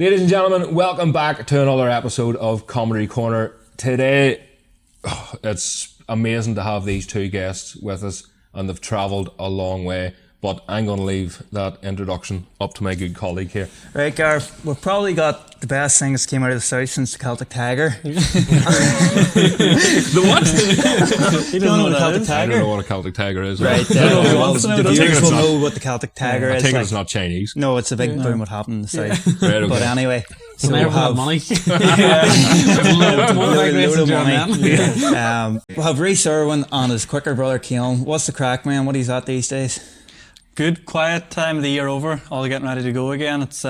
Ladies and gentlemen, welcome back to another episode of Comedy Corner. Today, it's amazing to have these two guests with us, and they've travelled a long way. But I'm going to leave that introduction up to my good colleague here. Right, Gareth, we've probably got the best thing that's came out of the south since the Celtic Tiger. The what? You don't know what a Celtic Tiger? I don't know what a Celtic Tiger is. Right, the viewers will know what the Celtic Tiger is. I think it's not Chinese. No, it's a big boom what happened in the south. Right, okay. But anyway, so we have money. Load of money. We'll have Rhys Irwin and his quicker brother Caolan. What's the crack, man? What he's at these days? Good, quiet time of the year over. All getting ready to go again. It's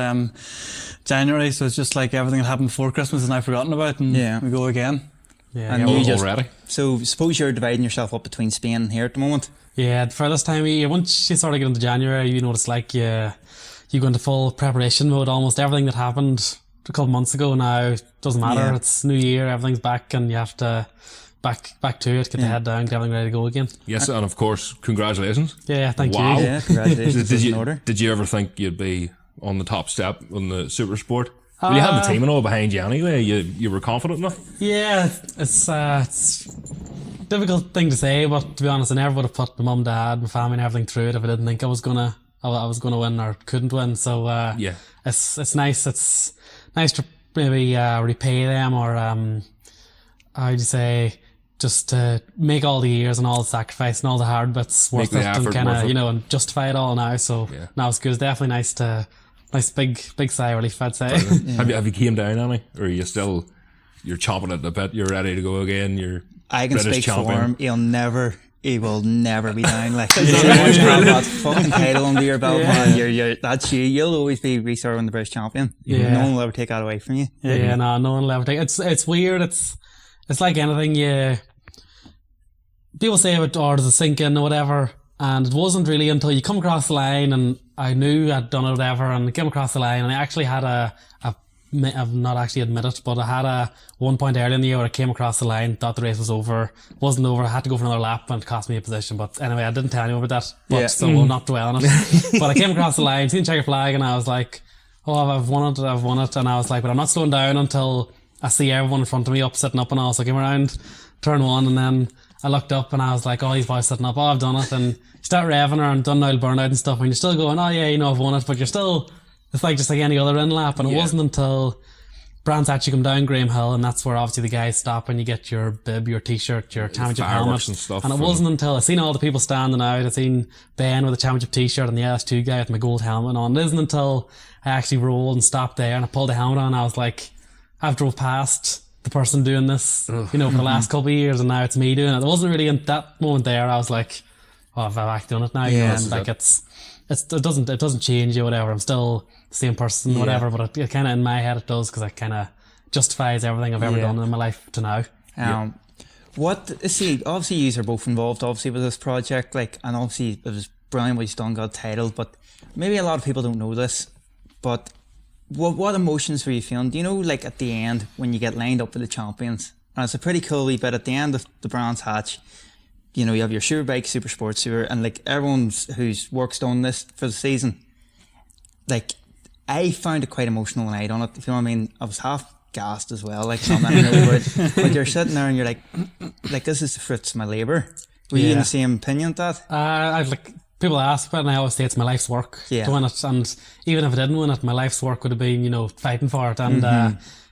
January, so it's just like everything that happened before Christmas is now forgotten about, and we go again. And already. So suppose you're dividing yourself up between Spain and here at the moment. Yeah, for this time of year, once you sort of get into January, you know what it's like. You go into full preparation mode. Almost everything that happened a couple months ago now doesn't matter. Yeah. It's New Year, everything's back, and you have to back to it, get the head down, get everything ready to go again. Yes, and of course, congratulations. Yeah, thank you. Yeah, congratulations. Did you ever think you'd be on the top step on the Supersport? Well, you had the team and all behind you anyway. You were confident enough? Yeah, it's a difficult thing to say, but to be honest, I never would have put my mum, dad, my family and everything through it if I didn't think I was gonna win or couldn't win. So it's nice. It's nice to maybe repay them, or how do you say, just to make all the years and all the sacrifice and all the hard bits worth it, and kind of, and justify it all now. So now it's good. It's definitely nice big sigh of relief, I'd say. Have you came down, Annie? Or are you still, you're chomping at the bit, you're ready to go again, I can British speak champion. for him, he will never be down. Like, once you have that fucking title under your belt, man, that's you. You'll always be Rhys Irwin, the British champion. Yeah. No one will ever take that away from you. No one will ever take it. It's weird. It's like anything, people say about, does it sink in or whatever, and it wasn't really until you come across the line, and I knew I'd done it or whatever, and I came across the line, and I actually had I've not actually admitted it, but I had a 1 point early in the year where I came across the line, thought the race was over, wasn't over, I had to go for another lap, and it cost me a position. But anyway, I didn't tell anyone about that, so we'll not dwell on it. But I came across the line, seen the checker flag, and I was like, I've won it, and I was like, but I'm not slowing down until I see everyone in front of me sitting up and all. So I came around turn one, and then I looked up and I was like, these boys sitting up, I've done it. And you start revving her and done oil burnout and stuff, and you're still going, I've won it, but you're still, it's like just like any other in lap. And it wasn't until Brands actually come down Graham Hill, and that's where obviously the guys stop and you get your bib, your t-shirt, your championship helmet and stuff. And it wasn't until I seen all the people standing out, I seen Ben with the championship t-shirt and the LS2 guy with my gold helmet on. It isn't until I actually rolled and stopped there and I pulled the helmet on, I was like, I've drove past the person doing this, for the last couple of years, and now it's me doing it. It wasn't really in that moment there. I was like, I've actually done it now. And like it doesn't change you, whatever. I'm still the same person, whatever. But it kind of in my head it does, because it kind of justifies everything I've ever done in my life to now. Obviously you are both involved obviously with this project, and obviously it was brilliant what you've done, got titled, but maybe a lot of people don't know this, but what emotions were you feeling? Do you know, like at the end when you get lined up with the champions, and it's a pretty cool wee bit at the end of the Brands Hatch, you have your Superbike, Supersport, Super, and like everyone whose work's done this for the season, like I found it quite emotional when I done it, if you know what I mean. I was half gassed as well, but you're sitting there and you're like this is the fruits of my labour. Were you in the same opinion at that? People ask about it, and I always say it's my life's work to win it, and even if I didn't win it, my life's work would have been, fighting for it, and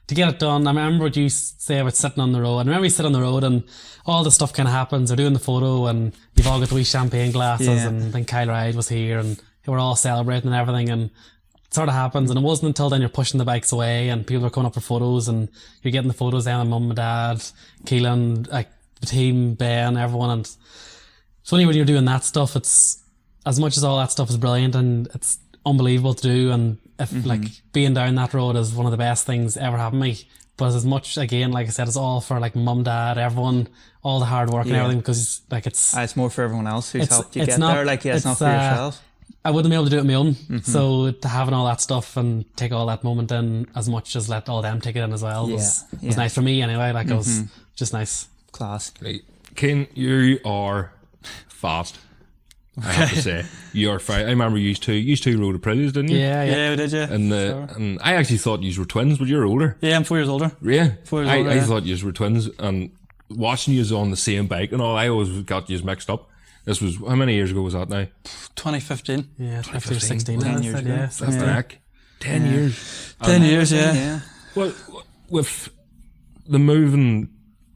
to get it done. I remember what you say about sitting on the road, and I remember you sit on the road and all this stuff kind of happens, they're doing the photo and you've all got the wee champagne glasses, and then Kyle Ride was here and we're all celebrating and everything, and it sort of happens, and it wasn't until then you're pushing the bikes away and people are coming up for photos, and you're getting the photos down with mum and dad, Caolan, like the team, Ben, everyone, and it's only when you're doing that stuff, it's, as much as all that stuff is brilliant and it's unbelievable to do, and if being down that road is one of the best things ever happened to me, but as much, again, like I said, it's all for mum, dad, everyone, all the hard work and everything, because it's more for everyone else who's helped you get there, it's not for yourself. I wouldn't be able to do it on my own, so to having all that stuff and take all that moment in, as much as let all them take it in as well, was nice for me anyway. It was just nice. Class. Right. Ken, you are fast. I have to say. You're fine. I remember you two rode Aprilis, didn't you? Yeah, we did, yeah. And I actually thought you were twins, but you're older. Yeah, I'm 4 years older. Yeah. 4 years older, I yeah. thought you were twins, and watching you on the same bike and all, I always got you mixed up. This was, how many years ago was that now? 2015. Yeah, 15 or 16. 10 years ago. Yeah, That's the heck. 10 years. 10 years, yeah. Well, with the moving,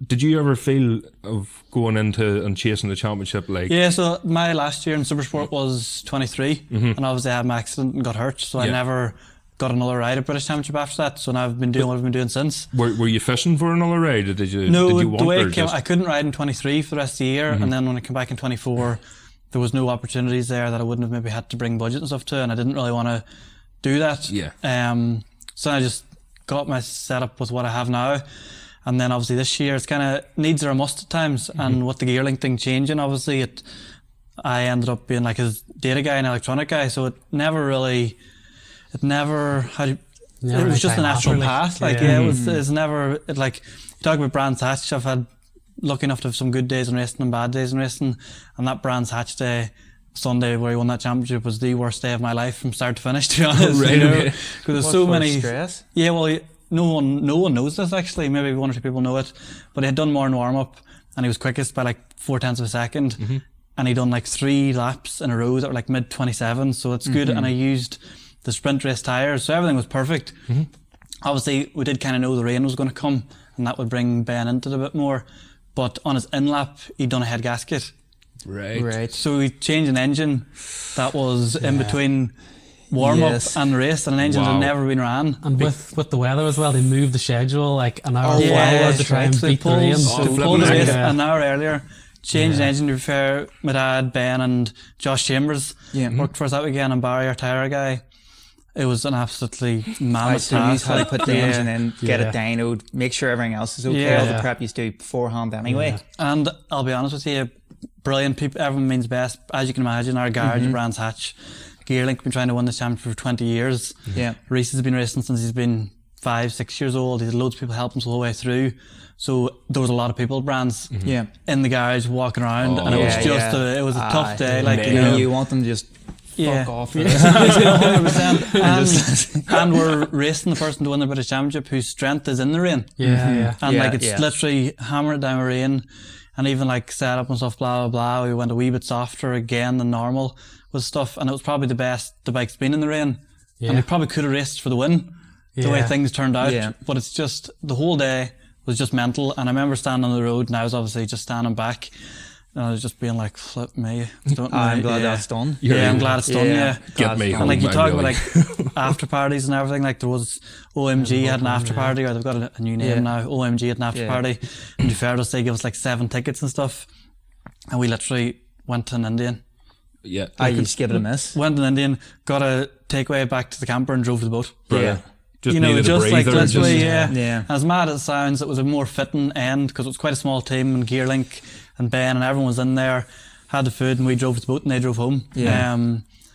did you ever feel of going into and chasing the championship like? Yeah, so my last year in Supersport was 23, and obviously I had my accident and got hurt, so I never got another ride at British Championship after that. So now I've been doing what I've been doing since. Were you fishing for another ride? Or did you? No, did you want the way or it came, just- I couldn't ride in 23 for the rest of the year, and then when I came back in 24, there was no opportunities there that I wouldn't have maybe had to bring budget and stuff to, and I didn't really want to do that. Yeah. So I just got my setup with what I have now. And then obviously this year it's kind of needs are a must at times, and with the GearLink thing changing, obviously I ended up being like a data guy and electronic guy, so it was just a natural path. Like it was never like you talk about Brands Hatch. I've had lucky enough to have some good days in racing and bad days in racing, and that Brands Hatch day, Sunday where he won that championship, was the worst day of my life from start to finish. To be honest, Right, okay. because there's so many stress. Yeah, well, no one knows this actually. Maybe 1 or 2 people know it, but he had done more in warm up, and he was quickest by like 0.4 of a second, and he done like 3 laps in a row that were like mid 27. So it's good, and I used the sprint race tires, so everything was perfect. Obviously, we did kind of know the rain was going to come, and that would bring Ben into it a bit more. But on his in lap, he'd done a head gasket. Right. So he changed an engine that was in between warm up and race, and an engine that had never been ran. And with the weather as well, they moved the schedule like an hour Yeah, forward to try and so they beat the rain. pulled the race Yeah. an hour earlier, changed the engine. To be fair, my dad, Ben, and Josh Chambers worked for us that weekend, and Barry, our tyre guy. It was an absolutely mammoth So you task. had to put the engine in, get Yeah. it dynoed, make sure everything else is okay. Yeah. All the prep you do beforehand anyway. And I'll be honest with you, brilliant people. Everyone means best. As you can imagine, our garage, Brands Hatch, GearLink, been trying to win this championship for 20 years. Yeah. Rhys has been racing since he's been 5-6 years old. He's had loads of people help him the whole way through. So there was a lot of people, Brands, Yeah. in the garage walking around, and it was just it was a tough day. Like you want them to just fuck off. 100%. And we're racing the person to win the British Championship whose strength is in the rain. Yeah. And like it's literally hammering down with rain, and even like setup and stuff, blah blah blah. We went a wee bit softer again than normal with stuff, and it was probably the best the bike's been in the rain. And we probably could have raced for the win, the way things turned out. Yeah. But it's just the whole day was just mental. And I remember standing on the road, and I was obviously just standing back, and I was just being like, "Flip me!" I'm glad that's done. I'm glad it's done. Yeah. Get me home. And like you I'm talk really- about like after parties and everything, like there was OMG had an after party, or they've got a new name now. OMG had an after party, and to be fair, they gave us like 7 tickets and stuff, and we literally went to an Indian. Yeah. I just give it a miss. Went to an Indian, got a takeaway back to the camper, and drove to the boat. Brilliant. Just You know, needed just a like breather. literally, just- yeah. As mad as it sounds, it was a more fitting end because it was quite a small team, and GearLink and Ben and everyone was in there, had the food, and we drove to the boat and they drove home.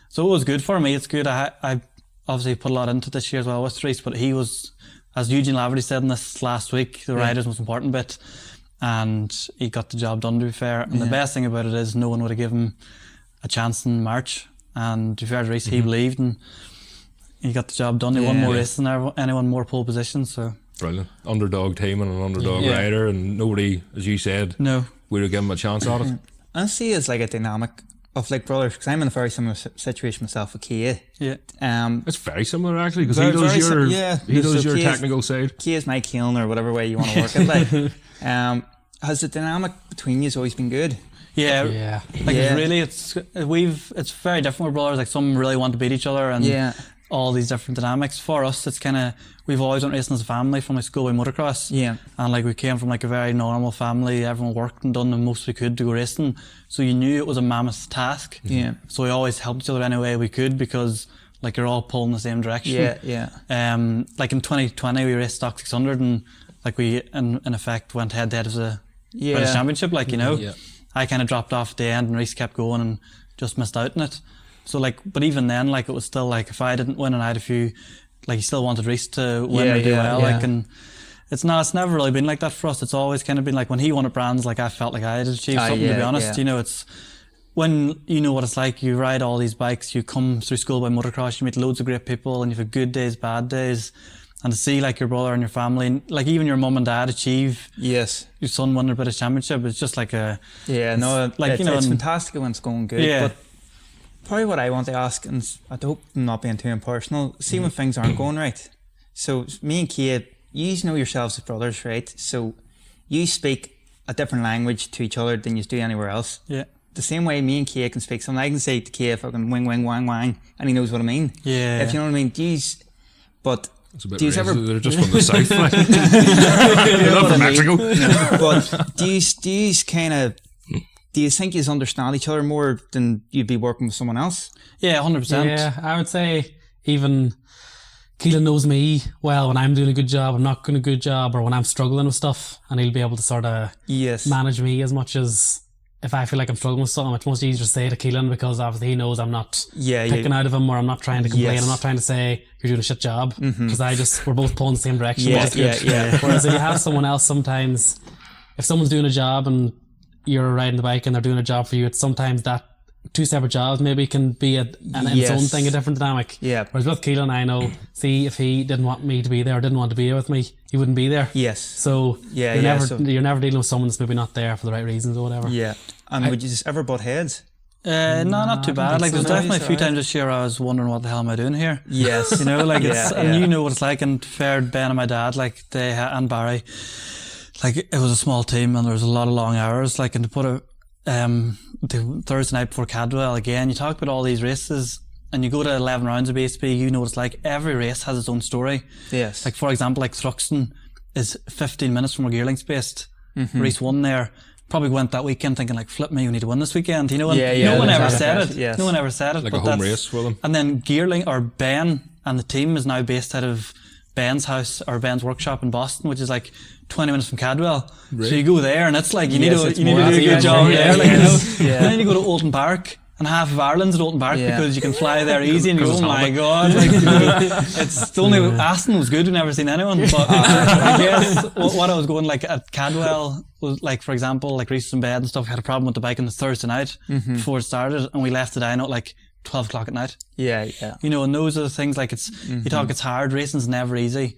So it was good for me. It's good. I obviously put a lot into this year as well with Rhys, but he was, as Eugene Laverty said in this last week, the rider's most important bit, and he got the job done, to be fair. And the best thing about it is no one would have given him a chance in March, and to be fair to Rhys, he believed, and he got the job done. He won more races than anyone, more pole positions. So Brilliant. Underdog team and an underdog rider, and nobody, as you said, would have given him a chance at it. I see it's like a dynamic of like brothers, because I'm in a very similar situation myself with Kia. It's very similar actually, because Very- he does very your he so does your Kia's- technical side. Kia's my Caolan, or whatever way you want to work it. Like, has the dynamic between you always been good? Yeah. Like it's really, it's very different with brothers. Like some really want to beat each other, and all these different dynamics. For us, it's kind of, we've always went racing as a family from like schoolboy motocross. And like we came from like a very normal family. Everyone worked and done the most we could to go racing. So you knew it was a mammoth task. So we always helped each other any way we could, because like you're all pulling the same direction. Like in 2020 we raced stock 600, and like we in effect went head to head as a British Championship. Like, you know, I kind of dropped off at the end, and Rhys kept going and just missed out on it. So like, but even then, like it was still like, if I didn't win and I had a few, like he still wanted Rhys to win or do well. Like, and it's never really been like that for us. It's always kind of been like when he won at Brands, like I felt like I had achieved something, to be honest. You know, when you know what it's like, you ride all these bikes, you come through school by motocross, you meet loads of great people, and you have good days, bad days. And to see like your brother and your family, like even your mum and dad achieve, your son won the British Championship, it's just like a it's fantastic when it's going good. But probably what I want to ask, and I hope I'm not being too impersonal, see when things aren't going right. So me and Kate, you know yourselves as brothers, right? So you speak a different language to each other than you do anywhere else. Yeah. The same way me and Kate can speak something, I can say to Kate fucking wing wing wang wang, and he knows what I mean. Yeah. If you know what I mean. It's a bit do you ever? They're just from the south, like. They're not from Mexico. But do you kind of? Do you think you understand each other more than you'd be working with someone else? Yeah, 100%. Yeah, I would say even Caolan knows me well when I'm doing a good job, I'm not doing a good job, or when I'm struggling with stuff, and he'll be able to sort of manage me as much as if I feel like I'm struggling with something. It's much easier to say to Caolan because obviously he knows I'm not picking out of him, or I'm not trying to complain. I'm not trying to say you're doing a shit job, because we're both pulling the same direction. Whereas if you have someone else, sometimes if someone's doing a job and you're riding the bike and they're doing a job for you, it's sometimes that two separate jobs maybe can be in its own thing, a different dynamic. Yeah. Whereas with Caolan, I know, if he didn't want me to be there or didn't want to be with me, he wouldn't be there. Yes. So you're never dealing with someone that's maybe not there for the right reasons or whatever. Yeah. And would you just ever butt heads? No, not too bad. Like, there's definitely a few times this year I was wondering what the hell am I doing here. Yes. You know, like and you know what it's like. And fair Ben and my dad, like and Barry, like it was a small team and there was a lot of long hours. Like, and to put the Thursday night before Cadwell again, you talk about all these races and you go to 11 rounds of BSB, you know what it's like. Every race has its own story. Yes. Like, for example, like Thruxton is 15 minutes from where Gearlink's based. Rhys won there. Probably went that weekend thinking like, flip me, we need to win this weekend. You know, and no one ever said it. Yes. No one ever said it. Like a home race for them. And then Gearling, or Ben, and the team is now based out of Ben's house or Ben's workshop in Boston, which is like 20 minutes from Cadwell. Right. So you go there and it's like you need to do a good job there. Like, you know? And then you go to Alton Park, and half of Ireland's at Alton Park because you can fly there easy and you go, oh my God. Like, you know, it's the only Aston was good, we've never seen anyone. But I guess what I was going like at Cadwell was like, for example, like Rhys and Ben and stuff had a problem with the bike on the Thursday night before it started, and we left the dyno at like 12 o'clock at night. Yeah. You know, and those are the things, like it's, you talk, it's hard, racing's never easy.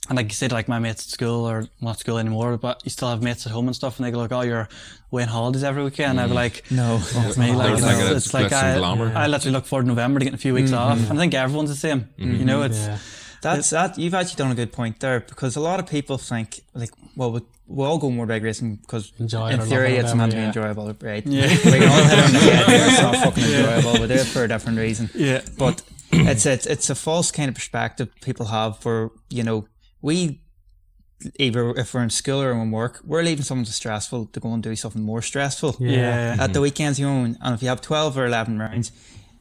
And like you said, like my mates at school, or not school anymore, but you still have mates at home and stuff, and they go like, oh, you're away on holidays every weekend. I'd be like, no, it's me. Like, it's like I literally look forward to November to getting a few weeks off. And I think everyone's the same. You know, it's that you've actually done a good point there, because a lot of people think like, well, we all go more bike racing because in theory it's meant to be enjoyable, right? Yeah. We can all hit on the head here, it's not fucking enjoyable. We do it for a different reason. Yeah. But it's a false kind of perspective people have for, you know, we, either if we're in school or in work, we're leaving something stressful to go and do something more stressful. Yeah. At the weekends, you know, and if you have 12 or 11 rounds,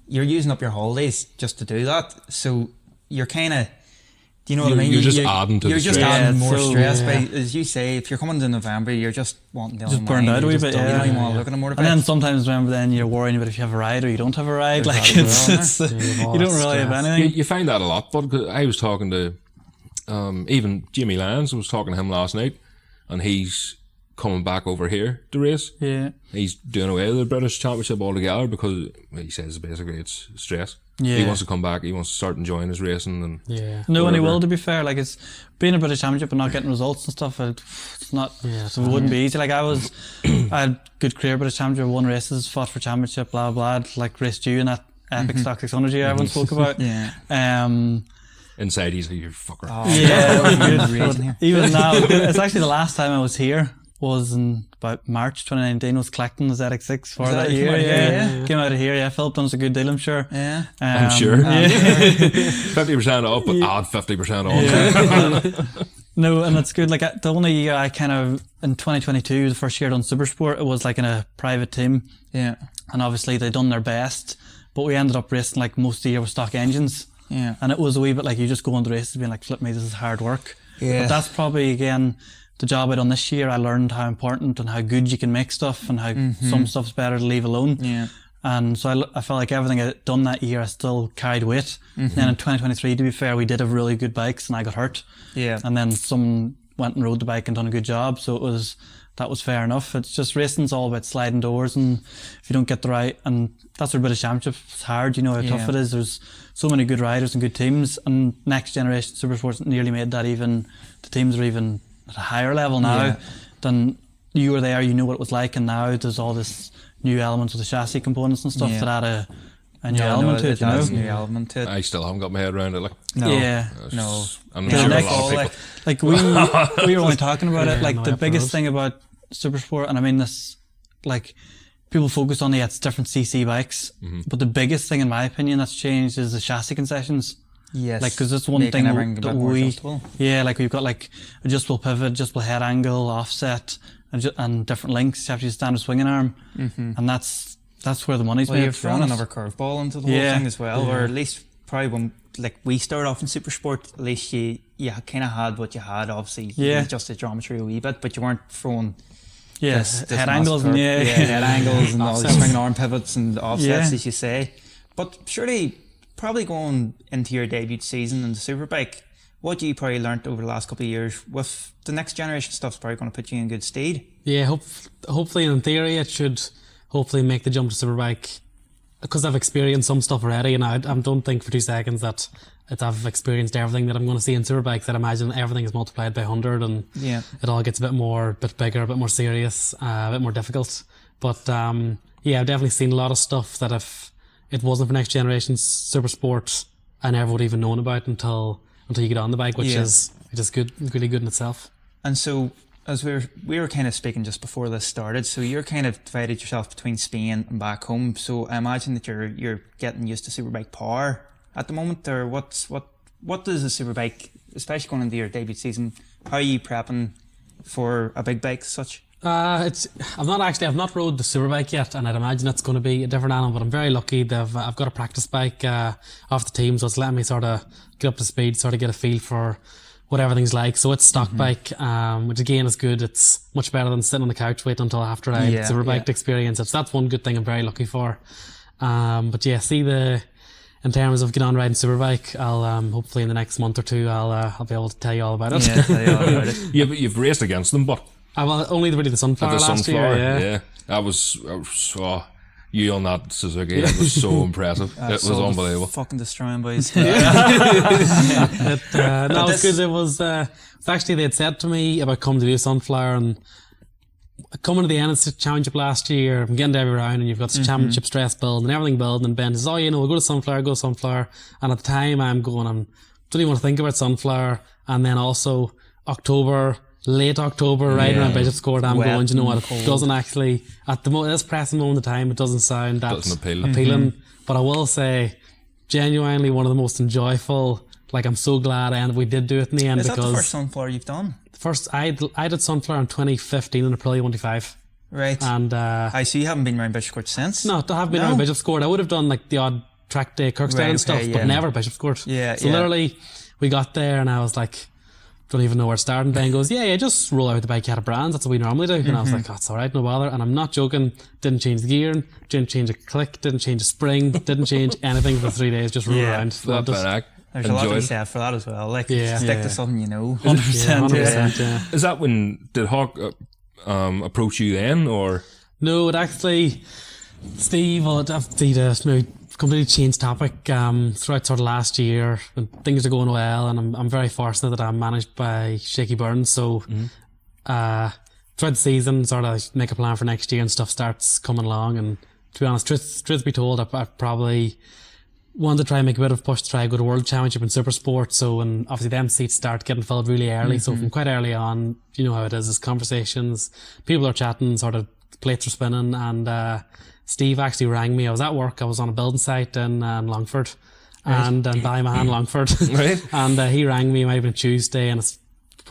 you're using up your holidays just to do that. So you're kind of, do you know what I mean? You're just adding to the stress. You're just adding more stress. By, as you say, if you're coming to November, you're just wanting to just burned out a wee bit. You don't even want to look at a motorbike. And then sometimes, remember, then you're worrying about if you have a ride or you don't have a ride. Like, it's you don't really have anything. You find that a lot, but I was talking to even Jimmy Lyons, I was talking to him last night, and he's coming back over here to race. Yeah. He's doing away with the British Championship altogether because he says basically it's stress. Yeah. He wants to come back, he wants to start enjoying his racing. And no, and he will, to be fair. Like, it's being a British Championship and not getting results and stuff, it's not, it wouldn't be easy. Like, I had good career British Championship, won races, fought for championship, blah, blah, blah. Like, raced you in that epic Stock 600 year everyone spoke about. Inside he's like, you fucker. Even now, it's actually the last time I was here was in about March 2019. I was collecting the ZX6 for that year. Came out of here. Philip done us a good deal, I'm sure. I'm sure. 50% off, but add 50% on. No, and it's good. Like, the only year I kind of, in 2022, the first year I done Supersport, it was like in a private team. Yeah. And obviously they done their best, but we ended up racing like most of the year with stock engines. Yeah. And it was a wee bit like you just go on the races being like, flip me, this is hard work. Yeah. But that's probably, again, the job I done this year. I learned how important and how good you can make stuff, and how some stuff's better to leave alone. Yeah. And so I felt like everything I'd done that year, I still carried weight. Then in 2023, to be fair, we did have really good bikes and I got hurt. Yeah. And then some went and rode the bike and done a good job. So that was fair enough. It's just racing's all about sliding doors, and if you don't get the right, and that's where British Championship is hard. You know how tough it is. There's so many good riders and good teams, and next generation Supersport's nearly made that even. The teams are even at a higher level now than you were there. You knew what it was like, and now there's all this new elements with the chassis components and stuff that add a new element to it. You know, new element to it. I still haven't got my head around it. Like, I'm sure a lot of people. Like we were only talking about it. Like the biggest thing about Supersport, and I mean this, like people focus on it's different CC bikes, but the biggest thing in my opinion that's changed is the chassis concessions. Yes, like because that's one thing that like we've got like adjustable pivot, adjustable head angle, offset, and different links. You have to use standard swinging arm, and that's where the money's made. You've thrown another curveball into the whole thing as well, or at least probably when like we started off in Supersport, at least you kind of had what you had. Obviously, just the geometry a wee bit, but you weren't throwing. Yes, head angles and head angles and all the swinging arm pivots and offsets, as you say. But surely, probably going into your debut season in the Superbike, what you probably learnt over the last couple of years with the next generation stuff's probably going to put you in good stead. Yeah, hopefully in theory it should hopefully make the jump to Superbike, because I've experienced some stuff already, and I don't think for 2 seconds that I've experienced everything that I'm going to see in Superbike. That I imagine everything is multiplied by 100, and it all gets a bit bigger, a bit more serious, a bit more difficult. But I've definitely seen a lot of stuff that if it wasn't for next generation Supersport, I never would have even known about until you get on the bike, which is good, really good in itself. And so, as we were kind of speaking just before this started, so you're kind of divided yourself between Spain and back home. So I imagine that you're getting used to Superbike power at the moment, or what does a Superbike, especially going into your debut season, how are you prepping for a big bike as such? I've not rode the Superbike yet, and I'd imagine it's going to be a different animal, but I'm very lucky that I've got a practice bike off the team, so it's letting me sort of get up to speed, sort of get a feel for what everything's like. So it's stock bike, which again is good. It's much better than sitting on the couch waiting until after I had Superbike experience. That's one good thing I'm very lucky for. In terms of getting on riding Superbike, I'll hopefully in the next month or two I'll be able to tell you all about it. Yeah, tell you all about it. You've raced against them, but only the Sunflower last year. Yeah, that was you on that Suzuki. It was so impressive. It was unbelievable. Fucking destroying boys. No, it's good. It was actually they had said to me about coming to do Sunflower, and coming to the end of the championship last year, I'm getting to every round, and you've got the championship stress build and everything building, and Ben says, we'll go to Sunflower. And at the time I'm going, don't even want to think about Sunflower. And then also late October, right around Bishop's Court, I'm going, you know what, it doesn't actually, at this pressing moment of time, it doesn't sound that appealing. But I will say, genuinely one of the most enjoyable, like I'm so glad we did do it in the end. Is that the first Sunflower you've done? I did Sunflower in 2015 in Aprilia 125. Right. And I see you haven't been around Bishop's Court since. No, I haven't been around Bishop's Court. I would have done like the odd track day Kirkstone and stuff, but never Bishop's Court. Literally we got there and I was like, don't even know where to start, and Ben goes, just roll out the bike out of brands, that's what we normally do. And I was like, it's alright, no bother. And I'm not joking, didn't change the gearing, didn't change a click, didn't change a spring, didn't change anything for 3 days, just roll around. There's a lot to be said for that as well. Like, stick to something you know. 100%. Is that when did Hawk approach you then, or? No, it actually, Steve, maybe completely changed topic throughout sort of last year, and things are going well, and I'm very fortunate that I'm managed by Shaky Burns. So throughout the season, sort of make a plan for next year, and stuff starts coming along. And to be honest, truth be told, I probably wanted to try and make a bit of a push to try and go to World Championship in Supersport. So, and obviously them seats start getting filled really early. So from quite early on, you know how it is, there's conversations, people are chatting, sort of plates are spinning, and Steve actually rang me. I was at work, I was on a building site in Longford, and Ballymahan, Longford. Right. And he rang me, it might have been Tuesday, and it's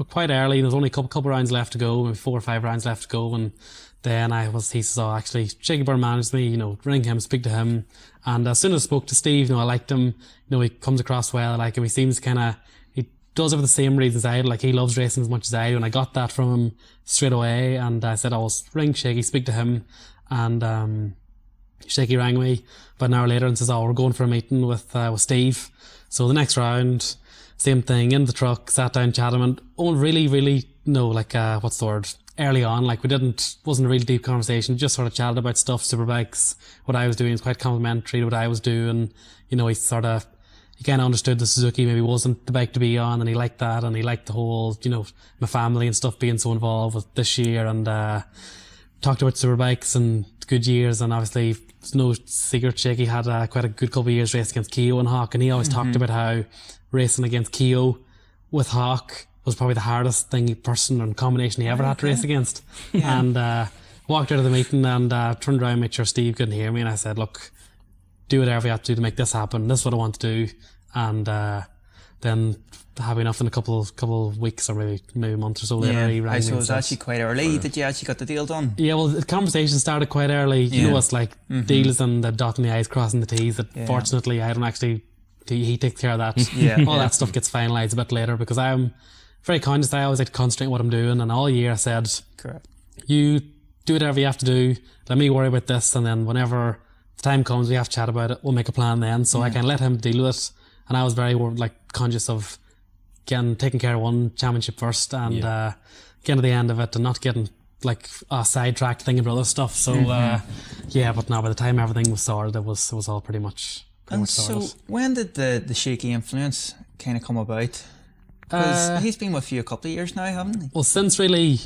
quite early, there's only a couple rounds left to go, maybe 4 or 5 rounds left to go, and then he says, actually, Shaky Burn managed me, ring him, speak to him. And as soon as I spoke to Steve, I liked him, he comes across well, I like him, he seems he does it for the same reasons I do, like he loves racing as much as I do, and I got that from him straight away, and I said, I'll ring Shaky, speak to him, and Shaky rang me about an hour later and says, we're going for a meeting with Steve. So the next round, same thing, in the truck, sat down, chatted him, and really, really what's the word? Early on, like wasn't a really deep conversation, just sort of chatted about stuff, superbikes, what I was doing. It's quite complimentary to what I was doing. You know, he kind of understood the Suzuki maybe wasn't the bike to be on, and he liked that, and he liked the whole, you know, my family and stuff being so involved with this year, and talked about superbikes and good years, and obviously it's no secret, Shaky had quite a good couple of years racing against Caolan and Hawk, and he always talked about how racing against Caolan with Hawk was probably the hardest person and combination he ever had to race against. And walked out of the meeting and turned around, made sure Steve couldn't hear me, and I said, look, do whatever you have to do to make this happen. This is what I want to do. And then happy enough in a couple of weeks or maybe a month or so later, he rang me. So it was actually quite early that you actually got the deal done. Yeah, well, the conversation started quite early. You know, it's like deals and the dotting the I's, crossing the T's, that fortunately I don't actually, he takes care of that. All that stuff gets finalised a bit later, because I'm very conscious. I always like to concentrate on what I'm doing, and all year I said, correct, you do whatever you have to do, let me worry about this, and then whenever the time comes we have to chat about it, we'll make a plan then. So I can let him deal with it, and I was very conscious of taking care of one championship first, and getting to the end of it and not getting sidetracked thinking about other stuff. So but now by the time everything was sorted, it was all pretty much sorted. So when did the Shaky influence kind of come about? Because he's been with you a couple of years now, haven't he? Well, since really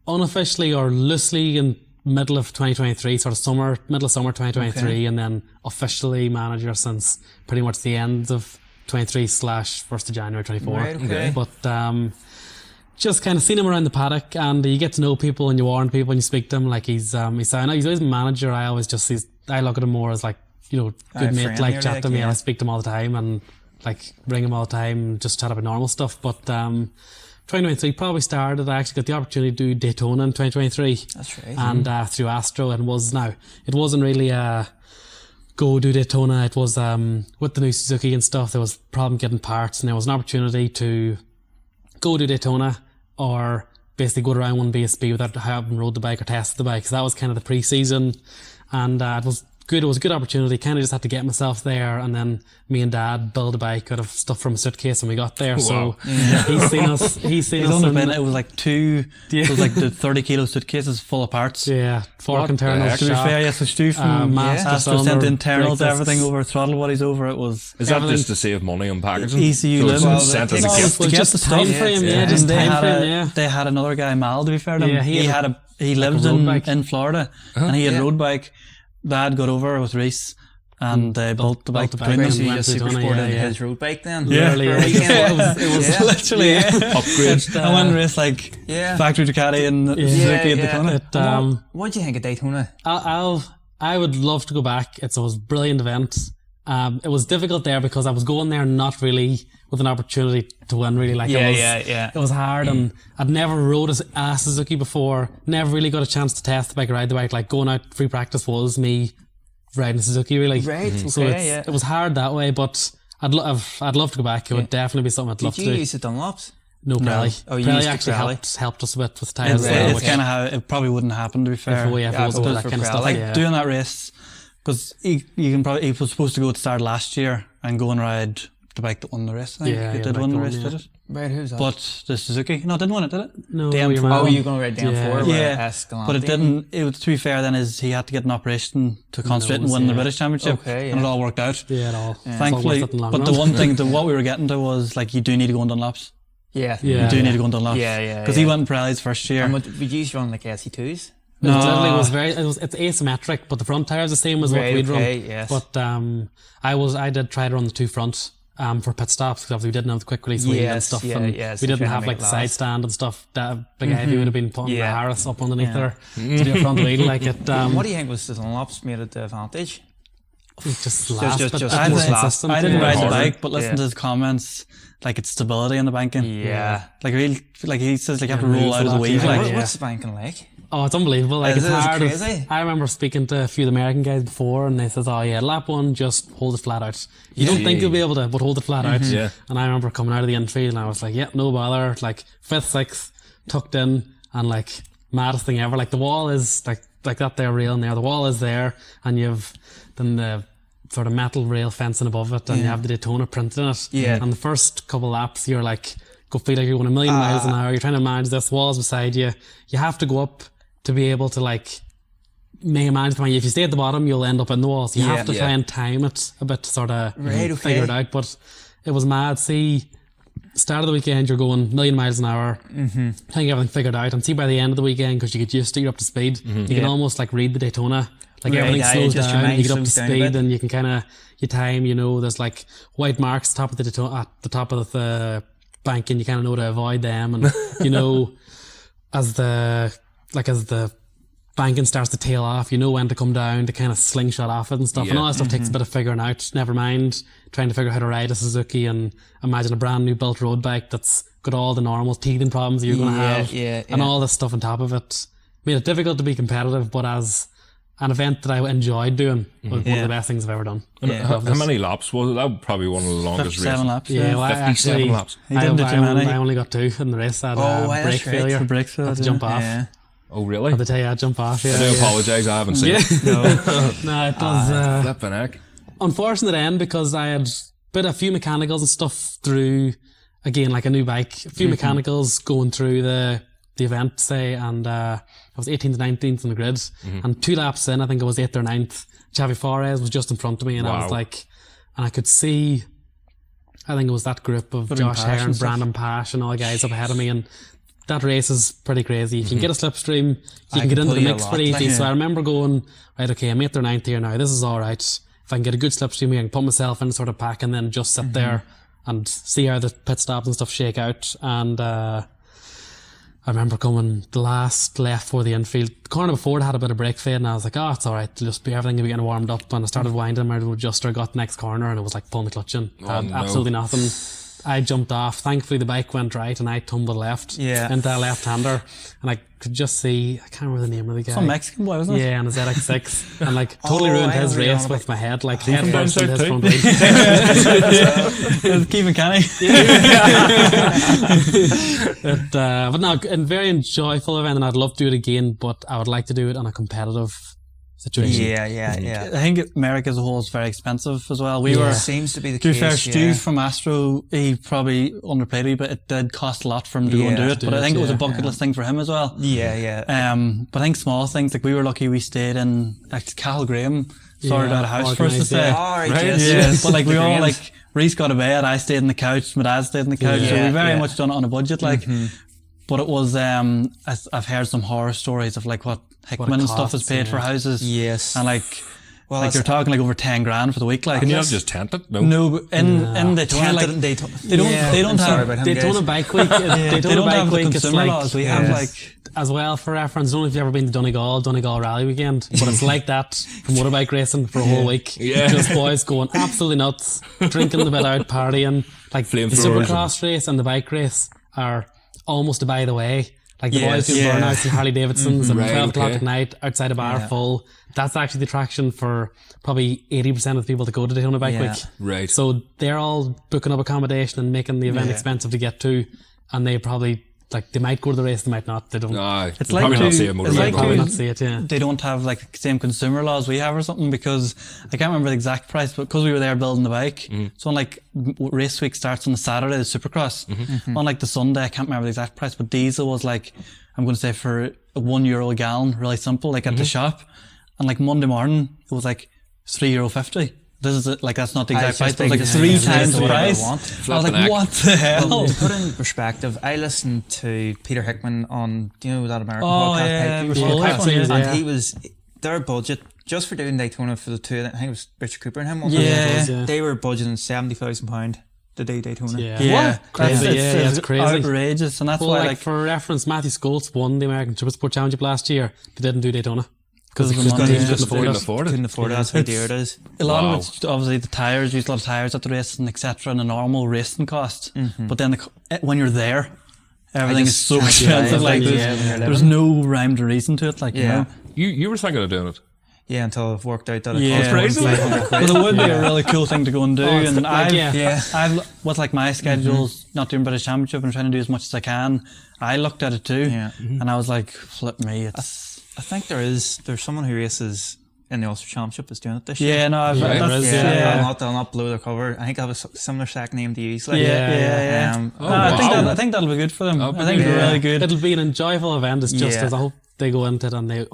unofficially or loosely in middle of 2023, sort of middle of summer 2023, and then officially manager since pretty much the end of 23 / 1st of January 24. Right, okay. But just kind of seen him around the paddock, and you get to know people and you warn people and you speak to him like he's always a manager. I always I look at him more as good mate, chat to me, and I speak to him all the time and ring him all the time and just chat about normal stuff. But 2023 probably started, I actually got the opportunity to do Daytona in 2023. That's right. And through Astro, and it wasn't really go do Daytona. It was with the new Suzuki and stuff, there was a problem getting parts, and there was an opportunity to go do Daytona or basically go around one BSB without having rode the bike or tested the bike. So that was kind of the pre-season, and it was good. It was a good opportunity. Kind of just had to get myself there, and then me and Dad built a bike out of stuff from a suitcase when we got there. So he's seen us. It was the 30 kilo suitcases full of parts. Yeah, fork internals. To be fair, so Stu from Astro sent the internals, everything over, throttle what he's over. It was. Is that just to save money on packaging? ECU so it's sent as a gift. To get the time frame. They had another guy, Mal, to be fair to him. He lived in Florida, and he had a road bike. Dad got over with Rhys, and they built the bike between them. So you just supersported his road bike then? Yeah, it was literally upgrade. I went and raced factory Ducati and Suzuki at Daytona. What do you think of Daytona? I would love to go back. It was a brilliant event. It was difficult there because I was going there not really with an opportunity to win, really. It was hard, and I'd never rode a Suzuki before, never really got a chance to test the bike or ride the bike. Going out free practice was me riding a Suzuki, really. Right, So it was hard that way, but I'd love to go back. It would definitely be something I'd love to do. Did you use the Dunlops? No, Pirelli. Oh, you Pirelli used actually Pirelli? helped us a bit with tyres. It's kind of how it probably wouldn't happen, to be fair. If it wasn't that kind of stuff. Doing that race, because he was supposed to go to start last year and go and ride the bike that won the race. I think. It did win the race, did it? Right, who's that? But the Suzuki, no, it didn't win it, did it? No, DM4. You're going to ride DM4 with Escalante. But it didn't. It was, to be fair, then he had to get an operation to concentrate and win the British Championship, and it all worked out. Yeah, it all. Thankfully, but the one thing, what we were getting to was you do need to go on Dunlops. Yeah. You do need to go on Dunlops. Because he went in Pirelli's first year. And would you run SE2s? No, it's asymmetric, but the front tire is the same as what we'd run. Yes. But I did try to run the two front for pit stops, because we didn't have the quick release wheel and stuff, and we didn't have the side stand and stuff. That big Ivy would have been putting the Harris up underneath there to do a front wheel what do you think was the Dunlops made at the advantage? Just I didn't ride the bike, but listen to his comments. It's stability in the banking. Yeah. He says you have to roll out of the wheel. What's the banking like? Oh, it's unbelievable. It's hard. Crazy. I remember speaking to a few of the American guys before, and they said, lap one, just hold it flat out. You don't think you'll be able to, but hold it flat out. Yeah. And I remember coming out of the infield, and I was like, no bother. 5th, 6th, tucked in, and maddest thing ever. The wall is like that there rail in there. The wall is there, and you've then the sort of metal rail fencing above it, and you have the Daytona printed in it. Yeah. And the first couple laps, you're go feel like you're going a million miles an hour. You're trying to manage this, walls beside you. You have to go up to be able to like manage the. If you stay at the bottom, you'll end up in the walls. You have to try and time it a bit to sort of figure it out. But it was mad. See, start of the weekend, you're going a million miles an hour, trying to get everything figured out. And see, by the end of the weekend, because you get used to it, you're up to speed, you can almost like read the Daytona. Like everything slows down, you get up to speed, and you can kind of, you time, you know, there's like white marks top of the Daytona, at the top of the bank, and you kind of know to avoid them. And, you know, as the banking starts to tail off, you know when to come down to kind of slingshot off it and stuff. And all that stuff takes a bit of figuring out. Never mind trying to figure out how to ride a Suzuki and imagine a brand new built road bike that's got all the normal teething problems that you're going to have. And all this stuff on top of it. Made it difficult to be competitive, but as an event that I enjoyed doing was one of the best things I've ever done. How many laps was it? That was probably one of the longest 57 races. laps. Yeah, well, 57 laps. I only got 2 in the race. I had brake failure. I had to jump off. Oh, really? I had to tell you, I'd jump off. I do apologise, I haven't seen it. No, it was flipping heck. unfortunate end because I had bit a few mechanicals and stuff through, again, like a new bike, a few mechanicals going through the event, say, and I was 18th, 19th on the grid, and 2 laps in, I think I was 8th or 9th. Xavi Flores was just in front of me, and I was like, and I could see, I think it was that group of Josh Hare and Brandon Pash and all the guys up ahead of me, and that race is pretty crazy. If you can get a slipstream, you can get into the mix pretty easy. So I remember going, right, okay, I'm 8th or 9th here now, this is alright. If I can get a good slipstream here, I can put myself in a sort of pack and then just sit there and see how the pit stops and stuff shake out. And I remember coming the last left for the infield. The corner before it had a bit of brake fade, and I was like, oh, it's alright, just be everything will be getting warmed up. And I started winding my adjuster, got the next corner, and it was like pulling the clutch in. Absolutely nothing. I jumped off. Thankfully, the bike went right, and I tumbled left into a left-hander, and I could just see, I can't remember the name of the guy. Some Mexican boy, wasn't it? Yeah, and his ZX6, and like totally ruined his race with my head, like head first into his front wheel. Keeping canny. But no, a very enjoyable event, and I'd love to do it again, but I would like to do it on a competitive situation. I think America as a whole is very expensive as well. Seems to be the to be case. fair, Stu from Astro, he probably underplayed it, but it did cost a lot for him to go and do it. But I think it was a bucket list thing for him as well. But I think small things, like we were lucky we stayed in, like Cal Graham sorted out a house for us to stay. But like we all, like Rhys got a bed, I stayed in the couch, my dad stayed in the couch, so we very much done it on a budget, like. But it was, I've heard some horror stories of like what Hickman and stuff has paid for houses. And like you're talking like over 10 grand for the week. Like, can you not just tent it? No, but in Daytona, like, they don't have Daytona Bike Week. Daytona Bike Week. It's like laws. We have like, as well, for reference, I don't know if you've ever been to Donegal Rally Weekend, but it's like that for motorbike racing for a whole week. Just boys going absolutely nuts, drinking the bit out, partying. Like the Supercross race and the bike race are almost a by the way. Like the boys doing burnouts and Harley Davidsons at 12 o'clock at night outside a bar full. That's actually the attraction for probably 80% of the people that go to Daytona Bike Week. Right. So they're all booking up accommodation and making the event expensive to get to, and they probably, like, they might go to the race, they might not. They don't. It's like probably not see a motorbike. Probably not see it. They don't have like the same consumer laws we have or something, because I can't remember the exact price, but because we were there building the bike, so on like race week starts on the Saturday, the Supercross. On like the Sunday, I can't remember the exact price, but diesel was like, I'm going to say for €1 a gallon, really simple, like at the shop. And like Monday morning, it was like €3.50. This is it, like, that's not the exact price, but it was like 3 times the price. I was like, what the hell? Well, to put in perspective, I listened to Peter Hickman on, do you know that American podcast? And he was, their budget, just for doing Daytona for the two, I think it was Richard Cooper and him, they were budgeting £70,000 to do Daytona. That's crazy. Outrageous. And that's why, like, for reference, Matthew Skoltz won the American Supersport Championship last year. They didn't do Daytona. Because he couldn't afford it. That's how dear it is. A lot of it's obviously the tyres, used a lot of tyres at the race and etc. and the normal racing cost. But then when you're there, everything is so expensive. Like there's no rhyme or reason to it. Like you know, you were thinking of doing it. Yeah, until I've worked out that it costs £500. But it would be a really cool thing to go and do. And I've with like my schedules, not doing British Championship and trying to do as much as I can. I looked at it too, and I was like, flip me, it's. I think there's someone who races in the Ulster Championship is doing it this year. Yeah, no, I'll not blow their cover. I think I have a similar second name to use. Like, I think that'll be good for them. I think it'll be really good. It'll be an enjoyable event. It's just as I hope they go into it and they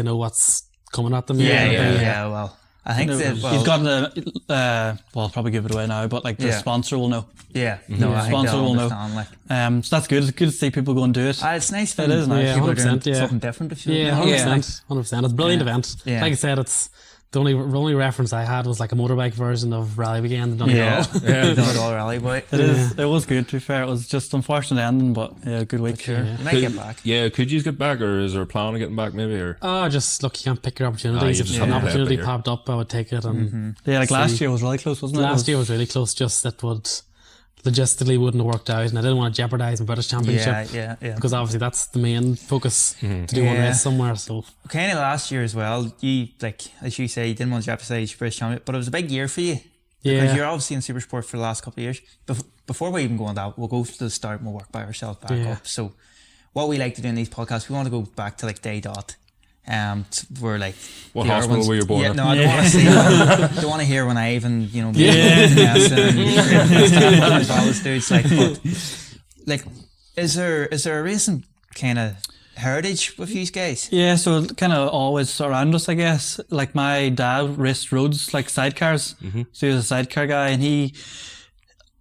know what's coming at them. Well, I think you've got the well, I'll probably give it away now, but like the sponsor will know. Yeah, no, the sponsor will know. So that's good. It's good to see people go and do it. It's nice. It is nice. People are doing something different. If you 100%. It's a brilliant event. Like I said, it's the only reference I had was like a motorbike version of Rally Weekend. Done it all Rally Boy. It was good. To be fair, it was just unfortunate ending, but good week. Sure, you might get back. Yeah, could you get back, or is there a plan of getting back maybe? Or just look, you can't pick your opportunities. If an opportunity popped up, I would take it. And last year was really close, wasn't it? Last year was really close. Just that would logistically wouldn't have worked out, and I didn't want to jeopardise my British Championship. Because obviously that's the main focus to do one race somewhere. So kind of last year as well, you like as you say, you didn't want to jeopardise your British Championship, but it was a big year for you. Because you're obviously in Supersport for the last couple of years. Before we even go on that, we'll go to the start and we'll work by ourselves back up. So what we like to do in these podcasts, we want to go back to like day dot. We're like what hospital were you born in? No, I don't want to see don't want to hear when I even all those dudes like is there a recent kind of heritage with you guys? Yeah, so kind of always around us, I guess. Like my dad raced roads like sidecars, so he was a sidecar guy, and he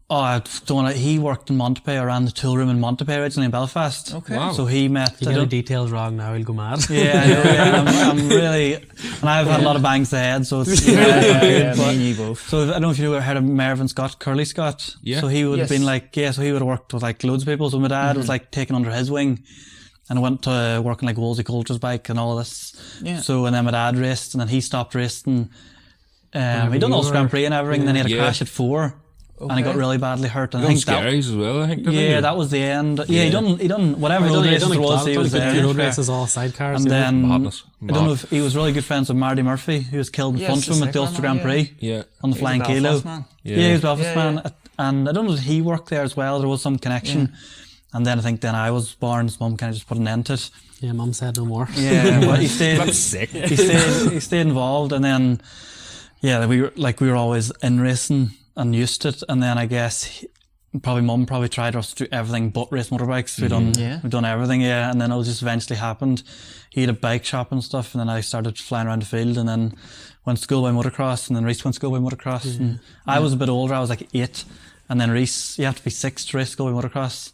worked in Montpay, ran the tool room in Montpay originally in Belfast. Okay. Wow. So he met... If you get the details wrong now, he'll go mad. Yeah, I know, I'm really... And I've had a lot of bangs to head, so it's... me and you both. So I don't know if you ever heard of Mervyn Scott, Curly Scott. Yeah. So he would have been like... Yeah, so he would have worked with like loads of people. So my dad was like taken under his wing, and I went to work on like Wolsey Coulter's bike and all this. Yeah. So and then my dad raced, and then he stopped racing. He done all Grand Prix and everything, and then he had a crash at 4. Okay. And he got really badly hurt. And I think Scaries as well, I think. That was the end. Yeah, he done whatever road races there was. He was there. Road races, all sidecars. And then Madness. I don't know if he was really good friends with Marty Murphy, who was killed in front of him at the Ulster Grand Prix. Yeah. On the Flying Kilo. He was Belfast man. And I don't know if he worked there as well. There was some connection. And then I think I was born. His mum kind of just put an end to it. Yeah, mum said no more. Yeah, but he stayed. That's sick. He stayed involved, and then we were always in racing and used to it, and then I guess mum tried us to do everything but race motorbikes. We've done everything, and then it just eventually happened. He had a bike shop and stuff, and then I started flying around the field, and then went to school by motocross, and then Rhys went to school by motocross. And I was a bit older, I was like 8, and then Rhys, you have to be 6 to race school by motocross.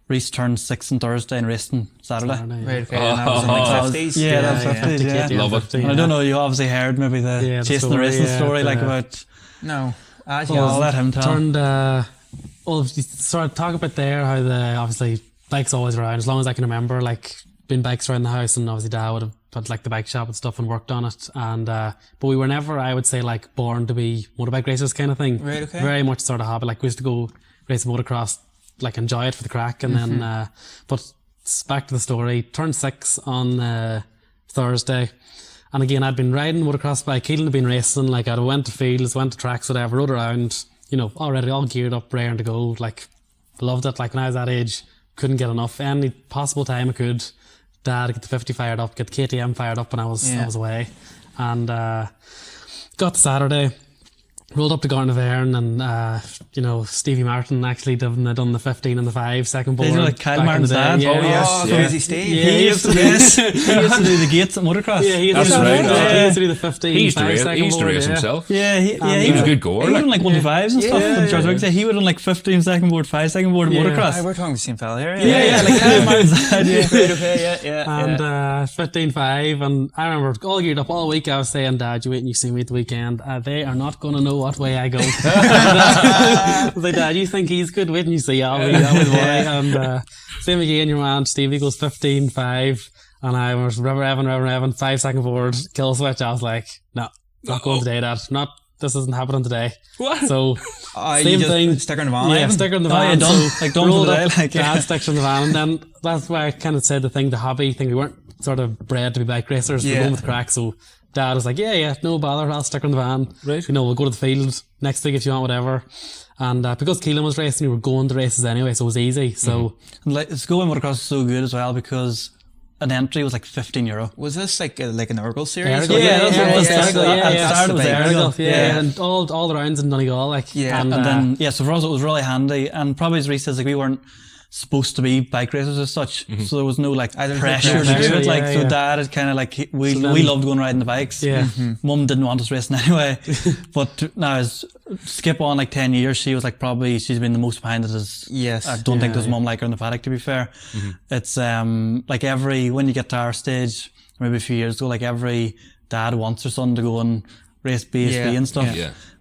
Rhys turned 6 on Thursday and raced on Saturday. Right, okay. And that was in like 50s. Yeah, that's 50s, Love it. And I don't know, you obviously heard maybe the chasing the racing story, like about... No. I'll let him tell. Turned, you sort of talk about there how obviously bikes always around, as long as I can remember, like been bikes around the house, and obviously Dad would have had like the bike shop and stuff and worked on it. And but we were never, I would say, like born to be motorbike racers kind of thing. Right, okay. Very much sort of habit. Like we used to go race motocross, like enjoy it for the crack, and then but back to the story. Turned 6 on Thursday, and again I'd been riding motocross bike. Caolan had been racing. Like I went to fields, went to tracks, whatever, rode around. Already all geared up, raring to go. Like loved it. Like when I was that age, couldn't get enough. Any possible time I could. Dad, get the 50 fired up, get KTM fired up, and I was away. And got to Saturday. Rolled up to Garnaverin, and Stevie Martin actually done the 15 and the 5 second board. Like Kyle Martin's dad? Yeah. Oh yes, Crazy Steve. Yeah, he used to do the gates at motocross. Yeah, he used to do the 15. He used to race himself. Yeah, he was a good goer. He done like 125s and stuff. He would have like 15 second board, 5 second board motocross. We're talking the same fella here. Yeah, like Kyle Martin's dad. Yeah. And 15.5, and I remember all geared up all week. I was saying, Dad, you wait and you see me at the weekend. They are not going to know what way I go. I was like, Dad, you think he's good? Wait and you see, I'll be that was why. And same again, your man Stevie goes 15.5, and I was revving 5 second forward, kill switch. I was like, no, not going today, Dad. This isn't happening today. What? So same thing. Sticker in the van. Yeah, sticker in the van. Done rolled today. Up, Dad sticks in the van, and then that's why I kind of said the hobby thing. We weren't sort of bred to be bike racers. We're going with the crack, so Dad was like, yeah, no bother, I'll stick her in the van. Right. We'll go to the field next week if you want, whatever. And because Caolan was racing, we were going to races anyway, so it was easy. So and like school motocross is so good as well, because an entry was like €15. Was this like an Ergal series? Ergal, It started with Ergal. Yeah, and all the rounds in Donegal, like. Yeah. And then, so for us it was really handy, and probably as Rhys says, like, we weren't supposed to be bike racers as such, so there was no like pressure to do it. Like, so Dad had kind of like, we loved going riding the bikes. Yeah. Mum didn't want us racing anyway, but now as skip on like 10 years, she was like, probably she's been the most behind it. I don't think there's mum like her in the paddock, to be fair. It's like when you get to our stage, maybe a few years ago, like every dad wants their son to go and race BSB and stuff.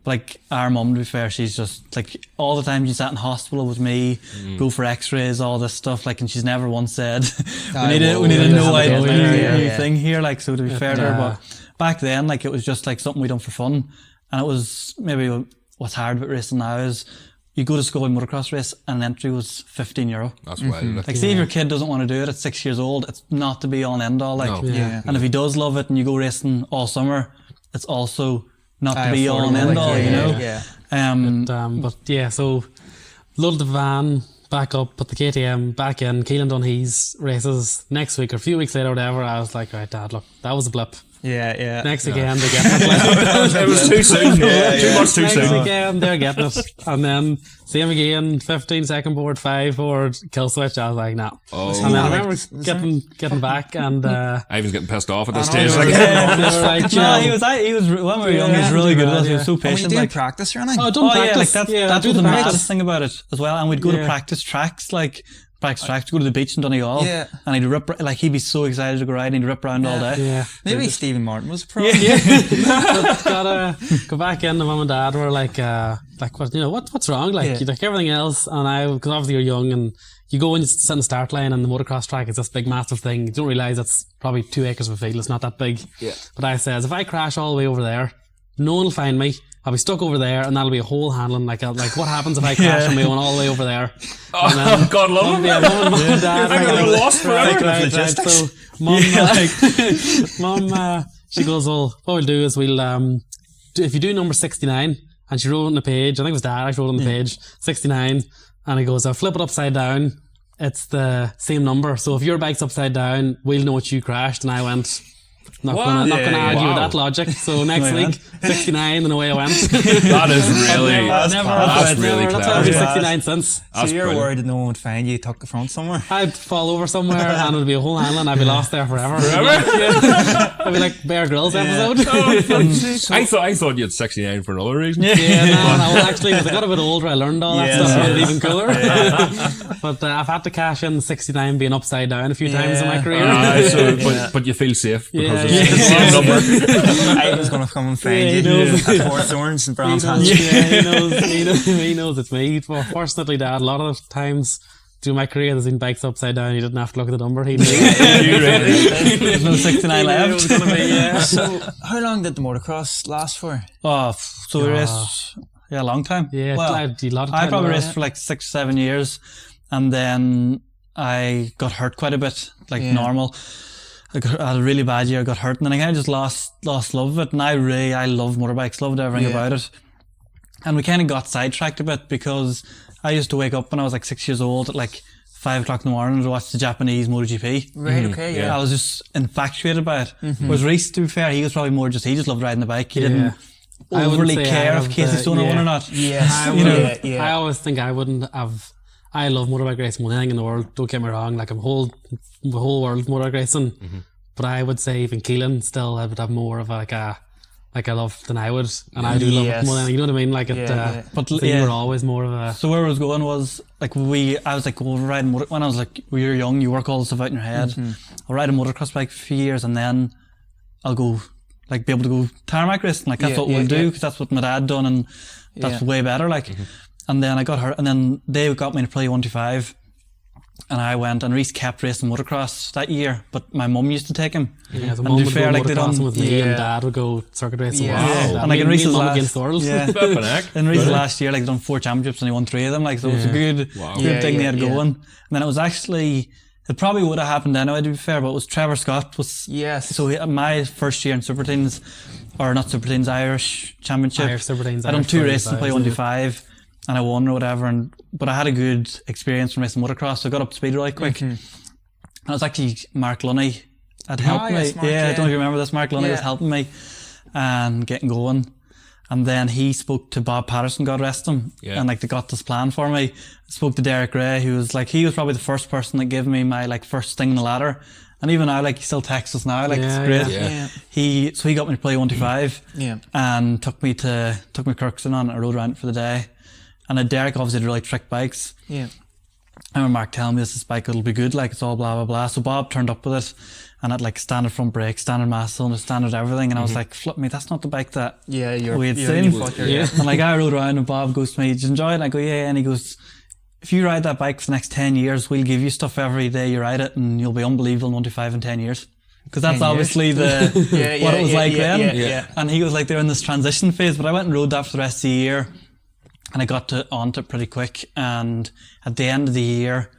Like our mum, to be fair, she's just like, all the time she sat in hospital with me, go for x-rays, all this stuff, like, and she's never once said we need a no idea thing here, like, so to be fair to her. But back then, like, it was just like something we done for fun, and it was maybe what's hard about racing now is you go to school in motocross race and an entry was €15. That's wild. Like, see if your kid doesn't want to do it at 6 years old, it's not to be all and end all, like, and if he does love it and you go racing all summer, it's also not to be all and end all, you know. But yeah, so loaded the van back up, put the KTM back in. Caolan done his races next week or a few weeks later, whatever. I was like, right, Dad, look, that was a blip. Next again, they get it. It was too soon. Too much too soon. Next again, they're getting it, and then same again. 15-second board, 5 board, kill switch. I was like, nah. And then I remember getting back, and Ivan's getting pissed off at this stage. Like, he was when we were young, he was really good. He was so patient. Like practice or anything. Don't practice. Like that's the maddest thing about it as well. And we'd go to practice tracks, like. To go to the beach in Donegal, and he'd rip, like, he'd be so excited to go ride, and he'd rip around all day. Maybe Stephen Martin was a pro. Gotta go back in. The mum and dad were like what, you know, what's wrong? Like, like everything else, and because obviously you're young, and you go and you sit in the start line, and the motocross track is this big massive thing. You don't realise it's probably 2 acres of a field. It's not that big. But I says, if I crash all the way over there, no one will find me. I'll be stuck over there, and that'll be a whole handling. Like what happens if I crash on my own all the way over there? Oh, God love him. Mum and dad. I'm going to be lost forever. So, Mum, she goes, well, what we'll do is if you do number 69, and she wrote on the page, I think it was Dad actually wrote on the page, 69, and he goes, I'll flip it upside down. It's the same number. So if your bike's upside down, we'll know it's you crashed. And I went, not going to argue with that logic. So next week, 69, and away I went. That is really, that's really clever. That's why I've been 69 since. So you're worried that no one would find you tucked the front somewhere? I'd fall over somewhere, and it'd be a whole handling. I'd be lost there forever. I'd be like Bear Grylls episode. I thought you had 69 for another reason. No, well, actually, as I got a bit older, I learned all that stuff, made it even cooler. But I've had to cash in 69 being upside down a few times in my career. But you feel safe because I was going to come and find you at Fort Thorns and Brands Hands. He knows it's me. Well, fortunately, Dad, a lot of times through my career, there's been bikes upside down. You didn't have to look at the number. He knew. There's no 69 left. So, how long did the motocross last for? So we raced a long time. Yeah, well, a lot of time. I probably raced for like 6-7 years, and then I got hurt quite a bit, like normal. I had a really bad year, I got hurt, and then I kind of just lost love of it. And I love motorbikes, loved everything about it. And we kind of got sidetracked a bit because I used to wake up when I was like 6 years old at like 5 o'clock in the morning to watch the Japanese MotoGP. Right, okay, I was just infatuated by it. Whereas Rhys, to be fair, he was probably more he just loved riding the bike. He didn't overly care if Casey's Stone won or not. I always think I wouldn't have. I love motorbike racing more than anything in the world. Don't get me wrong. Like, I'm the whole world motorbike racing. But I would say even Caolan still I would have more of a love than I would, and I do love it more than, you know what I mean. Like but you were always more of a. So where I was going was like I was like, well, riding when I was like, when you're young, you work all the stuff out in your head. I'll ride a motocross bike for a few years, and then I'll go like be able to go tarmac racing. Like that's what we'll do, because that's what my dad done, and that's way better. Like. And then I got hurt, and then they got me to play 125, and I went, and Rhys kept racing motocross that year, but my mum used to take him. Yeah, the mum would go motocrossing with me, and Dad would go circuit racing. Wow. And like in Rhys's against the world. In Rhys's last year, like, they done 4 championships, and he won 3 of them. Like, so it was a good thing they had going. And then it was actually, it probably would have happened anyway, to be fair, but it was Trevor Scott so my first year in Super Teens, or not Super Teens, Irish Championship. Irish Super Teens. I done 2 races and play 125. And I won or whatever, but I had a good experience from racing motocross, so I got up to speed really quick. And it was actually Mark Lunny had helped me. Mark, I don't know if you remember this. Mark Lunny was helping me and getting going. And then he spoke to Bob Patterson, God rest him, and like they got this plan for me. Spoke to Derek Ray, who was like, he was probably the first person that gave me my like first sting in the ladder. And even now, like, he still texts us now, like, it's great. He got me to play 125 and took me Kirkstone on, and I rode around for the day. And then Derek obviously had really trick bikes. I remember Mark telling me this bike, it'll be good, like, it's all blah, blah, blah. So Bob turned up with it and had like standard front brakes, standard mass cylinder, standard everything. And I was like, flip me, that's not the bike that we had seen. And like, I rode around and Bob goes to me, did you enjoy it? And I go, yeah. And he goes, if you ride that bike for the next 10 years, we'll give you stuff every day you ride it and you'll be unbelievable in 125 in 10 years. Because that's obviously what it was like then. And he was like, they're in this transition phase, but I went and rode that for the rest of the year and I got onto it pretty quick. And at the end of the year,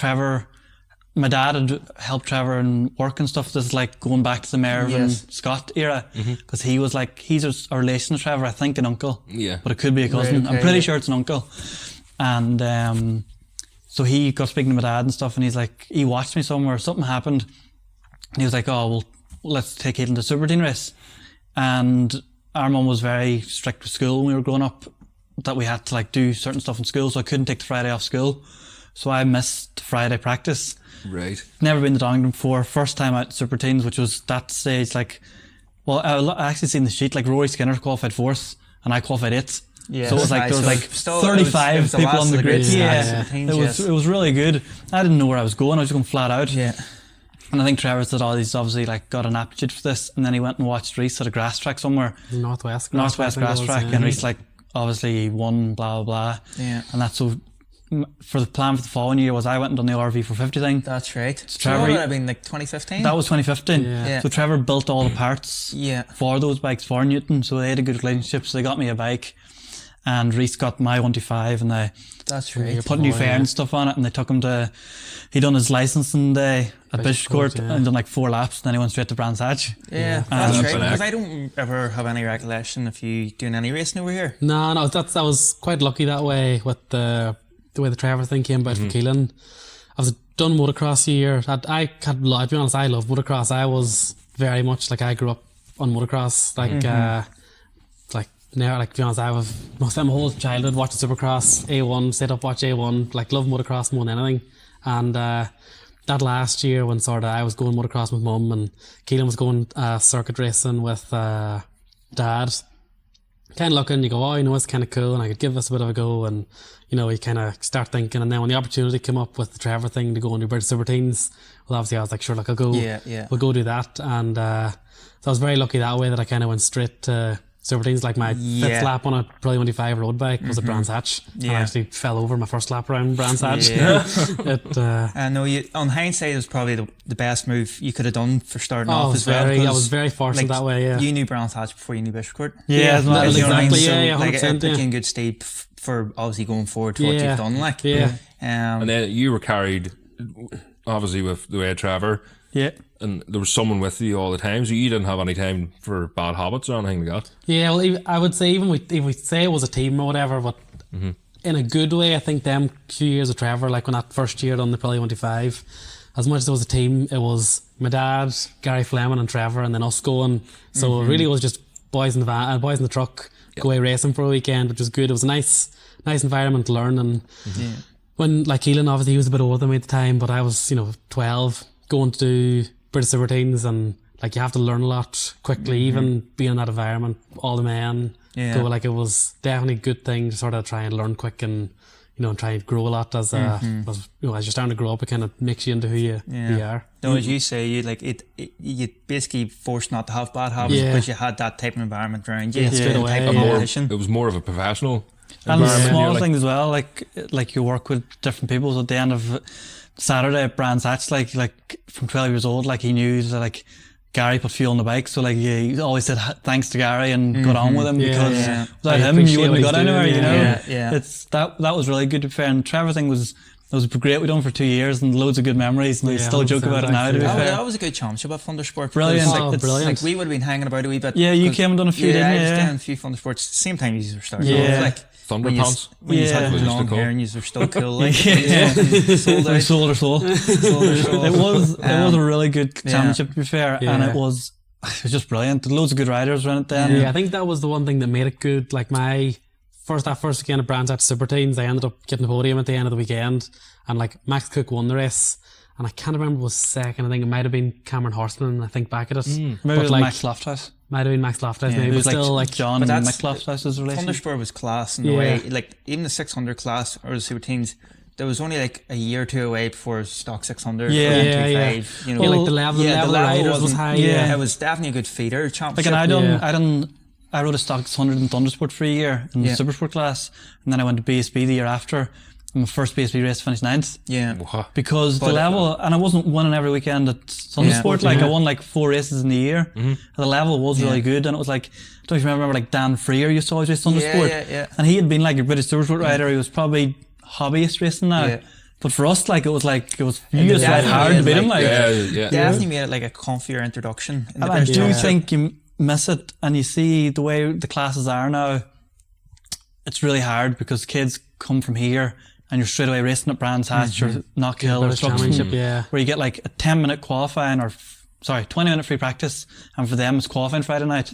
my dad had helped Trevor in work and stuff. This is like going back to the Mervyn Scott era, because he was like, he's a relation to Trevor, I think an uncle, but it could be a cousin. I'm pretty sure it's an uncle. And so he got speaking to my dad and stuff, and he's like, he watched me somewhere, something happened, and he was like, oh, well, let's take Caolan to Super Team race. And our mum was very strict with school when we were growing up, that we had to like do certain stuff in school, so I couldn't take the Friday off school. So I missed Friday practice. Right. Never been to Donington before. First time out Super Teams, which was that stage, like, well, I actually seen the sheet, like Rory Skinner qualified 4th and I qualified 8th. Yeah, so it was like, there was like 35 people on the grid. It was really good. I didn't know where I was going. I was just going flat out. Yeah. And I think Trevor said, oh, he's obviously like got an aptitude for this. And then he went and watched Rhys at a grass track somewhere. Northwest grass track. And Rhys like, obviously he won, blah, blah, blah. Yeah. And that's so, for the plan for the following year was I went and done the RV for 50 thing. That's right. So Trevor, would have been like 2015? That was 2015. Yeah. So Trevor built all the parts for those bikes for Newton. So they had a good relationship. So they got me a bike. And Rhys got my 125 and they put new fair and stuff on it, and they took him to, he done his licensing day at Bishopcourt and done like 4 laps, and then he went straight to Brands Hatch. Yeah, that's right, because I don't ever have any recollection of you doing any racing over here. No, that was quite lucky that way with the way the Trevor thing came about for Caolan. I was done motocross a year. To be honest, I love motocross. I was very much like, I grew up on motocross, now, like, to be honest, I was my whole childhood watching Supercross, A1, stayed up, watch A1, like, love motocross more than anything. And that last year when sort of I was going motocross with mum and Caolan was going circuit racing with dad, kind of looking, you go, oh, you know, it's kind of cool and I could give this a bit of a go, and you know, you kind of start thinking. And then when the opportunity came up with the Trevor thing to go and do British Super Teams, well, obviously I was like, sure, like, I'll go, we'll go do that. And so I was very lucky that way that I kind of went straight to Super Teams. Like my 5th lap on a Pro 25 road bike was at Brands Hatch. I actually fell over my first lap around Brands Hatch. I know on hindsight, it was probably the best move you could have done for starting off as well. I was very fortunate that way. You knew Brands Hatch before you knew Bishopcourt. Exactly. It put you in good state for obviously going forward to what you've done. Like, and then you were carried, obviously, with the way of Trevor. Yeah. And there was someone with you all the time, so you didn't have any time for bad habits or anything like that. Yeah, well, I would say even if we say it was a team or whatever, but in a good way, I think them few years of Trevor, like when that first year on the Pro 25, as much as it was a team, it was my dad, Gary Fleming and Trevor, and then us going. So it really was just boys in the van, boys in the truck, go away racing for a weekend, which was good. It was a nice environment to learn. And when, like, Caolan, obviously he was a bit older than me at the time, but I was, 12, going to do British Super Teams, and like, you have to learn a lot quickly, even being in that environment, all the men go, like, it was definitely a good thing to sort of try and learn quick and, and try and grow a lot as as you're starting to grow up. It kind of makes you into who you are. No, as you say, you basically forced not to have bad habits because you had that type of environment around you. Straight away. It was more of a professional and the small things as well, like you work with different people. So at the end of Saturday at Brands Hatch, like from 12 years old, like, he knew that, like, Gary put fuel on the bike, so like he always said thanks to Gary and got on with him, because without him you wouldn't have got anywhere. It's that was really good to be fair. And Trevor thing was great. We done for 2 years and loads of good memories, and we still joke about it now, to be fair. That was a good championship at Thundersport. Brilliant. Brilliant. Like, we would have been hanging about a wee bit. Yeah, you came and done a few, didn't you? I was doing a few Thundersports same time you were starting off. Thunderpants. When you had What was it long called? hair and you were still cool. Like, Sold our soul. It was a really good championship, to be fair, and it was just brilliant. Loads of good riders around it then. Yeah, I think that was the one thing that made it good. Like that first weekend of Brands at Super Teens, I ended up getting the podium at the end of the weekend, and like Max Cook won the race, and I can't remember who was second. I think it might have been Cameron Horseman. I think back at it, Maybe but it was like Max Lofthouse. might have been Max Loftus. Maybe, It but was still like like John But and that's- Mick Lofthouse' relation. Thundersport was class in the Yeah. way, like even the 600 class or the Super Teens, there was only like a year or two away before stock 600 Yeah. or Yeah, 125, you know. yeah, like the level the of the riders was wasn't- high. Yeah. It was definitely a good feeder Like, championship. and I rode a stock 600 in Thundersport for a year in Yeah. the Supersport class, and then I went to BSB the year after. And my first BSB race finished 9th. Yeah. Because the But- level, and I wasn't winning every weekend at Thundersport, like I won like 4 races in the year. And the level was really good, and it was like, I don't even remember like Dan Freer used to always race Thundersport. yeah. And he had been like a British Supersport rider, he was probably hobbyist racing now. Yeah. But for us, like it was you just definitely ride hard to beat him. Like, Yeah. Definitely made it like a comfier introduction in the and I British do championship. think you miss it, and you see the way the classes are now. It's really hard because kids come from here, and you're straight away racing at Brands Hatch or Knockhill or British Structon, Championship, yeah. where you get like a 10-minute qualifying 20-minute free practice, and for them it's qualifying Friday night.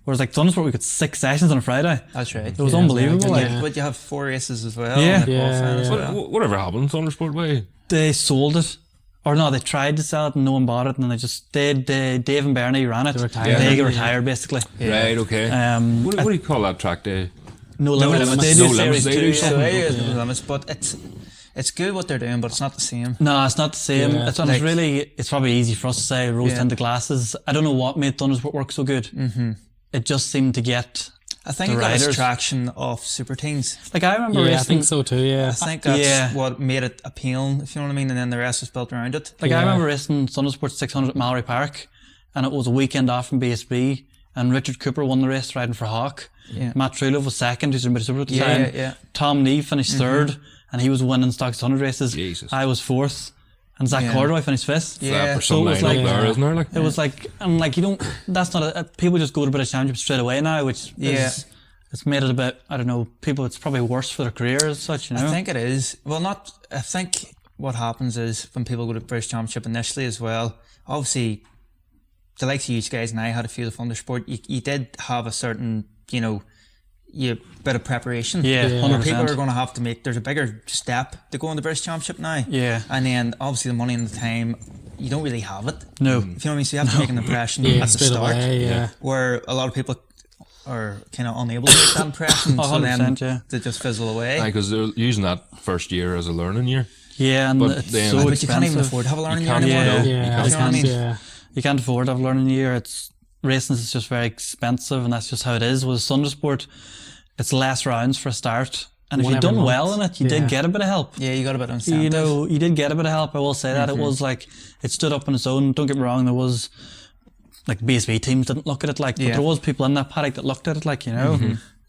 Whereas like Thundersport, we got 6 sessions on a Friday. That's right. It was unbelievable. Like, But you have 4 races as well. Yeah. and a qualifying as well. Whatever happened, Thundersport way. they sold it. Or no, they tried to sell it and no one bought it, and then they just Dave and Bernie ran it. They retired. They Yeah. retired basically. Right, okay. Um, What do you call that track day? No limits. limits. They No do limits, series they 2. do yeah. So it is no limits, but it's good what they're doing, but it's not the same. No, it's not the same. Yeah. It's Like- really, it's probably easy for us to say rose Yeah. tinted glasses. I don't know what made Thundersport work so good. It just seemed to get, I think The it got its riders. traction off Super Teens. like I remember Yeah, I racing, think so too. Yeah, I think that's Yeah. what made it appealing, if you know what I mean, and then the rest was built around it. like I remember racing Thundersport 600 at Mallory Park, and it was a weekend off from BSB, and Richard Cooper won the race riding for Hawk. Yeah. Matt Trulove was second, who's in British Supersport at the Yeah, time. yeah, yeah. Tom Neve finished third, and he was winning stock 600 races. Jesus. I was fourth, and Zach Yeah. Corduroy finished fifth. Yeah. For So some it was line up like- there, isn't there? Like, It was like, and like you don't, that's not people just go to British Championship straight away now, which Yeah. is, it's made it a bit, I don't know, people, it's probably worse for their career as such, you know? I think it is. Well, I think what happens is when people go to British Championship initially as well, obviously, the likes of you guys and I had a few of Thundersport, you did have a certain, bit of preparation. Yeah, Yeah. 100%. People are going to have to there's a bigger step to go in the British Championship now. Yeah. And then obviously the money and the time, you don't really have it. No. If you know what I mean? So you have to make an impression yeah, at the straight start. away. Yeah. Where a lot of people are kind of unable to make that impression. So then 100%, yeah. they just fizzle away. because they're using that first year as a learning year. Yeah, and But it's then- so But but you can't even expensive. afford to have a learning You year can't anymore. afford though. to. Yeah, You I know what I mean? yeah. You can't afford to have a learning year. It's racing is just very expensive, and that's just how it is. With Thundersport, it's less rounds for a start, and if One you've every done month. well in it, you Yeah. did get a bit of help. Yeah, you got a bit of incentive. You know, you did get a bit of help. I will say that it was like it stood up on its own. Don't get me wrong, there was like BSB teams didn't look at it like, but Yeah. there was people in that paddock that looked at it like, you know.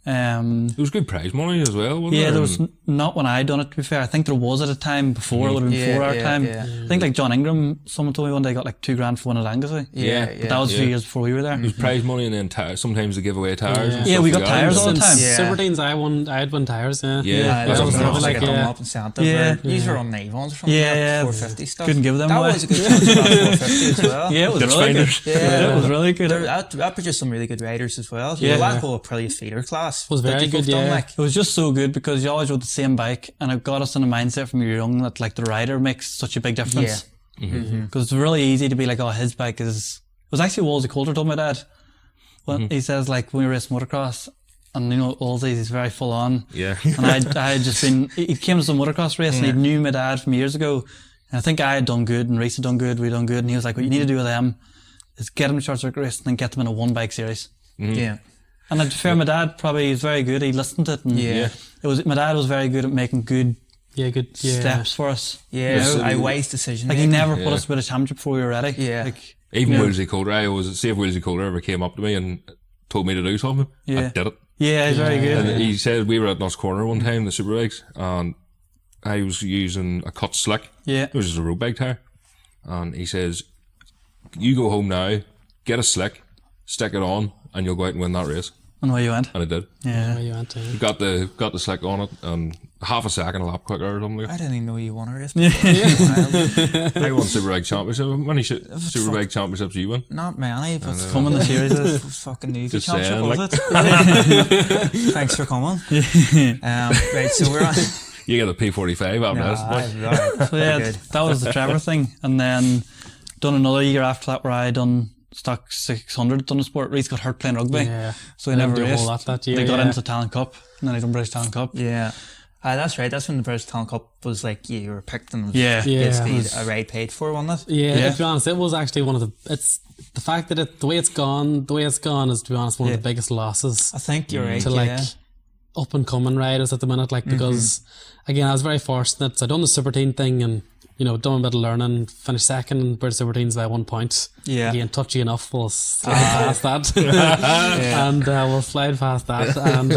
There was good prize money as well, wasn't Yeah, there? there was not when I done it. To be fair, I think there was at a time before. It would have been Yeah, before our yeah, time. yeah. I think like John Ingram, someone told me one day got like $2,000 for winning at Anglesey. Yeah, But that was a few years before we were there. There was prize money, and then sometimes they give away tires. And Yeah, stuff we like got that. tires all the Since time. Yeah. Super Teens, I'd won tires. Yeah. Yeah, That that's was what I'm like like, a yeah. dumb up incentive. Yeah. These were on Navons or something. Yeah, 450 stuff. couldn't give them that away. was a good chance for that 450 as well. Yeah, it was Ditch really good. finders. Yeah. It was really good. That produced some really good riders as well. Yeah. Well, that whole probably a feeder class Was that very you've both good, done, yeah. like. It was just so good because you always rode the same bike, and it got us in a mindset from young that like the rider makes such a big difference. Because it's really easy to be like, oh, his bike is. It was actually Wolsey Coulter told my dad. Well, he says like when we race motocross, and you know Wolsey, he's very full on. Yeah. And I had just been. He came to some motocross race, and he knew my dad from years ago. And I think I had done good, and Rhys had done good. We'd done good, and he was like, "What you need to do with them is get them to short circuit race, and then get them in a one bike series." Yeah. And to be fair, my dad probably is very good. He listened to it, and Yeah. it was my dad was very good at making good Yeah, good. Yeah. steps for us. Yeah, so a wise decision. Like he making. never put us with a championship before we were ready. Yeah. Like, Even Wilsey Coulter, I always see if Wilsey Coulter ever came up to me and told me to do something, I Yeah. did it. yeah, he's very good. And he said we were at Nuss Corner one time, the Superbikes, and I was using a cut slick. Yeah. It was just a road bike tire. And he says, you go home now, get a slick, stick it on, and you'll go out and win that race. And away you went. And I did. Yeah. You went to. Got the slick on it, and half a second a lap quicker or something like I that. didn't even know you won a race. I won Superbike Championship. How many Superbike Championships you won? Not many, but Coming the series is. fucking new Just championship, saying, was it? Thanks for coming. Right, so we're on. You get a P45 after this. So yeah, that was the Trevor thing. And then done another year after that where I done stock 600 done the sport. Rhys got hurt playing rugby. Yeah. So he never Didn't do a whole raced. lot that year, They got yeah. into Talent Cup and then he done British Talent Cup. Yeah. That's right. That's when the British Talent Cup was like you were picked and Yeah. basically Yeah. a ride paid for, wasn't it? Yeah, to be honest, it was actually one of the. It's the fact that the way it's gone is, to be honest, one of the biggest losses I think you're right. to like up and coming riders at the minute. Like because again, I was very fortunate. So I done the Super Teen thing and done a bit of learning. Finished second in British Super Teens by 1 point. Yeah. Again, touchy enough. We'll slide past that, and we'll slide past that. And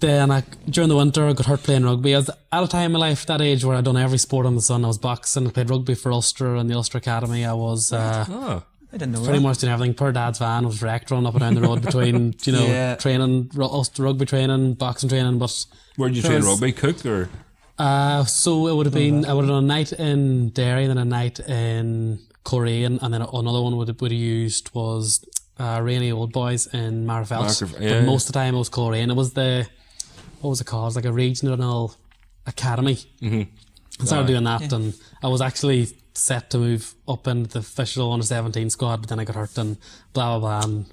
then during the winter, I got hurt playing rugby. I was at a time in my life, that age, where I'd done every sport on the sun. I was boxing, I played rugby for Ulster and the Ulster Academy. I was I didn't know pretty that. much doing everything. Per dad's van, I was wrecked running up and down the road between, training, Ulster rugby training, boxing training. But Where did you train rugby? Cook or? so it would have been, I would have done a night in Derry and then a night in Coleraine, and then another one would have used was Rainy Old Boys in Marfelt. But most of the time it was Coleraine. It was what was it called? It was like a regional academy. I started doing that, and I was actually set to move up into the official under 17 squad, but then I got hurt and blah blah blah. And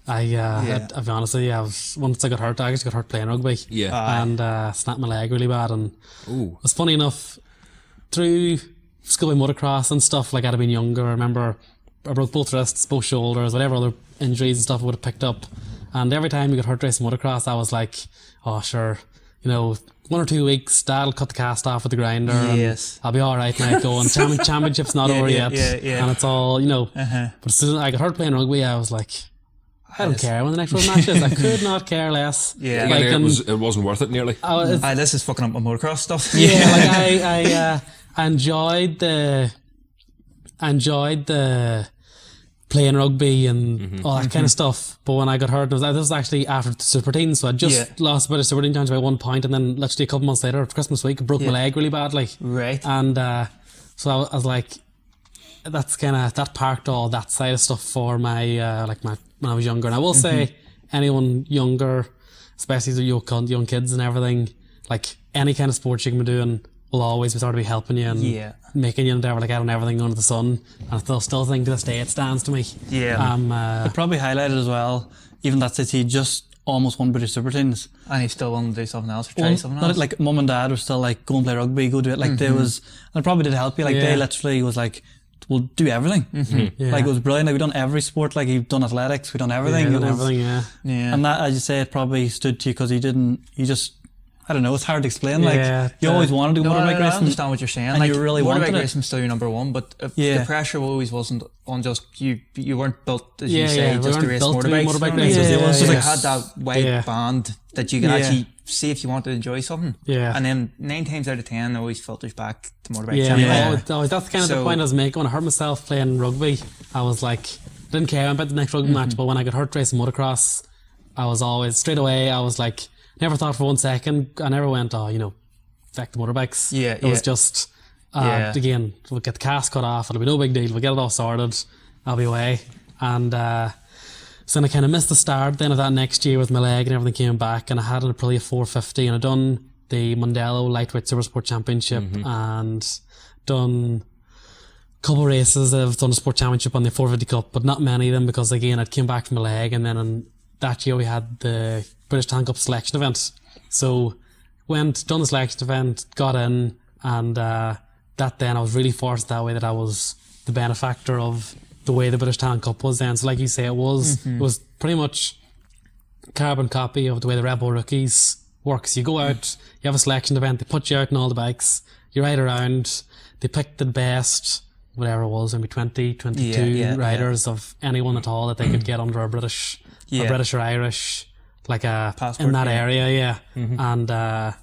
I'll be honest with you, once I got hurt, I actually got hurt playing rugby. Yeah. And snapped my leg really bad. And it was funny enough, through schoolboy motocross and stuff, like I'd have been younger, I remember I broke both wrists, both shoulders, whatever other injuries and stuff I would have picked up. And every time we got hurt racing motocross, I was like, oh sure, 1 or 2 weeks, Dad'll cut the cast off with the grinder. Yes. And I'll be alright now going. Championship's not over yet. Yeah. And it's all, But as soon as I got hurt playing rugby, I was like, I don't care when the next road match is. I could not care less. Yeah. Like, it wasn't worth it nearly. This is fucking up my motocross stuff. Yeah, like I enjoyed the playing rugby and all that kind of stuff. But when I got hurt, this was actually after the Super Teens, so I just lost a bit of Super Teen times by 1 point, and then literally a couple months later, Christmas week, I broke my leg really badly. Right. And so I was like, that parked all that side of stuff for my when I was younger. And I will say, anyone younger, especially the young kids and everything, like any kind of sport you can be doing will always be sort of be helping you and making you endeavour like out on everything under the sun. And I still think to this day it stands to me. Yeah. It probably highlighted as well, even that city just almost won British Super Teens. And he still wanted to do something else or try something Not else. like mum and dad were still like, go and play rugby, go do it. Like there was, and it probably did help you. Like they literally was like, we'll do everything. Like it was brilliant. Like we've done every sport. Like you've done athletics, we've done everything. Yeah. And that, as you say, it probably stood to you because you just, I don't know, it's hard to explain. Like you always wanted to do motorbike I racing. understand what you're saying. And like, you really wanted motorbike it. racing still your number one, but the pressure always wasn't on just you. You weren't built, as you say, we just to weren't race built to be motorbikes. motorbike You know what I mean? racers. It was Yeah. just Yeah. like had that wide band that you could actually see if you wanted to enjoy something. Yeah. And then 9 times out of 10, it always filters back to motorbikes. Yeah, anyway. that's kind of the point I was making. When I hurt myself playing rugby, I was like, didn't care about the next rugby match, but when I got hurt racing motocross, I was always, straight away, I was like, never thought for 1 second, I never went, back to motorbikes. It was just, again, we'll get the cast cut off, it'll be no big deal, we'll get it all sorted, I'll be away. And so then I kind of missed the start then of that next year with my leg and everything came back, and I had an Aprilia 450 and I'd done the Mondello Lightweight Supersport Championship and done a couple of races. I've done a sport championship on the 450 Cup, but not many of them because again, I'd came back from my leg, and then that year we had the British Talent Cup selection event. So done the selection event, got in, and that then I was really fortunate that way that I was the benefactor of the way the British Talent Cup was then. So like you say, it was pretty much carbon copy of the way the Red Bull Rookies works. You go out, you have a selection event, they put you out on all the bikes, you ride around, they pick the best, whatever it was, maybe 20, 22 riders of anyone at all that they could get under a British or Irish, like a passport, in that area, and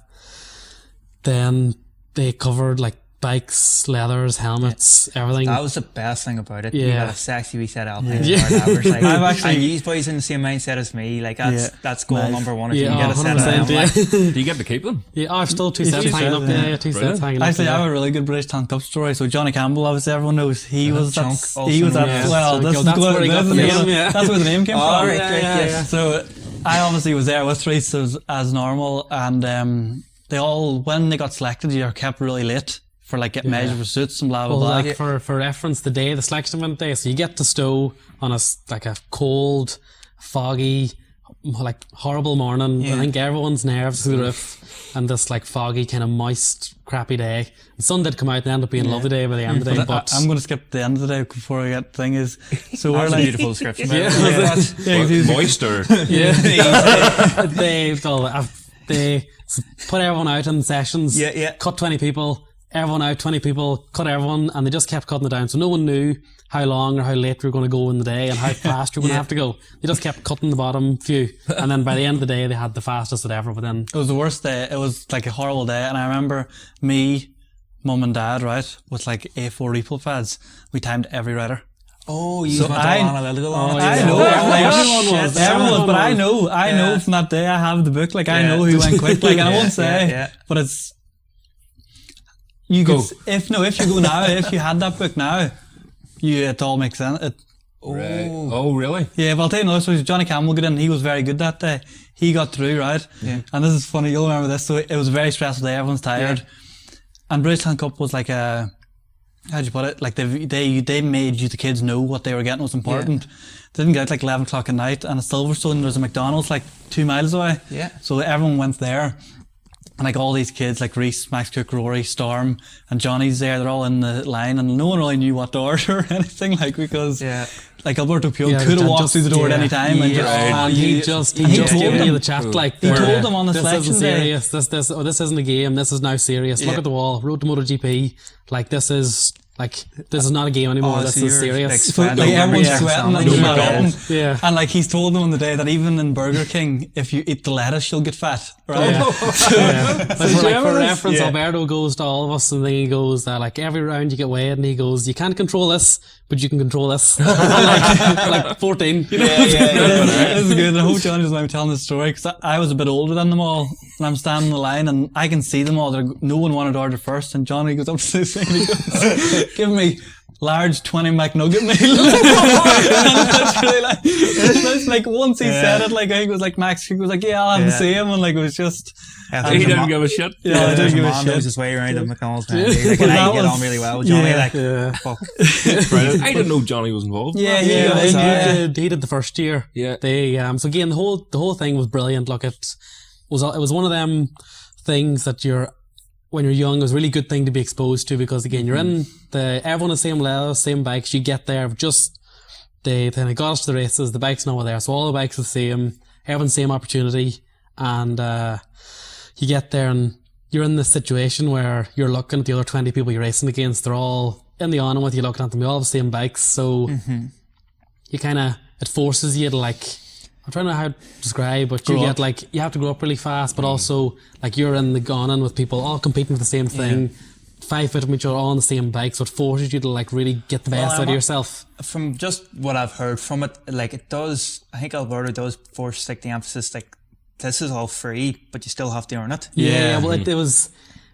then they covered like bikes, leathers, helmets, everything. That was the best thing about it. You Yeah. got a sexy wee set of Alpines hard like, I've actually- and you boys in the same mindset as me. Like that's goal Nice. number one if Yeah, you can get a set of 100%, them. Like, Do you get to keep them? Yeah, I've still two sets two hanging sets, up. Yeah, two Brilliant. sets hanging up. Actually, I yeah. have a really good British Tank Top story. So Johnny Campbell, obviously everyone knows, he was Chunk at, also he was at, knows. well, Yeah, this so is that's good- where he got this the is- name, yeah. That's where the name came oh, from. right, yeah. So I obviously was there with Rhys as normal, and they all, when they got selected, you're kept really late for like getting measured for suits and blah blah Well, blah. like for reference, the selection event day, so you get to Stowe on like a cold, foggy, like horrible morning. I think everyone's nerves through the roof, and this like foggy, kind of moist, crappy day. The sun did come out and end up being a lovely day by the end of the day, but I'm going to skip the end of the day before I get the thing is. So we're that's a like, beautiful description. Moisture. they put everyone out in sessions, cut 20 people, everyone out, 20 people, cut everyone, and they just kept cutting it down. So no one knew how long or how late we were going to go in the day and how fast we were going to have to go. They just kept cutting the bottom few. And then by the end of the day, they had the fastest at ever within. it was the worst day. It was like a horrible day. And I remember me, mum and dad, right, with like A4 refill pads. We timed every rider. Oh, you So went I- on a little on it. I know, Everyone was. everyone, but I know from that day I have the book. Like I know who went quick. Like and I won't say, but it's you could if you go now, if you had that book now, it all makes sense. Right. Oh, really? Yeah, but I'll tell you another story. Johnny Campbell got in. He was very good that day. He got through, right? Yeah. And this is funny. You'll remember this. So it was a very stressful day. Everyone's tired. And British Tank Cup was like a, how'd you put it? Like they made you, the kids, know what they were getting was important. They didn't get like 11 o'clock at night. And at Silverstone, there's a McDonald's like 2 miles away. Yeah. So everyone went there. And like all these kids, like Rhys, Max Cook, Rory, Storm, and Johnny's there, they're all in the line, and no one really knew what to order or anything, like, because like Alberto Pio could have walked through the door at any time and he just told gave them me the chat, like, he told them on the this selection isn't day. serious, this isn't a game, this is now serious, look at the wall, road to MotoGP, like this is not a game anymore, this is serious. So like everyone's sweating and McDonald's. sweating. And like he's told them on the day that even in Burger King, if you eat the lettuce, you'll get fat, right? But for reference, Alberto goes to all of us and then he goes, like every round you get weighed, and he goes, you can't control this, but you can control this. like 14. You know? This is good. I hope Johnny doesn't mind me telling this story, because I was a bit older than them all, and I'm standing in the line and I can see them all. No one wanted to order first, and Johnny goes up to the thing and he goes, give me large 20 McNugget meal. And that's really like, it's like once he said it, like I think it was like Max, he was like, yeah, I'll have to see him, and like it was just. He didn't give a shit. Yeah, I didn't give a Man shit. knows his way around at McDonald's. Man. Like, and I get on really well with Johnny. Fuck. I didn't know Johnny was involved. Yeah, He did the first year. Yeah. They so again the whole thing was brilliant. Look, it was one of them things that when you're young, it was a really good thing to be exposed to, because again you're in everyone the same level, same bikes. You get there, they got us to the races. The bikes now are there, so all the bikes are the same. Everyone's same opportunity, and you get there and you're in this situation where you're looking at the other 20 people you're racing against. They're all in the awning with you, looking at them. We all have the same bikes, so you kind of, it forces you to like, I'm trying to know how to describe, but you have to grow up really fast, but also like you're in the awning with people all competing for the same thing, 5 feet from each other, all on the same bike, so it forces you to like really get the best out of yourself. From just what I've heard from it, like it does, I think Alberto does force like the emphasis, like this is all free, but you still have to earn it. Yeah, well, it was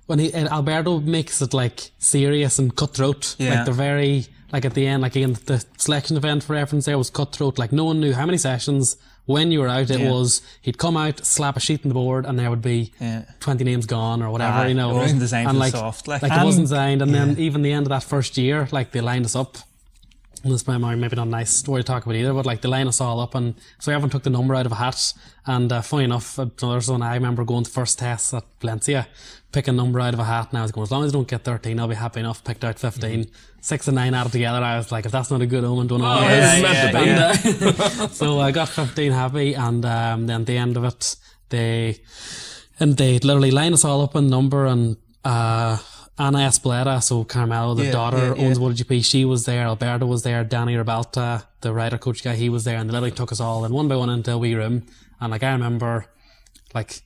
when Alberto makes it like serious and cutthroat. Like they're very, like at the end, like again, the selection event for reference there was cutthroat. Like no one knew how many sessions, when you were out, it was, he'd come out, slap a sheet on the board, and there would be 20 names gone or whatever, you know. It wasn't designed and for like, soft. Like it wasn't designed, and then even the end of that first year, like they lined us up. And this might maybe not a nice story to talk about either, but like they line us all up, and so everyone took the number out of a hat. And funny enough, another one, I remember going to first test at Valencia, pick a number out of a hat, and I was going, as long as I don't get 13, I'll be happy enough. Picked out 15, 6 and 9 added together. I was like, if that's not a good omen, don't know what it is. So I got 15 happy, and then at the end of it, they literally line us all up in number, and Ana Espeleta, so Carmelo, the daughter, owns MotoGP. She was there. Alberto was there. Danny Ribalta, the rider coach guy, he was there, and they literally took us all in one by one into a wee room. And like I remember, like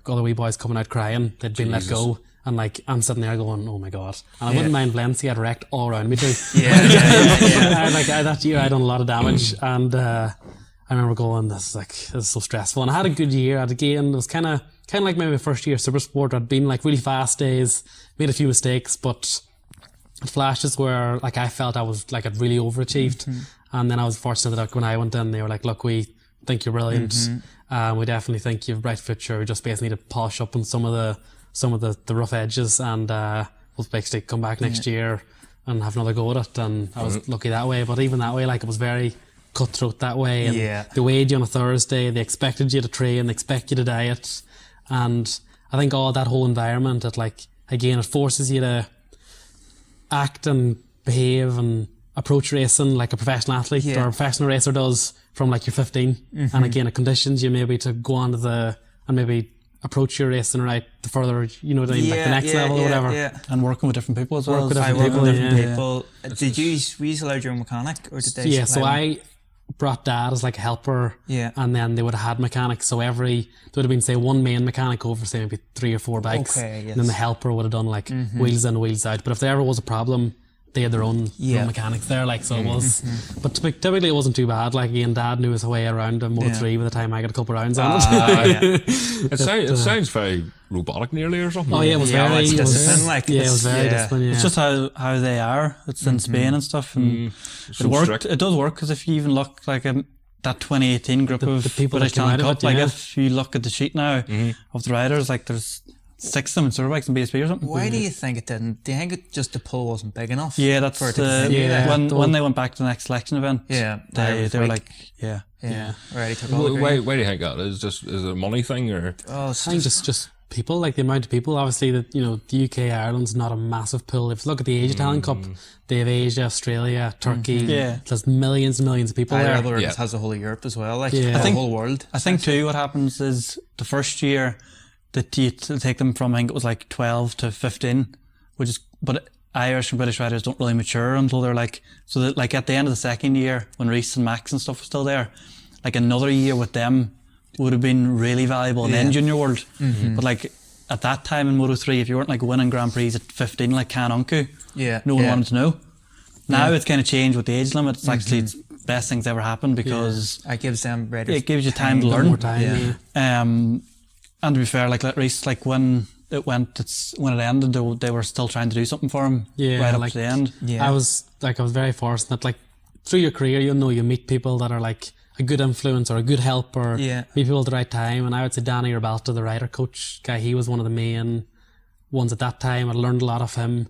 other wee boys coming out crying, they'd been let go, And like I'm sitting there going, oh my god! And I wouldn't mind Valencia had wrecked all around me too. That year I done a lot of damage, and I remember going, this is so stressful. And I had a good year. It was kind of like maybe my first year of Supersport. I'd been like really fast days, made a few mistakes, but flashes where like I felt I was like I'd really overachieved. And then I was fortunate that when I went in, they were like, look, we think you're brilliant. We definitely think you have a bright future. We just basically need to polish up on some of the rough edges, and we'll basically come back next year and have another go at it. And I was lucky that way. But even that way, like it was very cutthroat that way. And they weighed you on a Thursday. They expected you to train. They expect you to diet. And I think all that whole environment, it like, again, it forces you to act and behave and approach racing like a professional athlete or a professional racer does from like you're 15. And again, it conditions you maybe to go on to and maybe approach your racing right the further, you know what I mean, like the next level or whatever. And working with different people as well. Different people. Did you allowed your own mechanic, or did they? Yeah, so I brought Dad as like a helper, and then they would have had mechanics. So there would have been say one main mechanic over say maybe 3 or 4 bikes, and then the helper would have done like wheels in, wheels out. But if there ever was a problem, they had their own mechanics there, like, so it was. But typically it wasn't too bad. Like, again, Dad knew his way around a Moto3 by the time I got a couple of rounds on it. It sounds very robotic nearly or something. Oh yeah, it was very discipline. It was very discipline. It's just how they are. It's in Spain and stuff, and it worked. Strict. It does work, because if you even look like that 2018 group of people British that came out of Cup, it, like if you look at the sheet now of the riders, like there's 6 of them in Superbikes and BSP or something. Why do you think it didn't? Do you think it just the pull wasn't big enough? Yeah, that's for it to when they went back to the next selection event. They were like, already took all. Why do you think that is? Is it a money thing or? I think just people, like the amount of people. Obviously, that, you know, the UK, Ireland's not a massive pool. If you look at the Asia Talent Cup, they have Asia, Australia, Turkey. There's millions and millions of people there. It has the whole of Europe as well, like the whole world. I think too, what happens is the first year that you take them from, I think it was like 12 to 15, but Irish and British riders don't really mature until they're like, so that like at the end of the second year, when Rhys and Max and stuff were still there, like another year with them would have been really valuable in the Junior World. But like at that time in Moto3, if you weren't like winning Grand Prix at 15 like Can Unku, no one wanted to know. Now it's kind of changed with the age limit. It's actually it's best things ever happened, because it gives them riders it gives you time to learn. More time, and to be fair, like Rhys, like when it ended, they were still trying to do something for him right up to the end. I was very fortunate. Like through your career, you meet people that are like a good influence or a good help, or meet people at the right time. And I would say Danny Urbalta, the rider coach guy, he was one of the main ones at that time. I learned a lot of him,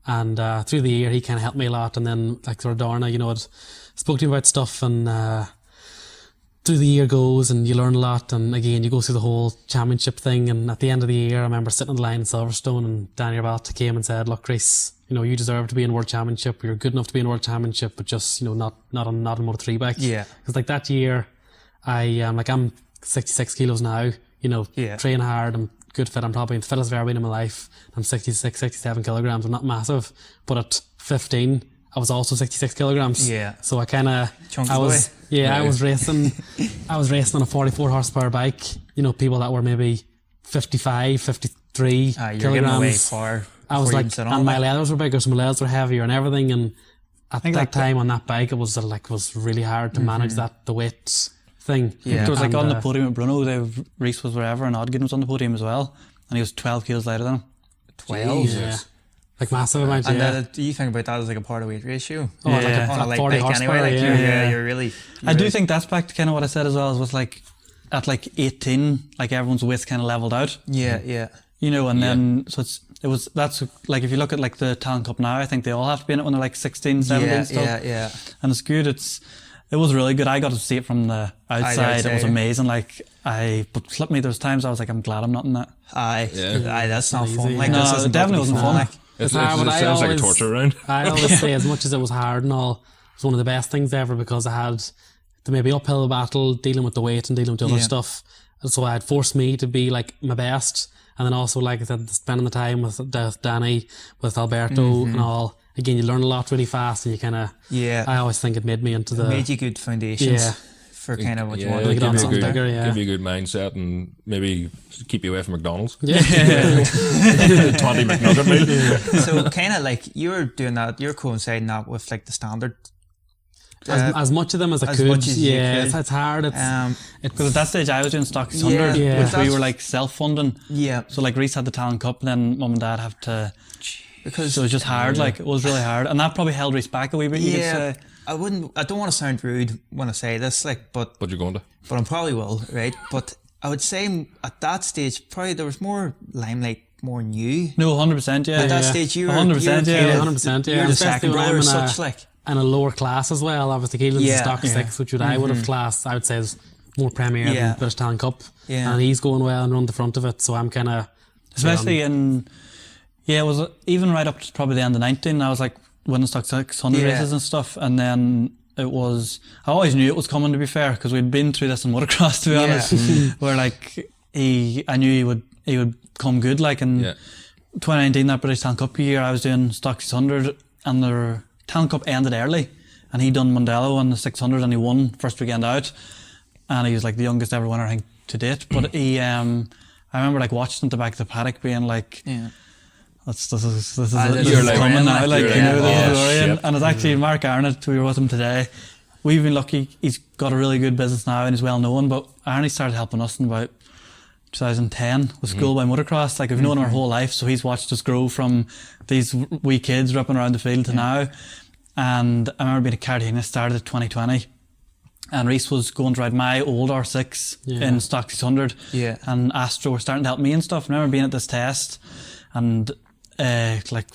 and through the year he kind of helped me a lot. And then like sort of Dorna, I'd spoke to him about stuff, and through the year goes and you learn a lot, and again you go through the whole championship thing. And at the end of the year, I remember sitting on the line in Silverstone, and Danny Urbalta came and said, look Rhys, you deserve to be in World Championship, you're good enough to be in World Championship, but just not on Moto3 bike. Because like that year I'm 66 kilos now, train hard, I'm good fit, I'm probably the fittest I've ever been in my life. I'm 66, 67 kilograms, I'm not massive, but at 15 I was also 66 kilograms. So I was racing on a 44 horsepower bike, people that were maybe 55, 53 kilograms. Way far. I was like, and my leathers were bigger, so my leathers were heavier and everything. And at that time on that bike, it was really hard to manage the weight thing. There was on the podium at Bruno, Rhys was wherever, and Odgin was on the podium as well, and he was 12 kilos lighter than him. 12? Yeah. Like massive amount, And do you think about that as like a part of weight ratio? Oh, yeah. On a light 40 bike horsepower, anyway, you're really... I do think that's back to kind of what I said as well, is with like, at like 18, like everyone's weight's kind of leveled out. And then, so that's like, if you look at like the Talent Cup now, I think they all have to be in it when they're like 16, 17 stuff. And it's good, it was really good. I got to see it from the outside. It was amazing. But flip me, there's times I was like, I'm glad I'm not in that. That's not fun. Like, no, it definitely wasn't fun. It sounds like a torture round. I always say, as much as it was hard and all, it was one of the best things ever, because I had the maybe uphill battle dealing with the weight and dealing with the other stuff. And so it forced me to be like my best. And then also, like I said, spending the time with Danny, with Alberto and all. Again, you learn a lot really fast, and you kind of... I always think it made me into made you good foundations for kind of what you Yeah, want Like to it give on you a something good, bigger, yeah. give you a good mindset and maybe keep you away from McDonald's. Yeah. 20 McNugget meal. So kind of like you're doing that, you're coinciding that with like the standard. As much of them as I as could. much as you Yeah, could. it's hard. Because at that stage I was doing stock 600, Yeah, which we that's- were like self-funding. Yeah, So like Rhys had the talent cup, and then mum and dad have to. because So it was just hard. Like it was really hard, and that probably held Rhys back a wee bit. You could yeah, say. I don't want to sound rude when I say this, like, but But you're going to. I probably will, right? But I would say at that stage, probably there was more limelight, more new. No, 100%. Yeah. At that Yeah. stage, you were 100%, you were yeah. kind of- 100%, yeah. You're the Especially second when I'm brother, in such like. and a lower class as well. Obviously, Caolan's Yeah, stock yeah. 6, which I would have classed, I would say, is more Premier Yeah. than British Talent Cup. Yeah. And he's going well and run the front of it, so I'm kind of... Especially in, yeah, it was even right up to probably the end of 19. I was like winning stock 600 Yeah. races and stuff, and then it was. I always knew it was coming, to be fair, because we'd been through this in motocross, to be Yeah. honest. Where like I knew he would come good. Like in Yeah. 2019, that British Talent Cup year, I was doing stock 600, and the Talent Cup ended early, and he done Mondello on the 600, and he won first weekend out, and he was like the youngest ever winner, I think, to date. But he, I remember like watching at the back of the paddock, being like, Yeah. this is You're like, coming now, you're like, like, you know, oh, the glory. shit. And it's actually Mark Arnott, we were with him today. We've been lucky, he's got a really good business now and he's well known, but Arnie started helping us in about 2010 with School by Motocross. Like, we've known him our whole life, so he's watched us grow from these wee kids ripping around the field to now. And I remember being a Cartagena, started at 2020. And Rhys was going to ride my old R6 in stock 600. Yeah. And Astro were starting to help me and stuff. I remember being at this test and like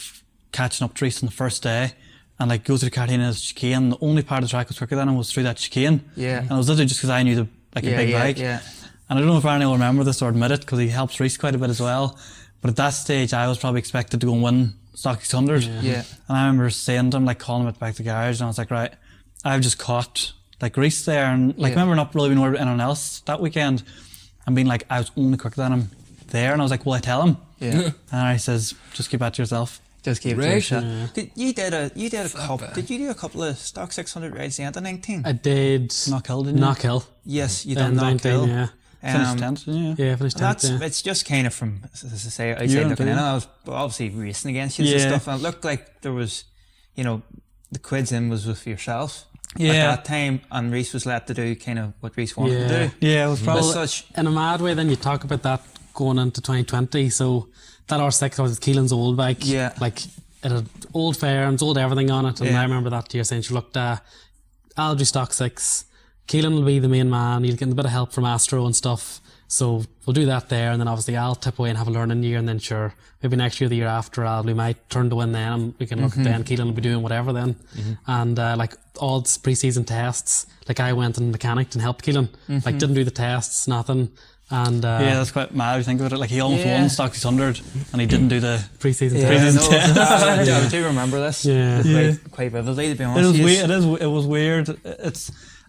catching up to Rhys on the first day, and like go through the Cartagena chicane. The only part of the track was quicker than him was through that chicane. Yeah. And it was literally just because I knew the a big bike. Yeah. And I don't know if Arnie will remember this or admit it, because he helps Rhys quite a bit as well. But at that stage, I was probably expected to go and win stock 600. Yeah. And I remember saying to him, like calling him at the back of the garage, and I was like, right, I've just caught like Rhys there, and like remember not really being worried about anyone else that weekend, and being like, I was only quicker than him there, and I was like, will I tell him? Yeah. And he says, just keep that to yourself. Just keep it to Right. yourself. Did you do a couple of stock 600 rides the end of 19? I did Knockhill, didn't you? Knockhill. Yes, you In done 19, Knockhill. yeah. Finished 10th, didn't you? Yeah, finished And 10th, that's yeah. it's just kind of from, as I say, outside You're looking in. into it. I was obviously racing against you and Yeah. stuff, and it looked like there was, you know, the quids in was with yourself at Yeah. that time, and Rhys was let to do kind of what Rhys wanted to Yeah. do. Yeah, it was But probably. such, In a mad way, then you talk about that going into 2020. So that R6 was Caolan's old bike. Yeah. Like, it had old fairings, old everything on it. And Yeah. I remember that year saying, look, I'll do stock 6. Caolan will be the main man. You'll get a bit of help from Astro and stuff. So we'll do that there. And then obviously I'll tip away and have a learning year. And then sure, maybe next year, the year after, we might turn to win then. And we can look at then. Caolan will be doing whatever then. And like all the pre-season tests, like I went and mechanicked and helped Caolan. Like didn't do the tests, nothing. And Yeah, that's quite mad if you think about it. Like, he almost Yeah. won stock 600 and he didn't do the. pre-season yeah, tests. I do remember this. Yeah. Quite vividly, to be It honest. was Yes. weird. It was weird.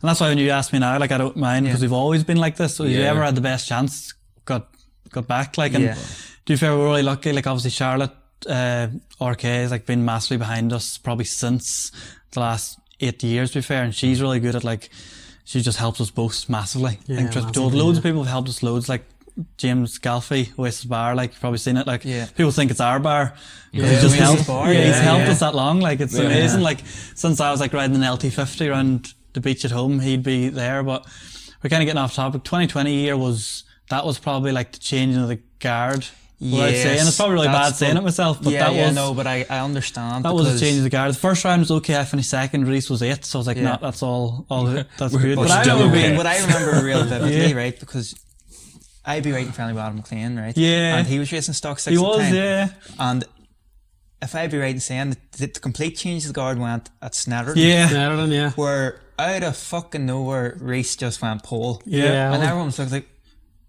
And that's why when you ask me now, like, I don't mind, because we've always been like this. So if you Yeah. ever had the best chance, got back. Like, and Yeah. to be fair, we're really lucky. Like, obviously Charlotte, RK has like been massively behind us probably since the last 8 years, to be fair. And she's really good at, like, she just helps us both massively. Yeah, I think truth be told, massively, loads yeah. of people have helped us loads. Like James Galfy, Oasis Bar, like, you've probably seen it. Like, Yeah. people think it's our bar. Yeah, He's just Oasis helped. Bar, Yeah, he's yeah, helped yeah. us that long. Like, it's Yeah. amazing. Like, since I was like riding an LT50 around the beach at home, he'd be there. But we're kind of getting off topic. 2020 year was probably like the changing of the guard. Without saying, it's probably really bad saying it myself, but that was no, but I understand. that was a because- change of the guard. The first round was okay. I finished second. Rhys was 8th, so I was like, Yeah. nah, that's all that's good. But But I still remember okay. being, But I remember real vividly, Yeah. right? Because I'd be writing Friendly Bottom McLean, right? Yeah. And he was racing stock 6 he at the was, time. yeah, And if I'd be right in saying that the complete change of the guard went at Snetterton, yeah, Netherlands, yeah. where out of fucking nowhere, Rhys just went pole. yeah. And everyone was like,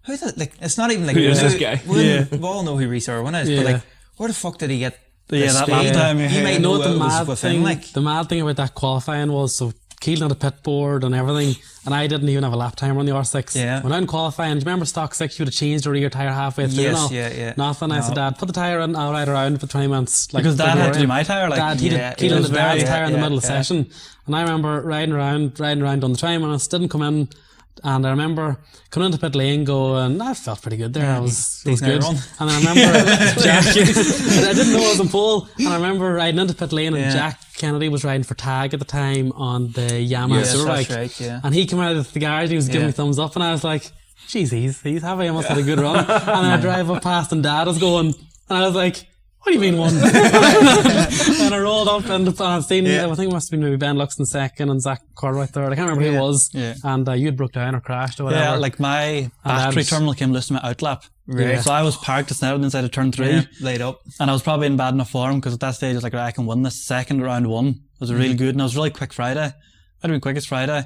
who the, like, it's not even like, Who is this guy? We all know who Rhys Irwin is, but Yeah. like, where the fuck did he get Yeah, the that speed? last time, He yeah. might You know know what it the was mad with thing? him, like, The mad thing about that qualifying was, so Caolan had a pit board and everything, and I didn't even have a lap timer on the R6. Yeah. When I'm qualifying, do you remember stock 6, you would have changed the rear tyre halfway through? Yes, no, yeah. nothing. I said, Dad, put the tyre in, I'll ride around for 20 minutes. Because Dad had to do my tyre. Like, Dad, he did Caolan the dad's tyre in the middle of the yeah. session. And I remember riding around on the 20 minutes, didn't come in. And I remember coming into pit lane going, I felt pretty good there. I was good. And then I remember Jack, I didn't know I was in pole. And I remember riding into pit lane and Jack Kennedy was riding for Tag at the time on the Yamaha Superbike. That's right, And he came out of the garage, he was giving me thumbs up, and I was like, geez, he's happy, I must have had a good run. And then I drive up past and Dad was going, and I was like, what do you mean won? And I rolled up and I've seen, I think it must have been maybe Ben Luxton second and Zach Cartwright third. I can't remember who it was. Yeah. And you had broke down or crashed or whatever. Yeah, like my battery terminal came loose in my outlap. Right. So I was parked at Snowden inside of turn 3. Laid up. And I was probably in bad enough form because at that stage I was like, I can win this. Second round 1 was really good, and I was really quick Friday. I'd have been quickest Friday.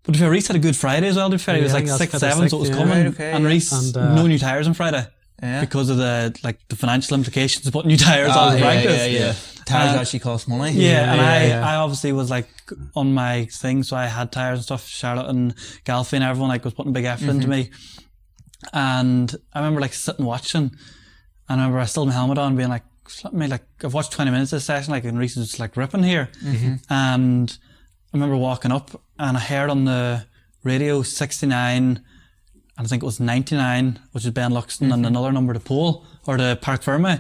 But to be fair, Rhys had a good Friday as well. To be fair, he was like 6, 7, so it was coming. Right, and Rhys, no new tyres on Friday. Yeah. Because of the financial implications of putting new tyres on the practice. Tyres actually cost money. And I obviously was like on my thing, so I had tyres and stuff. Charlotte and Galfie and everyone like was putting a big effort into me. And I remember like sitting watching, and I remember I still had my helmet on, being like, I've watched 20 minutes of this session, like, and Rhys is just like ripping here. And I remember walking up and I heard on the radio 69. And I think it was 99, which is Ben Luxton, and another number to pole, or to Park Fermi.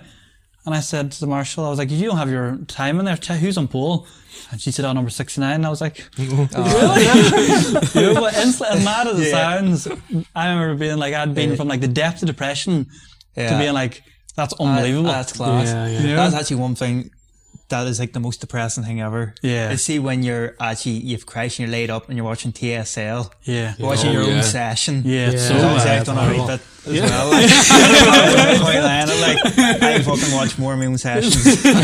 And I said to the marshal, I was like, you don't have your time in there, who's on pole? And she said, oh, number 69. And I was like, really? But and mad as it sounds, I remember being like, I'd been from like the depth of depression to being like, that's unbelievable. That's class. You know? That's actually one thing that is like the most depressing thing ever. Yeah. Is see when you've crashed and you're laid up and you're watching TSL. Yeah. Watching your own session. Yeah. So I've done a wee bit as well. Like, I fucking watch more of my own sessions. But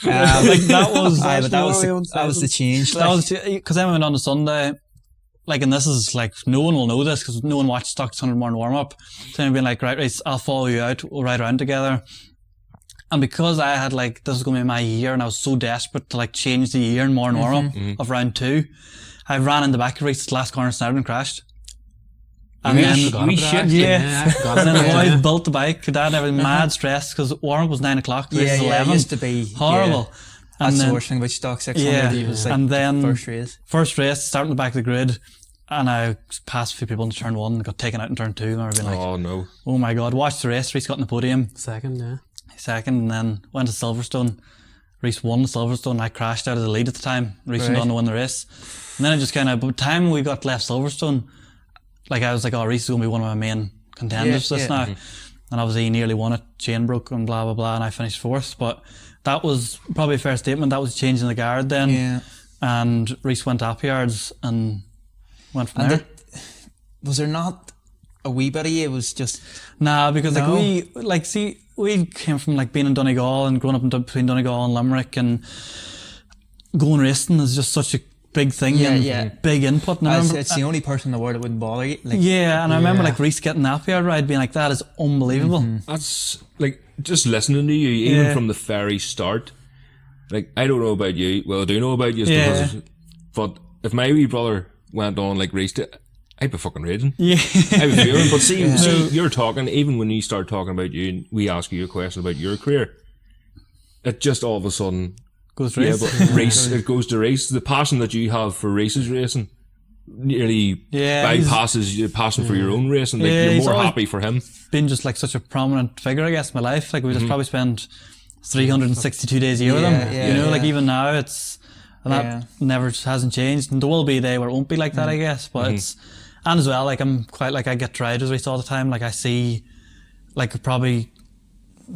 like that was the change. That was because I went on the Sunday. Like, and this is like, no one will know this because no one watched Stock 100 morning warm up. So I'm being like, right, I'll follow you out. We'll ride around together. And because I had like, this was going to be my year, and I was so desperate to like change the year in morning warm up of round 2, I ran in the back of Rhys last corner snowed and crashed. And then we should, and then the boys built the bike. Dad had mad stress because warm up was 9 o'clock. Race was 11. It used to be horrible. And that's the worst thing about stock 600. It was like and then first race, starting the back of the grid, and I passed a few people into turn 1 and got taken out in turn 2. And I was being like, oh no, oh my god! Watch the race. Rhys got in the podium second, and then went to Silverstone. Rhys won Silverstone. I crashed out of the lead at the time. Rhys went on to win the race. And then I just kind of, by the time we got left Silverstone, like I was like, oh, Rhys is going to be one of my main contenders now. And obviously he nearly won it. Chain broke and blah, blah, blah. And I finished 4th. But that was probably a fair statement. That was changing the guard then. Yeah. And Rhys went up yards and went from there. Was there not a wee bit of you? It was just... Nah, because we came from like being in Donegal and growing up between Donegal and Limerick, and going racing is just such a big thing and big input. And it's the only person in the world that wouldn't bother you. Like, and I remember like Rhys getting that yard ride, being like, that is unbelievable. That's like, just listening to you, even from the very start. Like, I don't know about you. Well, I do know about you, but if my wee brother went on like Rhys did, I'd be fucking raging. Yeah. I'd be feeling. But see, you're talking, even when you start talking about you, and we ask you a question about your career, it just all of a sudden goes to race. But race, it goes to race. The passion that you have for races racing nearly bypasses your passion for your own racing. Like, you're more happy for him. Been just like such a prominent figure, I guess, in my life. Like, we just probably spend 362 days a year with him. You know, like even now it's, and that never hasn't changed. And there will be a day where it won't be like that, I guess. But it's, and as well, like I'm quite like, I get tried with Rhys all the time. Like I see, like probably,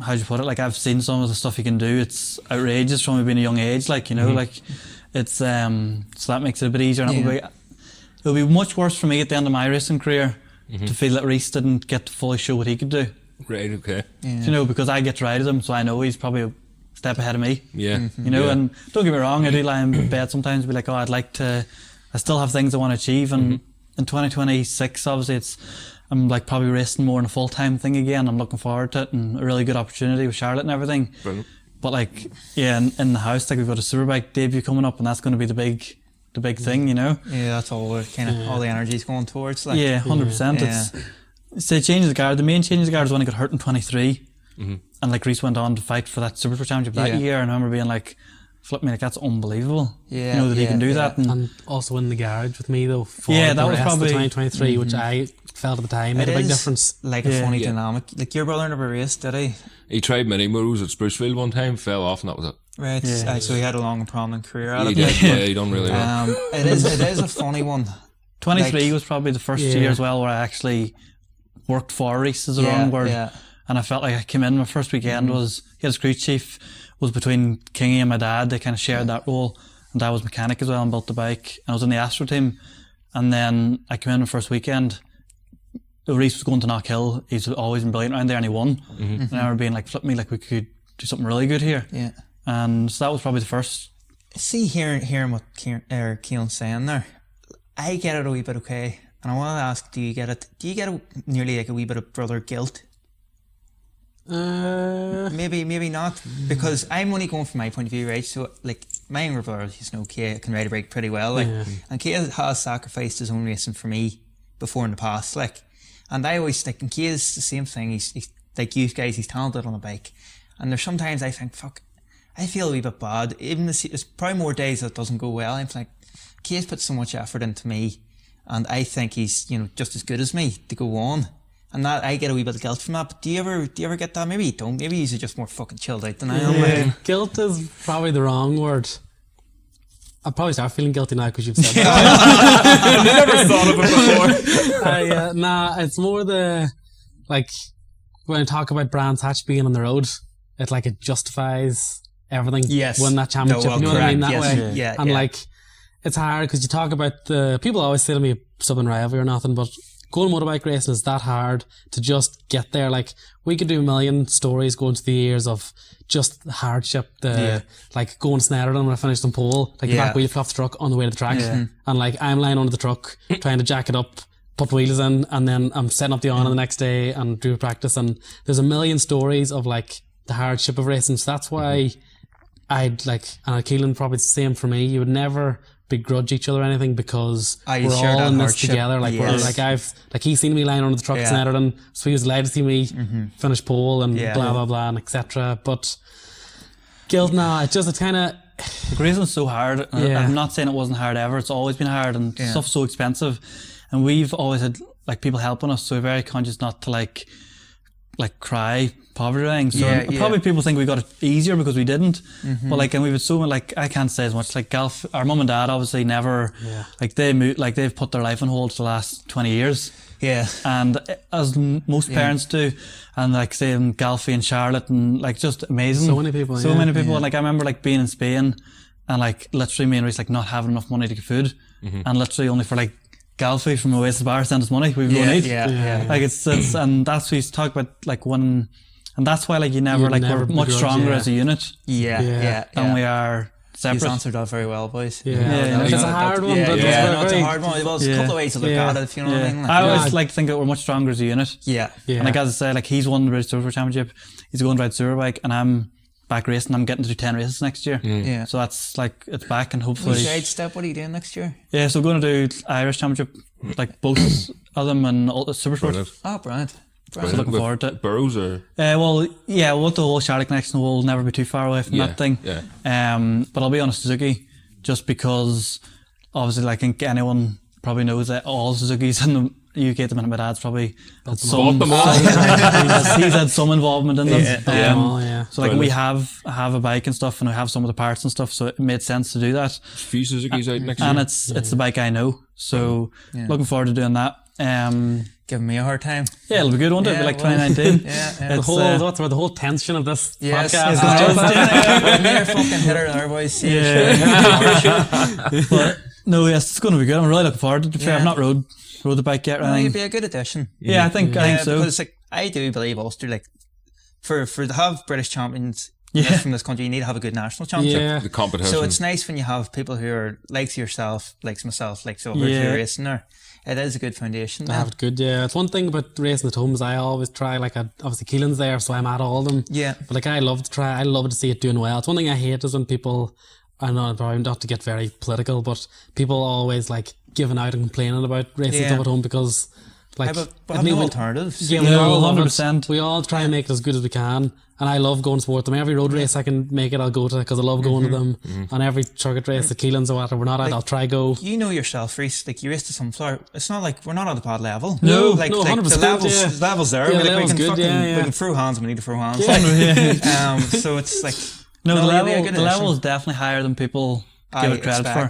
how'd you put it? Like I've seen some of the stuff he can do. It's outrageous from being a young age. Like, you know, like it's, so that makes it a bit easier. And it'll be much worse for me at the end of my racing career to feel that Rhys didn't get to fully show what he could do. Right, okay. Yeah. You know, because I get to ride with him, so I know he's probably a step ahead of me. Yeah. You know, and don't get me wrong, I do lie in bed sometimes and be like, oh, I still have things I want to achieve. And in 2026, obviously, I'm like probably racing more in a full-time thing again. I'm looking forward to it, and a really good opportunity with Charlotte and everything. Brilliant. But like, yeah, in the house, like we've got a Superbike debut coming up, and that's going to be the big thing, you know. Yeah, that's all all the energy's going towards. Like, yeah, 100%. It's the change of the guard. The main change of the guard is when he got hurt in 23, and like Rhys went on to fight for that Supersport Championship that year, and I remember being like, flip me, like that's unbelievable. Yeah, you know that he can do that, and also in the garage with me though. For that was probably 2023, which I felt at the time made a big difference. Like a funny dynamic. Like your brother never raced, did he? He tried mini motos at Sprucefield one time, fell off, and that was it. Right, so he had a long and prominent career out He of did, it. he done really well. It is a funny one. 23 was probably the first year as well where I actually worked for Rhys, is the wrong word. Yeah. And I felt like I came in, my first weekend was, he had a crew chief, was between Kingy and my dad. They kind of shared that role. And I was mechanic as well and built the bike. And I was in the Astro team. And then I came in the first weekend. Rhys was going to Knockhill. He's always been brilliant around there and he won. And I remember being like, flip me, like we could do something really good here. Yeah. And so that was probably the first. See, hearing what Caolan's saying there, I get it a wee bit okay. And I want to ask, do you get it? Do you get nearly like a wee bit of brother guilt? Maybe not, because I'm only going from my point of view, right? So like my younger brother, Kay can ride a bike pretty well, like, and Kay has sacrificed his own racing for me before in the past, like, and I always think, and Kay is the same thing. He's like you guys, he's talented on a bike, and there's sometimes I think, fuck, I feel a wee bit bad. Even there's probably more days that it doesn't go well. I'm like, Kay's put so much effort into me, and I think he's just as good as me to go on. And that I get a wee bit of guilt from that. But do you ever get that? Maybe you don't. Maybe you're just more fucking chilled out than I am. Like. Guilt is probably the wrong word. I probably start feeling guilty now because you've said that. I never thought of it before. Nah, it's more the, like, when I talk about Brands Hatch being on the road, it justifies everything. Yes. Win that championship. You know what I mean? That way. Yeah. And like, it's hard because you talk about people always say to me, subbing rivalry or nothing, but going motorbike racing is that hard to just get there. Like, we could do a million stories going to the years of just the hardship, like going Snetterton when I finished on pole, like the back wheel fell off the truck on the way to the track, and like I'm lying under the truck trying to jack it up, put wheels in, and then I'm setting up the on the next day and do practice, and there's a million stories of like the hardship of racing. So that's why I'd like, and Caolan probably the same for me, you would never begrudge each other or anything because we're all in this together. Like we're like he's seen me lying under the truck in Snetterton, so he was allowed to see me finish pole and blah blah blah and etc. But guilt, it's kind of racing's so hard. I'm not saying it wasn't hard ever. It's always been hard and stuff's so expensive, and we've always had like people helping us, so we're very conscious not to like cry poverty or anything. So probably people think we got it easier because we didn't. But like, and we've had so many, like, I can't say as much, like our mum and dad obviously never, like they moved, like they've put their life on hold for the last 20 years. Yeah. And as most parents do, and like say in Galfie and Charlotte and like just amazing. So many people. And like I remember like being in Spain and like literally me and Rhys like not having enough money to get food and literally only for like Galfie from Oasis Bar sent us money. We've no need. Like it's and that's what he's talked about, like when, and that's why like you never we're much stronger as a unit. Than we are separate. You've answered that very well, boys. It's a hard one. But it's a hard one. Well, there's a couple of ways to look at it, if you know what I mean. Like, I always like to think that we're much stronger as a unit. And like as I say, like he's won the British Supersport Championship. He's going to ride Superbike, and I'm back racing. I'm getting to do 10 races next year. So that's like, it's back, and hopefully. What are you doing next year? So we're going to do Irish Championship, like both of them, and Supersport. Oh, brilliant. So looking forward to it. Burrows or? We'll the whole Charlotte connection, we'll never be too far away from that thing. But I'll be on a Suzuki just because obviously like I think anyone probably knows that all Suzukis in the UK at the minute, my dad's probably had some, he's had some involvement in them. So like we have a bike and stuff, and we have some of the parts and stuff, so it made sense to do that. A few Suzukis out next year. And it's the bike I know, so looking forward to doing that. Giving me a hard time. Yeah, it'll be good, won't it? It'll be like 2019. The whole tension of this podcast. Mere fucking hitter there, boys. But no, it's going to be good. I'm really looking forward to it. I've not rode the bike yet. It'd be a good addition. I think so. Because like I do believe Ulster, like for to have British champions from this country, you need to have a good national championship. Yeah. The competition. So it's nice when you have people who are likes yourself, likes myself, likes others who are racing there. It is a good foundation. I have it good, yeah. It's one thing about racing at home is I always try, like, obviously Caolan's there, so I'm at all of them. Yeah. But like, I love to see it doing well. It's one thing I hate is when people, I know, probably not to get very political, but people always like giving out and complaining about racing stuff at home because, like, but have no alternatives. Yeah, we No, all love 100%. it. We all try and make it as good as we can. And I love going to support them. Every road race I can make it, I'll go to because I love going to them. And every circuit race, the Caolan's or whatever we're not at, I'll try go. You know yourself, Rhys, like you race to Sunflower. It's not like we're not at a bad level. No, like, no, like 100%, the levels there. Yeah, like, the level's we can good, we can throw hands when we need to throw hands. Yeah. Like, so it's like No, the really level is definitely higher than people give it credit for.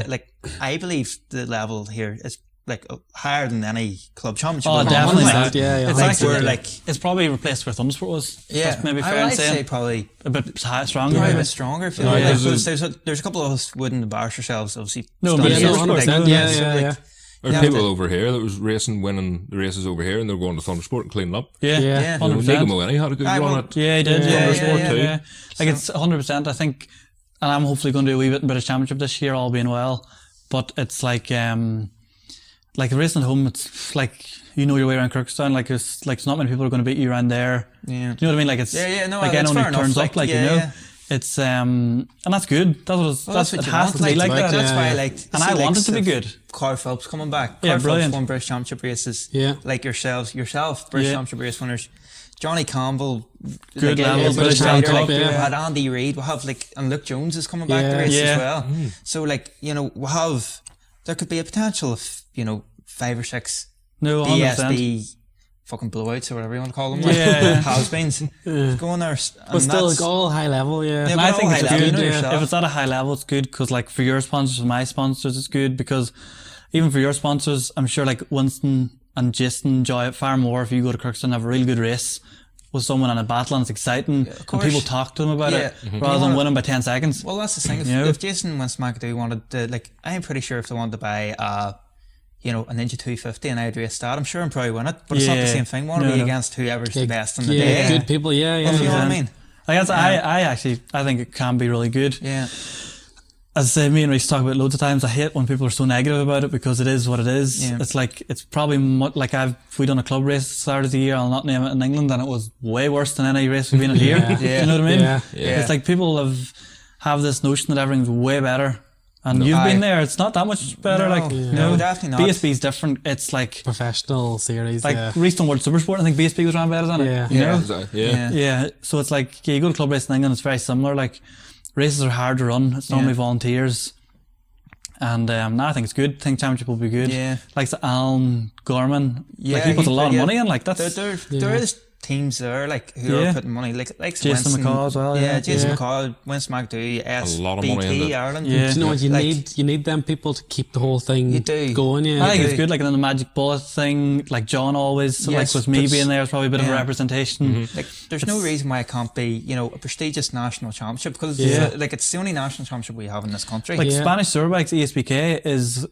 Like I believe the level here is like higher than any club championship. Oh, in the definitely. world. Yeah. It's Like, actually we're like it's probably replaced where Thundersport was. yeah, That's maybe fair in I'd saying. say probably A bit stronger. probably a maybe. bit stronger. If you Yeah, like, there's there's a couple of us wouldn't embarrass ourselves. Obviously, No, starting but Yeah, no, out, 100%. like, Yeah, so, yeah, like, yeah. There's you people have to- over here that was winning the races over here, and they're going to Thundersport and cleaning up. Yeah, Yeah. Yeah. You know, 100%. Nico Moeni had a good I run won't- at Yeah, he did. Yeah, Thundersport yeah, too. Yeah. Like it's 100%. I think, and I'm hopefully going to do a wee bit in British Championship this year, all being well. But it's like racing at home. It's like you know your way around Kirkstown. Like it's not many people are going to beat you around there. Yeah. Do you know what I mean? Like it's Yeah, no, like that's anyone fair who turns enough. up, like Yeah, you know. yeah. It's and that's good. That's what it's, Well, that's what it you has want, to be like like that. That's Yeah, why I yeah. liked. And see, I like, want it to be if good. Carl Phelps coming back. Yeah, Carl Phelps brilliant. won British Championship races. Yeah. Like yourself, British Yeah. Championship race winners. Johnny Campbell, Good like, level, a British rider, Cup, like, yeah. we had Andy Reid. We have and Luke Jones is coming back Yeah. to race Yeah. as well. So like we have there could be a potential of 5 or 6 No, 100%. BSB fucking blowouts or whatever you want to call them. Like, Yeah. has-beens. Going there, But still, like, all high level, yeah. Yeah, And but I all think high it's level, good. you know Yeah. yourself. If it's at a high level, it's good because, like, for your sponsors, for my sponsors, it's good because even for your sponsors, I'm sure like Winston and Jason enjoy it far more if you go to Kirkstone and have a really good race with someone in a battle and it's exciting and course. people talk to them about Yeah. it Mhm. rather You than wanna- winning by 10 seconds. Well, that's the thing. If, You know? if Jason Wentz McAdoo wanted to, like, I'm pretty sure if they wanted to buy, a Ninja 250 and I'd race that, I'm sure I'm probably win it. But it's not the Yeah. same thing. Want to No, be no. against whoever's the best in the Yeah, day. good people, yeah. If you know what I 100%. mean? I guess I think it can be really good. Yeah. As I say, me and Rhys talk about it loads of times. I hate when people are so negative about it because it is what it is. Yeah. It's like it's probably like we done a club race at the start of the year. I'll not name it in England, and it was way worse than any race we've been in here. Yeah. Do you know what I mean? Yeah. Yeah. It's like people have this notion that everything's way better, and you've been there. It's not that much better. No, like no, definitely not. BSB's different. It's like Professional series, like yeah. Rhys done World Supersport. I think BSB was ran better than it. Yeah. You know? Exactly. Yeah. Yeah. Yeah, so it's like you go to club racing in England, it's very similar. Like races are hard to run. It's normally volunteers, and I think it's good. I think championship will be good. Yeah. Like the Alan Gorman, Yeah, like he puts a lot of yeah. money in. Like that's There is teams there, like, who Yeah. are putting money, like Jason Winston, McCaw as well, yeah. Jason Yeah. McCaw, Winston McAdoo, A lot of money in SBT, it. Ireland. Yeah. Do you know what you Like- need them people to keep the whole thing You do. going, yeah. I think Okay. it's good. Like in the Magic Bullet thing, like John always, like Yes, with me but- being there, it's probably a bit of a yeah. representation. Like, there's no reason why it can't be, a prestigious national championship, because Yeah. it's the only national championship we have in this country. Like Yeah. Spanish Superbikes, ESBK is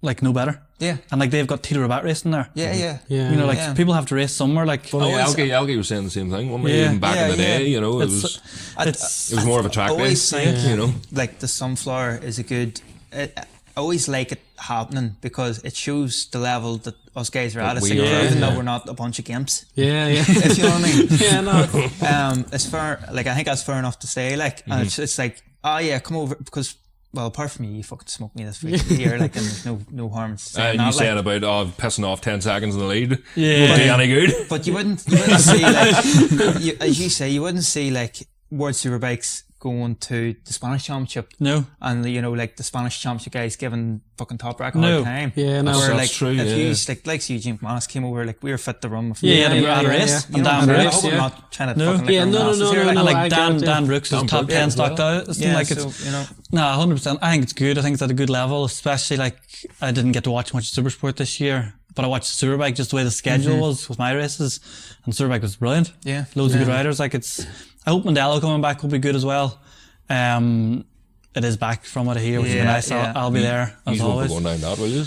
like no better, yeah, and like they've got Tito Rabat racing there. yeah, yeah. Yeah. You know, like Yeah. people have to race somewhere. Like Algie was saying the same thing, wasn't he? Yeah. Even back in Yeah, the day, yeah. it It's- was it's it was more of a track always race, think, like, the Sunflower is a good. I always like it happening because it shows the level that us guys are at. That It's we like are, proving yeah. that we're not a bunch of gimps. Yeah, yeah. If you know what I mean. yeah, no. It's fair. Like, I think that's fair enough to say. Like, and it's like, oh yeah, come over, because, well, apart from you fucking smoked me this week here. Like, and there's no harm in saying you that. saying Like, about pissing off 10 seconds in the lead. Yeah. Won't do any good. but you wouldn't see, like, as you say, you wouldn't see, like, World Superbikes going to the Spanish Championship, no. and like the Spanish Championship guys giving fucking Top Rack a No. hard time. Yeah, no. Where, That's like, true, if yeah. you like Eugene McManus came over, like, we were fit to run. Yeah, Yeah, yeah, yeah, had a yeah, race. yeah. And You know, Dan I Brooks. hope I'm yeah. not trying to No. fucking, like, Yeah, run no, masses no, here, no, like, no, And I like get it, Dan yeah. Brooks Dan is top Brooks, 10 yeah, stocked out. It's yeah, like so, it's nah, 100%. I think it's good. I think it's at a good level, especially like I didn't get to watch much Supersport this year, but I watched Superbike just the way the schedule was with my races, and Superbike was brilliant. Yeah. Loads of good Yeah. riders. Like I hope Mandello coming back will be good as well. It is back from what I hear, which is Yeah, nice. yeah. I'll be there as You won't be always. going down that, will you?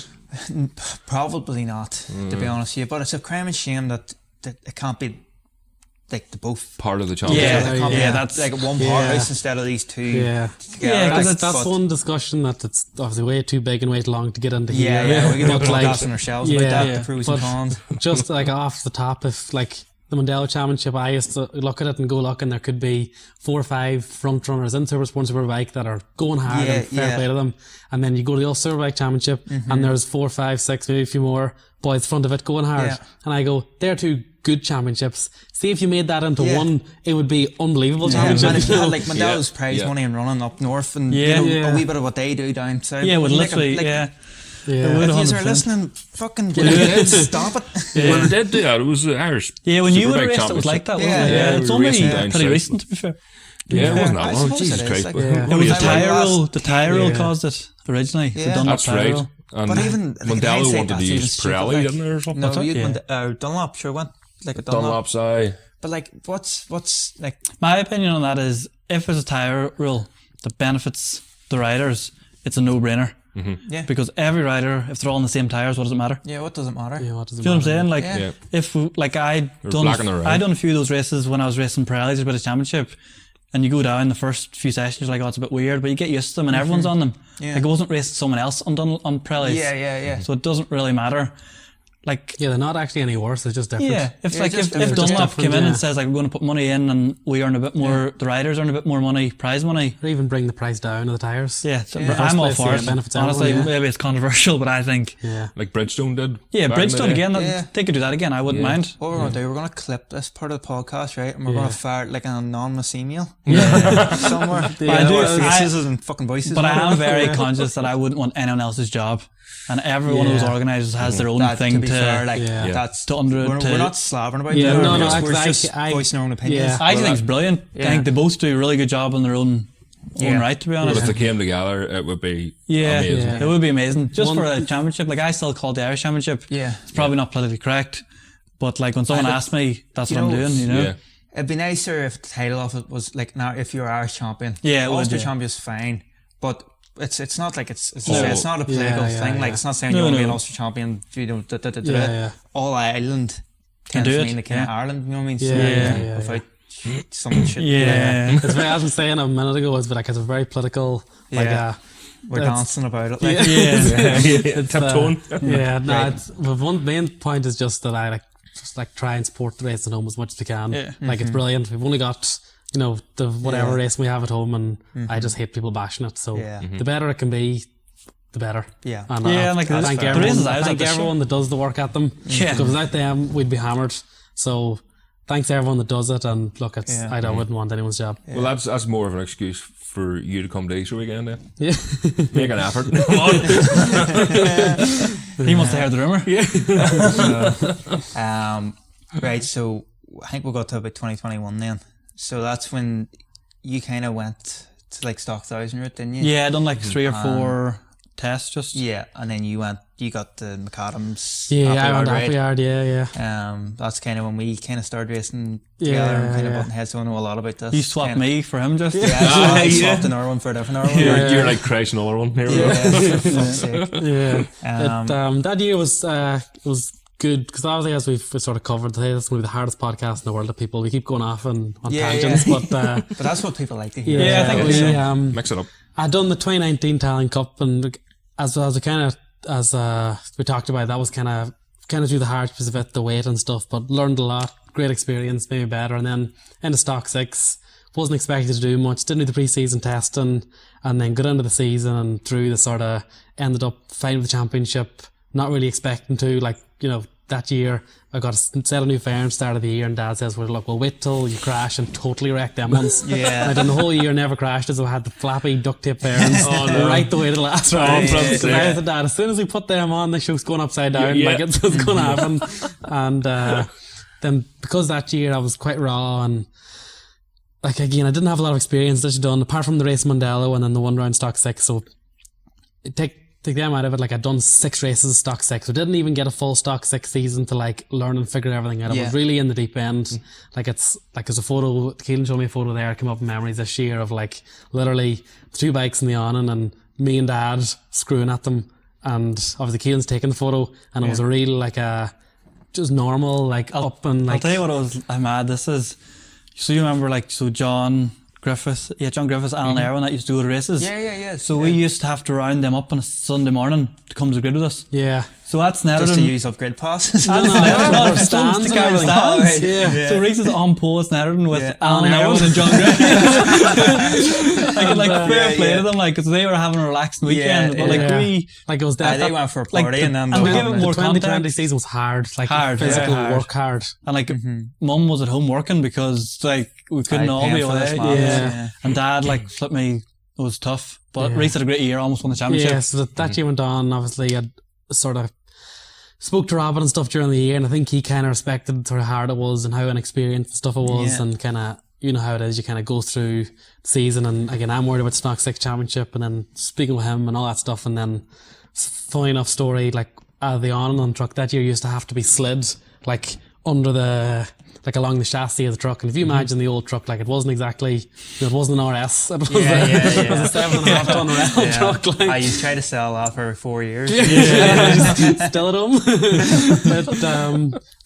Probably not, to be honest with you. But it's a crime and shame that it can't be like the both. Part of the championship. Yeah, that's like one powerhouse instead of these two. Yeah, because that's one discussion that it's obviously way too big and way too long to get into here. Yeah, we can do a But, podcast on ourselves about that, the pros and But cons. just like off the top, if like the Mondello Championship, I used to look at it and go look, and there could be 4 or 5 front runners in Supersport Superbike that are going hard and fair play to them. And then you go to the Ulster Superbike Championship and there's 4, 5, 6, maybe a few more boys front of it going hard. And I go, they're 2 good championships. See if you made that into one, it would be unbelievable championship. And if you had like Mondello's prize money and running up north and you know, a wee bit of what they do down south. Yeah, would literally, If you are listening, fucking stop it. When they did do that, it was the Irish. Yeah, when you Superbike would have raced, it Championship. was like that, wasn't Yeah, it? yeah. It's only Racing down pretty south. recent, to be fair. Yeah, it wasn't that I long. suppose Jesus it is, Christ. like, but it only The a time. tyre rule caused it originally. The Dunlop That's tyre right. rule. And But even, like, Mondello hindsight, wanted to that's even use stupid, Pirelli, like- didn't they, or something? No, Yeah. Dunlop sure went like a Dunlop. Dunlop's eye. But like, what's like? My opinion on that is, if there's a tyre rule that benefits the riders, it's a no-brainer. Yeah. Because every rider, if they're all on the same tyres, what does it matter? Yeah, what does it matter? Yeah, what does it Do you know what I'm matter? saying? Like, Yeah. if like I black on the right. done a few of those races when I was racing Pirellis at British Championship, and you go down the first few sessions, you're like, oh, it's a bit weird, but you get used to them, and everyone's on them. Yeah. Like, I wasn't racing someone else on Pirellis. Yeah. So it doesn't really matter. Like, Yeah, they're not actually any worse. It's just different. yeah, if Yeah, like just if different. Dunlop Just came in different, and says like, we're going to put money in and we earn a bit more, the riders earn a bit more money, prize money. Or even bring the price down of the tires. Yeah, so Yeah. I'm all First place, for yeah, it. benefits Honestly, everyone, maybe it's controversial, but I think Yeah. Like Bridgestone did. yeah, back in the Bridgestone day. again. Yeah. They could do that again. I wouldn't mind. What we're gonna do? We're gonna clip this part of the podcast, right? And we're gonna fire like an anonymous email somewhere. I do- faces and fucking voices. But I am very conscious that I wouldn't want anyone else's job, and every one of those Yeah. organisers has their own that, thing to be fair, like Yeah. that's to under- we're to- not slavering about Yeah, that. no, we're I- just I- voicing our own opinions. yeah. I think it's brilliant. I Yeah. think they both do a really good job in their own right, to be But honest. if they came together, it would be Yeah, amazing. Yeah. it would be amazing. Just for a championship, like I still call it the Irish Championship. Yeah. It's probably not politically correct, but like when someone I- asks me, that's you what I'm know, doing, you know? Yeah. It'd be nicer if the title of it was like now if you're Irish champion. Yeah, it would, Ulster yeah. champion's fine, but it's not like it's No. it's not a political Yeah, thing. yeah. Like it's not saying No, you want to be no. an Ulster champion. You know, Yeah. all Ireland tends do to it, mean the kind of yeah. Ireland. You know what I mean? Yeah. Without some shit. Yeah. It's very, as I was saying a minute ago, it's like it's a very political, like Yeah. We're That's- dancing about it. Like, Yeah. Tiptoeing. yeah, no, it's, but one main point is just that I like try and support the race at home as much as we can. Yeah. Like it's brilliant. We've only got, you know, the whatever race we have at home, and I just hate people bashing it. So Yeah. the better it can be, the better. Yeah. And Yeah, like I the thank races everyone, I I was thank at this everyone that does the work at them. Yeah. Because without them, we'd be hammered. So thanks to everyone that does it. And look, it's Yeah. I wouldn't want anyone's job. Well, that's more of an excuse for you to come to Easter weekend then. Yeah. Make an effort. He must have heard the rumour. Right. So I think we'll go to about 2021 then. So that's when you kind of went to like stock 1,000 route, didn't you? Yeah, I done like 3 or 4 tests just. Yeah, and then you got the McAdams. Yeah, I Happy went Hour ride. Happy Yard, yeah. That's kind of when we kind of started racing together and kind of butting heads. So I know a lot about this. You swapped Kinda- me for him just. Yeah, I swapped an Irwin for a different Irwin. You're like Christ another one. Here we go. Yeah, for fuck's sake. Yeah. That year was good because obviously, as we've sort of covered today, that's going to be the hardest podcast in the world of people. We keep going off on Yeah, tangents, yeah. but But that's what people like to hear. Yeah, I think it's we, Mix it up. I done the 2019 Talent Cup, and as we kind of we talked about, that was kind of do the hard piece of it, the weight and stuff, but learned a lot, great experience, maybe better. And then into stock 6, wasn't expected to do much, didn't do the pre-season testing, and then got into the season and through the sort of ended up fighting the championship, not really expecting to, like, you know, that year I got a set of new fairings start of the year, and Dad says, well, look, we'll wait till you crash and totally wreck them ones. Yeah. And I done the whole year, never crashed, so I had the flappy duct tape fairings right the way to the last round. So I said, Dad, as soon as we put them on, the show's going upside down, Yeah. like it's going to happen. And then because that year I was quite raw, and like again, I didn't have a lot of experience that you done apart from the race Mondello and then the one round stock 6. So take them out of it, like I'd done 6 races stock 6, so didn't even get a full stock 6 season to like learn and figure everything out. I was really in the deep end. Like it's like there's a photo, Caolan showed me a photo there, it came up in memories this year of like literally 2 bikes in the awning and me and Dad screwing at them, and obviously Caolan's taking the photo, and it was a real like a just normal, like up and like. I'll tell you what, I'm mad. This is, so you remember like, so John Griffiths, Alan Irwin that used to go to races. Yeah. So we used to have to round them up on a Sunday morning to come to the grid with us. Yeah. So that's Netherden. Just to use up grid passes. So Rhys is on pole at Netherden with Alan Irwin and John Griffiths. I could like fair play to them, like, because they were having a relaxed weekend. But like we, like it was that. They went for a party and then and we give it more 2020 context. season was hard, like Hard, physical hard. work hard. And like mum was at home working because like we couldn't all be away. And dad like flipped me. It was tough, but Rhys had a great year, almost won the championship. Yeah, so that year went on. Obviously, I sort of spoke to Robin and stuff during the year, and I think he kind of respected how hard it was and how inexperienced stuff it was, and kind of, you know how it is, you kind of go through the season, and again, I'm worried about Stock 6 Championship, and then speaking with him and all that stuff, and then funny enough story, like the on truck that year used to have to be slid like under the, like along the chassis of the truck, and if you imagine the old truck, like it wasn't exactly, it wasn't an RS, it was, it was a 7.5 ton rail truck. Like, I used to try to sell that for 4 years. Still at home.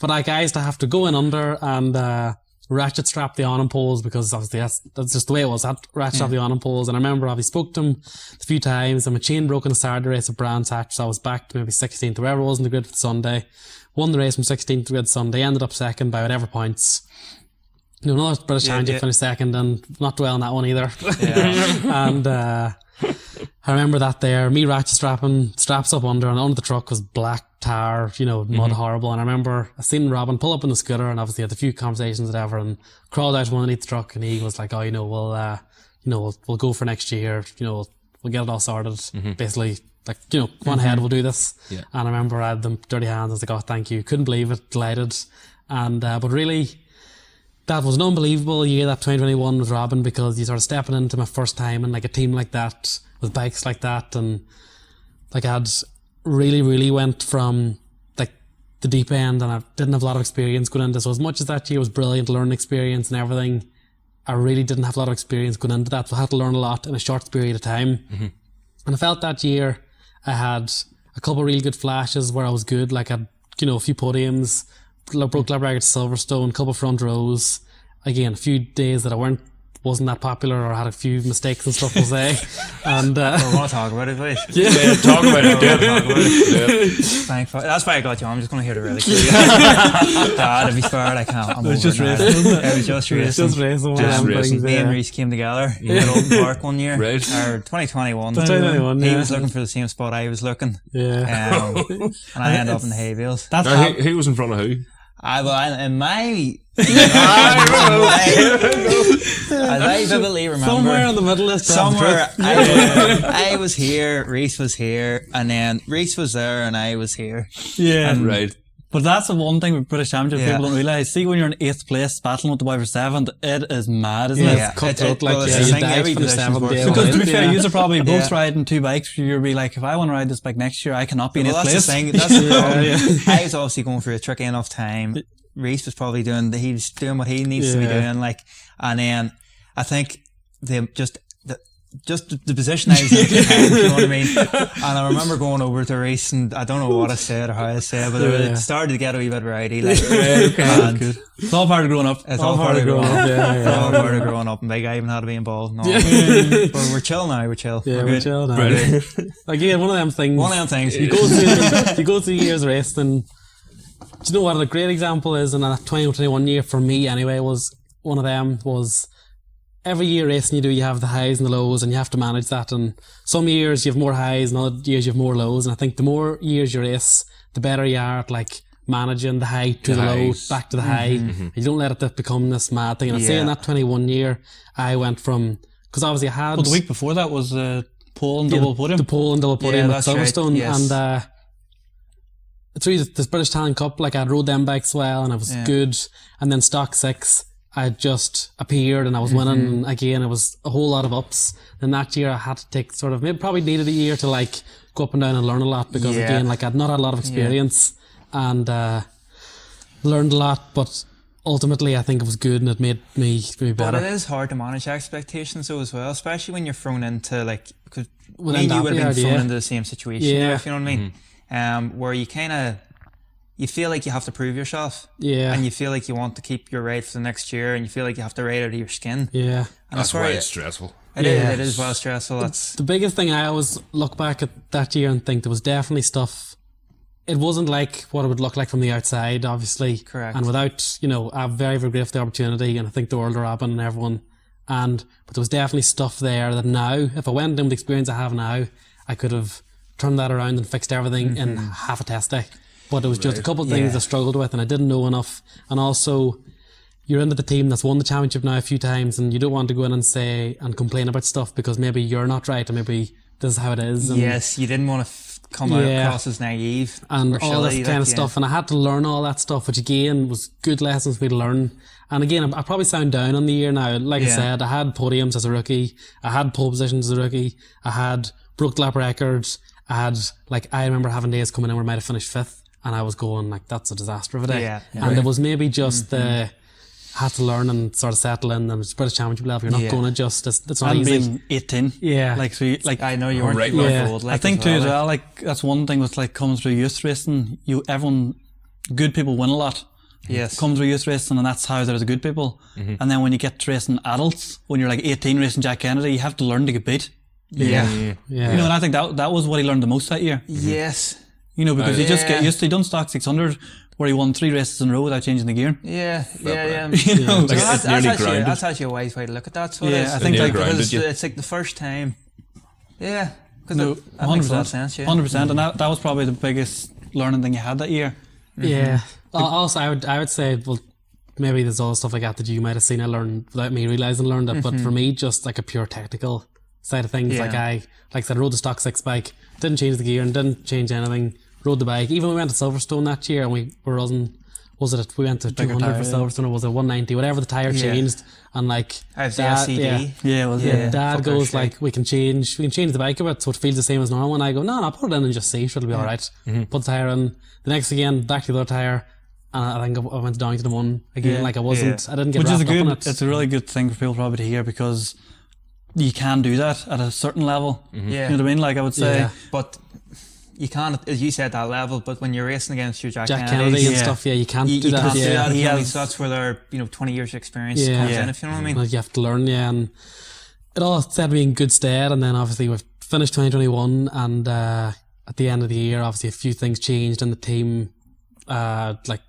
But like I used to have to go in under and ratchet strap the awning poles, because obviously that's just the way it was. I had to ratchet strap the awning poles, and I remember I spoke to him a few times, and my chain broke on the Saturday race at Brands Hatch, so I was back to maybe 16th or wherever it was in the grid for the Sunday. Won the race from 16th to grid Sunday, ended up second by whatever points. You know, another British Championship finished second, and not dwell on that one either. And I remember that there, me ratchet strapping, straps up under, and under the truck was black tar, you know, mud horrible. And I remember I seen Robin pull up in the scooter, and obviously had a few conversations and whatever, and crawled out from underneath the truck, and he was like, oh, you know, we'll go for next year, you know, we'll get it all sorted. Basically, like, you know, go on ahead, we'll do this. And I remember I had them dirty hands. I was like, oh, thank you. Couldn't believe it. Delighted. And, but really, that was an unbelievable year, that 2021 with Robin, because you sort of stepping into my first time in like a team like that, with bikes like that. And like I had really went from like the deep end, and I didn't have a lot of experience going into. So as much as that year was brilliant, learning experience and everything, I really didn't have a lot of experience going into that. So I had to learn a lot in a short period of time. And I felt that year I had a couple of really good flashes where I was good. Like I had, you know, a few podiums, broke lap record Silverstone, a couple of front rows. Again, a few days that I wasn't that popular, or had a few mistakes and stuff, we'll say. And I want to talk about it, please. Talk about it. Thankful. That's why I got you. I'm just going to hear the really clear. Dad, to be fair, I can't. It was just racing, wasn't it? It was just racing. just racing. Just racing. Me and Rhys came together in Open Park one year. Right. Or 2021. 2021, He was looking for the same spot I was looking. And I ended up in the hay bales. That's Now, who was in front of who? As I vividly remember, somewhere in the middle of somewhere I was here, Rhys was here, and then Rhys was there, and I was here. Right. But that's the one thing with British Championship people don't realise. See, when you're in 8th place battling with the boy for 7th, it is mad, isn't it? It's cutthroat, like, it's you died for the 7th day. Because to be fair, you're probably both riding two bikes. You'll be like, if I want to ride this bike next year, I cannot be in 8th place. That's the thing. That's the problem. I was obviously going through a tricky enough time. Rhys was probably doing what he needs to be doing, like, and then I think the position I was in at the time, you know what I mean? And I remember going over to Rhys, and I don't know what I said or how I said, but it started to get a wee bit rowdy. Like, good. It's all part of growing up. It's all part of growing up. It's all part of growing up, and Big I even had to be involved. No, but we're chill now. We're chill. Yeah, we're chill now. Again, one of them things. You go through years racing. Do you know what a great example is? And that 2021 year for me anyway was one of them. Was every year racing you have the highs and the lows, and you have to manage that. And some years you have more highs, and other years you have more lows. And I think the more years you race, the better you are at like managing the high to the low, back to the high. You don't let it become this mad thing. And I'd say in that 21 year, I went from, because obviously I had. Well, the week before that was pole and double podium. The pole and double podium at Silverstone, right. Yes. and through this British Talent Cup, like I rode them bikes well, and I was good. And then Stock 6, I just appeared and I was winning. And again, it was a whole lot of ups. Then that year I had to take probably needed a year to like go up and down and learn a lot, because again, like I'd not had a lot of experience and learned a lot, but ultimately I think it was good and it made me better. But it is hard to manage expectations though as well, especially when you're thrown into like, because Well, you then would have that been yard, thrown into the same situation, if you know what I mean. Where you kind of, you feel like you have to prove yourself. Yeah. And you feel like you want to keep your ride for the next year, and you feel like you have to ride out of your skin. Yeah. And That's why it's stressful. It is well stressful. The biggest thing I always look back at that year and think there was definitely stuff. It wasn't like what it would look like from the outside, obviously. Correct. And without, I'm very, very grateful for the opportunity, and I think the world are happening and everyone. But there was definitely stuff there that now, if I went in with the experience I have now, I could have turned that around and fixed everything in half a test day. But it was just a couple of things I struggled with, and I didn't know enough. And also, you're into the team that's won the championship now a few times, and you don't want to go in and say and complain about stuff because maybe you're not right, or maybe this is how it is. And yes, you didn't want to come across as naive and all silly, this kind of stuff. And I had to learn all that stuff, which again was good lessons for me to learn. And again, I probably sound down on the year now. Like I said, I had podiums as a rookie, I had pole positions as a rookie, I had broke lap records, I remember having days coming in where I might have finished 5th, and I was going like, that's a disaster of a day. And it was maybe just had to learn and sort of settle in, and it's British Championship level. You're not going to just, it's not easy. Being 18. I know you weren't right, old. I think too as well, like that's one thing with like coming through youth racing. Good people win a lot. Yes. Come through youth racing, and that's how there's good people. And then when you get to racing adults, when you're like 18 racing Jack Kennedy, you have to learn to get beat. Yeah. And I think that was what he learned the most that year. Yes. Because you just get used to, he done stock 600 where he won 3 races in a row without changing the gear. It's Nearly actually a wise way to look at that. So I think it's like the first time. Yeah. No, that makes a lot of sense, 100%. And that was probably the biggest learning thing you had that year. Yeah. Also, I would say, well, maybe there's all stuff like that you might have seen I learned without me realising I learned it. But for me, just like a pure technical side of things, like I said, rode the stock 6 bike, didn't change the gear and didn't change anything, rode the bike. Even when we went to Silverstone that year and we were running, we went to 200 tire, for Silverstone, or was it 190, whatever the tyre changed, and like I have the LCD. Dad goes like, we can change the bike a bit so it feels the same as normal, and I go, no, put it in and just see, sure, it'll be alright. Put the tyre in, the next again, back to the other tyre, and I think I went down to the one again, I didn't get wrapped up in it. It's a really good thing for people probably to hear, because you can do that at a certain level. You know what I mean? Like I would say, but you can't, as you said, that level. But when you're racing against your Jack Kennedy and stuff, you can't do that. So that's where their 20 years experience comes in, if you know what I mean. Like you have to learn, and it all said to be in good stead. And then obviously we've finished 2021, and at the end of the year, obviously a few things changed in the team, like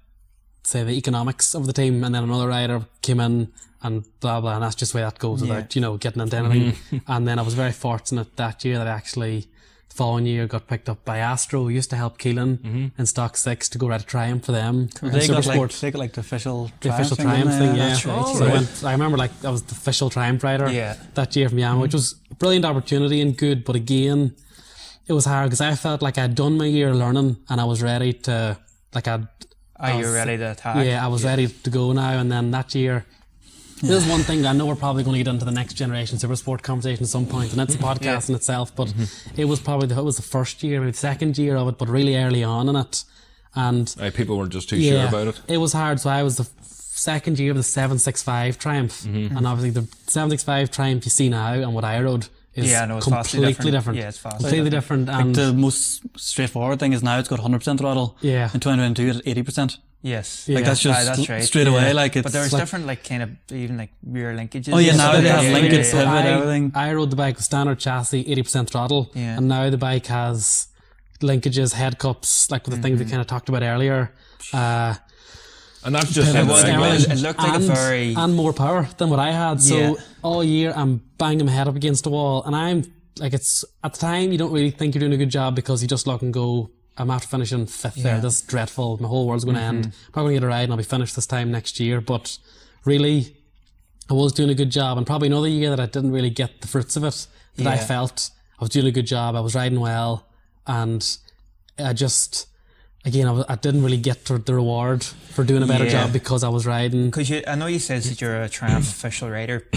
say the economics of the team, and then another rider came in and blah blah, and that's just the way that goes without getting into anything. And then I was very fortunate that year that I actually the following year got picked up by Astro, who used to help Caolan in stock 6 to go ride a Triumph for them. They got like the official Triumph thing, That's right. So I remember like I was the official Triumph rider that year from Yamaha, which was a brilliant opportunity and good, but again it was hard because I felt like I'd done my year learning and I was ready to you're ready to attack. Yeah, I was ready to go now. And then that year, this is one thing I know we're probably going to get into the next generation Supersport conversation at some point, and it's a podcast in itself, but it was probably the first year, maybe the second year of it, but really early on in it. And people weren't just too sure about it. It was hard. So I was the second year of the 765 Triumph, and obviously the 765 Triumph you see now and what I rode is completely different. Yeah, it's vastly completely different. Like the most straightforward thing is now it's got 100% throttle. Yeah. In 2022 it's 80%. Yes. Like that's just that's right. straight away. Like it's. But there's like, different like kind of even like rear linkages. Oh yeah, now they have linkage pivot, everything. I rode the bike with standard chassis, 80% throttle, and now the bike has linkages, head cups, like with the things we kind of talked about earlier. And that's just it looked like and more power than what I had. So all year I'm banging my head up against the wall, and I'm like, it's at the time you don't really think you're doing a good job because you just look and go, I'm after finishing 5th there. This is dreadful. My whole world's going to end. I'm not going to get a ride, and I'll be finished this time next year. But really, I was doing a good job, and probably another year that I didn't really get the fruits of it. That I felt I was doing a good job. I was riding well, and I just. Again, I didn't really get the reward for doing a better job because I was riding. Because I know you said that you're a Triumph official rider,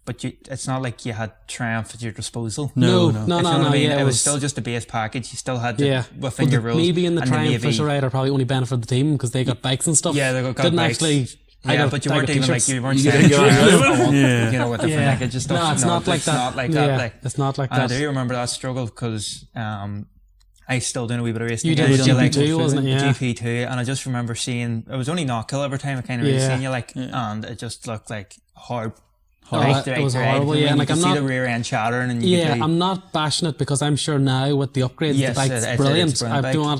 but it's not like you had Triumph at your disposal. No. It was still just a base package. You still had to within your rules. Me being the Triumph official rider probably only benefited the team because they got bikes and stuff. Yeah, they got didn't bikes. Actually. But you weren't even like you weren't saying with different linkages and stuff. No, it's not like that. It's not like that. It's not like that. I do remember that struggle because. I still doing a wee bit of racing. You did again, the GP2, wasn't it? Yeah. GP2, and I just remember seeing, it was only knockhill every time I kind of really seen you, like, and it just looked like hard. It was horrible, yeah. And like, you I'm see not, the rear end shattering, and you I'm not bashing it because I'm sure now with the upgrades, the bike's brilliant.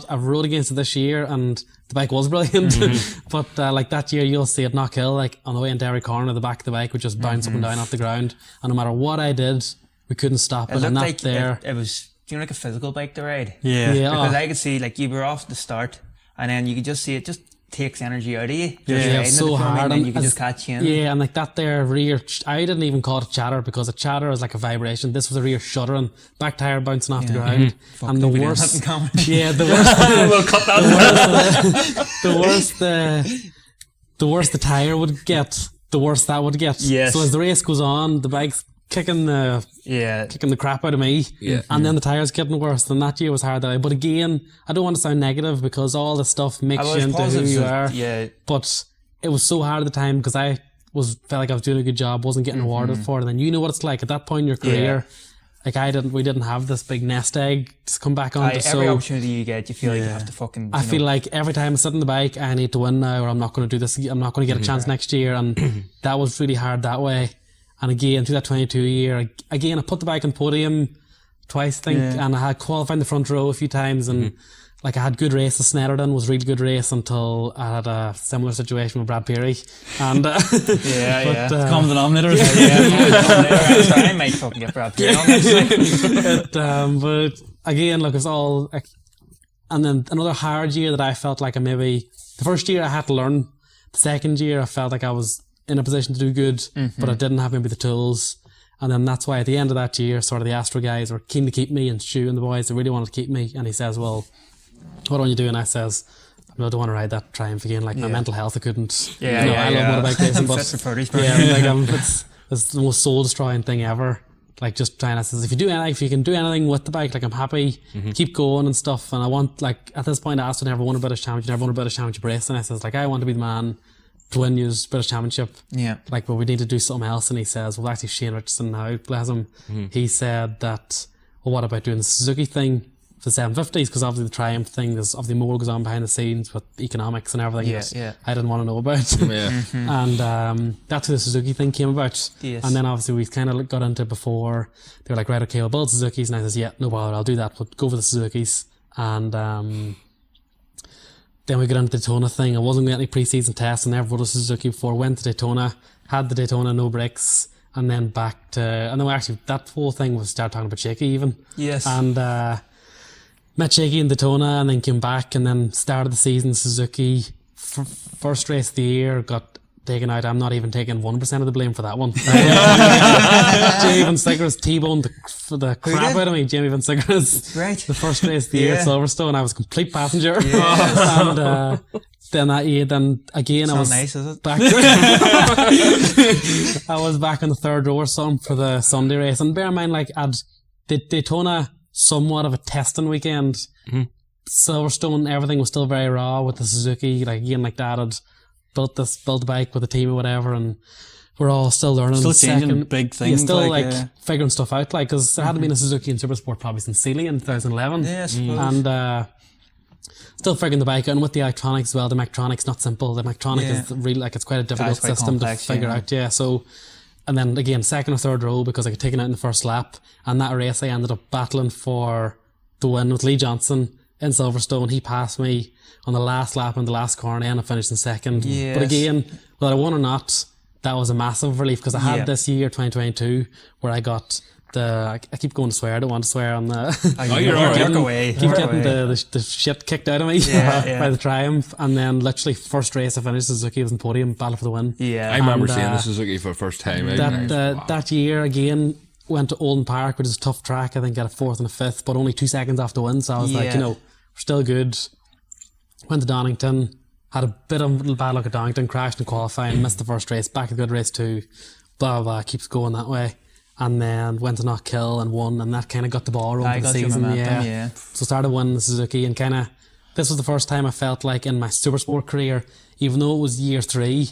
I've rode against it this year, and the bike was brilliant. But like that year, you'll see it knockhill, like on the way into every corner, the back of the bike would just bounce up and down off the ground, and no matter what I did, we couldn't stop it. And that like there, it was, do you know, like a physical bike to ride? Yeah. Because I could see, like, you were off the start, and then you could just see it just takes energy out of you. Yeah, it's so hard. And you can just catch you in. Yeah, and like that there rear, I didn't even call it chatter because a chatter is like a vibration. This was a rear shuddering, back tire bouncing off the ground. And the worst, the worst, We'll cut that. the worse the tire would get, the worse that would get. Yes. So as the race goes on, the bike's kicking the crap out of me, and then the tires getting worse. And that year was hard. But again, I don't want to sound negative because all the stuff makes you into who you are. Yeah. But it was so hard at the time because I felt like I was doing a good job, wasn't getting rewarded for it. And then you know what it's like at that point in your career. Like we didn't have this big nest egg to come back on. Every opportunity you get, you feel like you have to fucking. I feel like every time I sit on the bike, I need to win now, or I'm not going to do this. I'm not going to get a chance next year, and that was really hard that way. And again, through that 22 year, I put the bike on podium twice, I think, and I had qualified in the front row a few times, and like I had good races. Snetterton was a really good race until I had a similar situation with Brad Peary. And common denominator. I might fucking get Brad Peary on next time. But again, look, it's all. And then another hard year that I felt like the first year I had to learn. The second year I felt like I was in a position to do good, but I didn't have maybe the tools. And then that's why at the end of that year, sort of the Astro guys were keen to keep me, and Stu and the boys, they really wanted to keep me. And he says, well, what don't you do? And I says, I don't want to ride that Triumph again. Like my mental health, I couldn't. I love motorbike racing, but it's the most soul destroying thing ever. Like just trying to say, if you can do anything with the bike, like I'm happy, keep going and stuff. And I want, like at this point, I asked, I never won a British Championship, never won a British Championship race. And I says, like, I want to be the man to win his British Championship. Yeah. Like, but we need to do something else. And he says, well, actually Shane Richardson now, bless him, he said that, well, what about doing the Suzuki thing for the 750s? Because obviously the Triumph thing, there's obviously more goes on behind the scenes with economics and everything I didn't want to know about. And that's how the Suzuki thing came about. Yes. And then obviously we kind of got into it before. They were like, right, okay, we'll build Suzukis. And I says, yeah, no bother, I'll do that. But go for the Suzukis. And then we got into the Daytona thing. I wasn't getting any pre-season tests, and never rode a Suzuki before. Went to Daytona, had the Daytona, no brakes, and then back to. And then actually, that whole thing was start talking about Shaky even. Yes. And met Shaky in Daytona, and then came back, and then started the season Suzuki. First race of the year, got taken out. I'm not even taking 1% of the blame for that one. Jamie Van Sickers T-boned the crap out of me. Jamie Van Sickers. Right. The first race of the year at Silverstone, I was a complete passenger. And then that year, then again, I was nice, is it? Back. I was back in the third row or something for the Sunday race. And bear in mind, like, Daytona somewhat of a testing weekend. Silverstone, everything was still very raw with the Suzuki. Like again, like that, I'd built the bike with a team or whatever, and we're all still learning. Still changing big things. Still figuring stuff out, like, because there hadn't been a Suzuki in Supersport probably since Sealy in 2011. Yeah, I suppose. And still figuring the bike out, and with the electronics as well. The Mechatronic's not simple. The Mechatronic is really, like, it's quite a difficult system complex, to figure out. Yeah, so. And then again, second or third row because I got taken out in the first lap. And that race, I ended up battling for the win with Lee Johnson in Silverstone. He passed me on the last lap in the last corner, and I finished in second. Yes. But again, whether I won or not, that was a massive relief because I had this year, 2022, where I got I keep going to swear. I don't want to swear on the. You're all right. Keep getting the shit kicked out of me by the Triumph, and then literally first race I finished Suzuki, was in podium, battle for the win. Yeah, I remember seeing the Suzuki for the first time. That year again. Went to Olden Park, which is a tough track. I think got a fourth and a fifth, but only 2 seconds off the win. So I was like, we're still good. Went to Donington, had a bit of little bad luck at Donington, crashed in qualifying, missed the first race, back to good race 2, blah, blah, blah, keeps going that way. And then went to Knockhill and won, and that kind of got the ball rolling for the season. So started winning the Suzuki, and kind of, this was the first time I felt like in my Supersport career, even though it was year 3,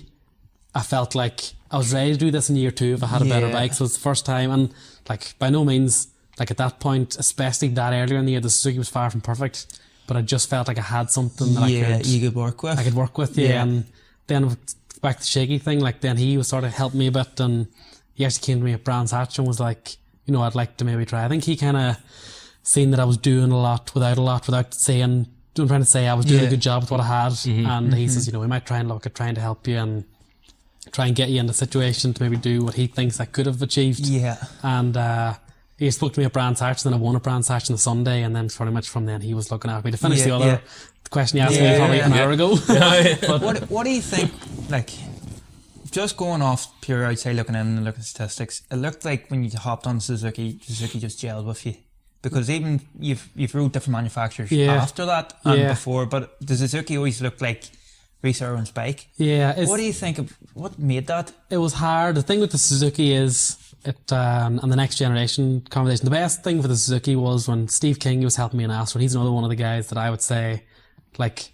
I felt like I was ready to do this in year 2 if I had a better bike. So it's the first time, and like by no means like at that point, especially that earlier in the year, the Suzuki was far from perfect, but I just felt like I had something that you could work with. I could work with, and then back to the shaky thing, like then he was sort of helped me a bit, and he actually came to me at Brands Hatch and was like, you know, I'd like to maybe try. I think he kind of seen that I was doing a lot without saying, I'm trying to say I was doing a good job with what I had, and he says, you know, we might try and look at trying to help you and try and get you in a situation to maybe do what he thinks I could have achieved. And he spoke to me at Brands Hatch, then I won at Brands Hatch on the Sunday, and then pretty much from then he was looking at me to finish the other question you asked me probably an hour ago. But what do you think, like, just going off pure outside looking in and looking at statistics, it looked like when you hopped on Suzuki just gelled with you. Because even you've rode different manufacturers after that and before, but the Suzuki always looked like Rhys Irwin's bike. What do you think of what made that? It was hard. The thing with the Suzuki is and the next generation conversation, the best thing for the Suzuki was when Steve King was helping me in Astro. He's another one of the guys that I would say, like,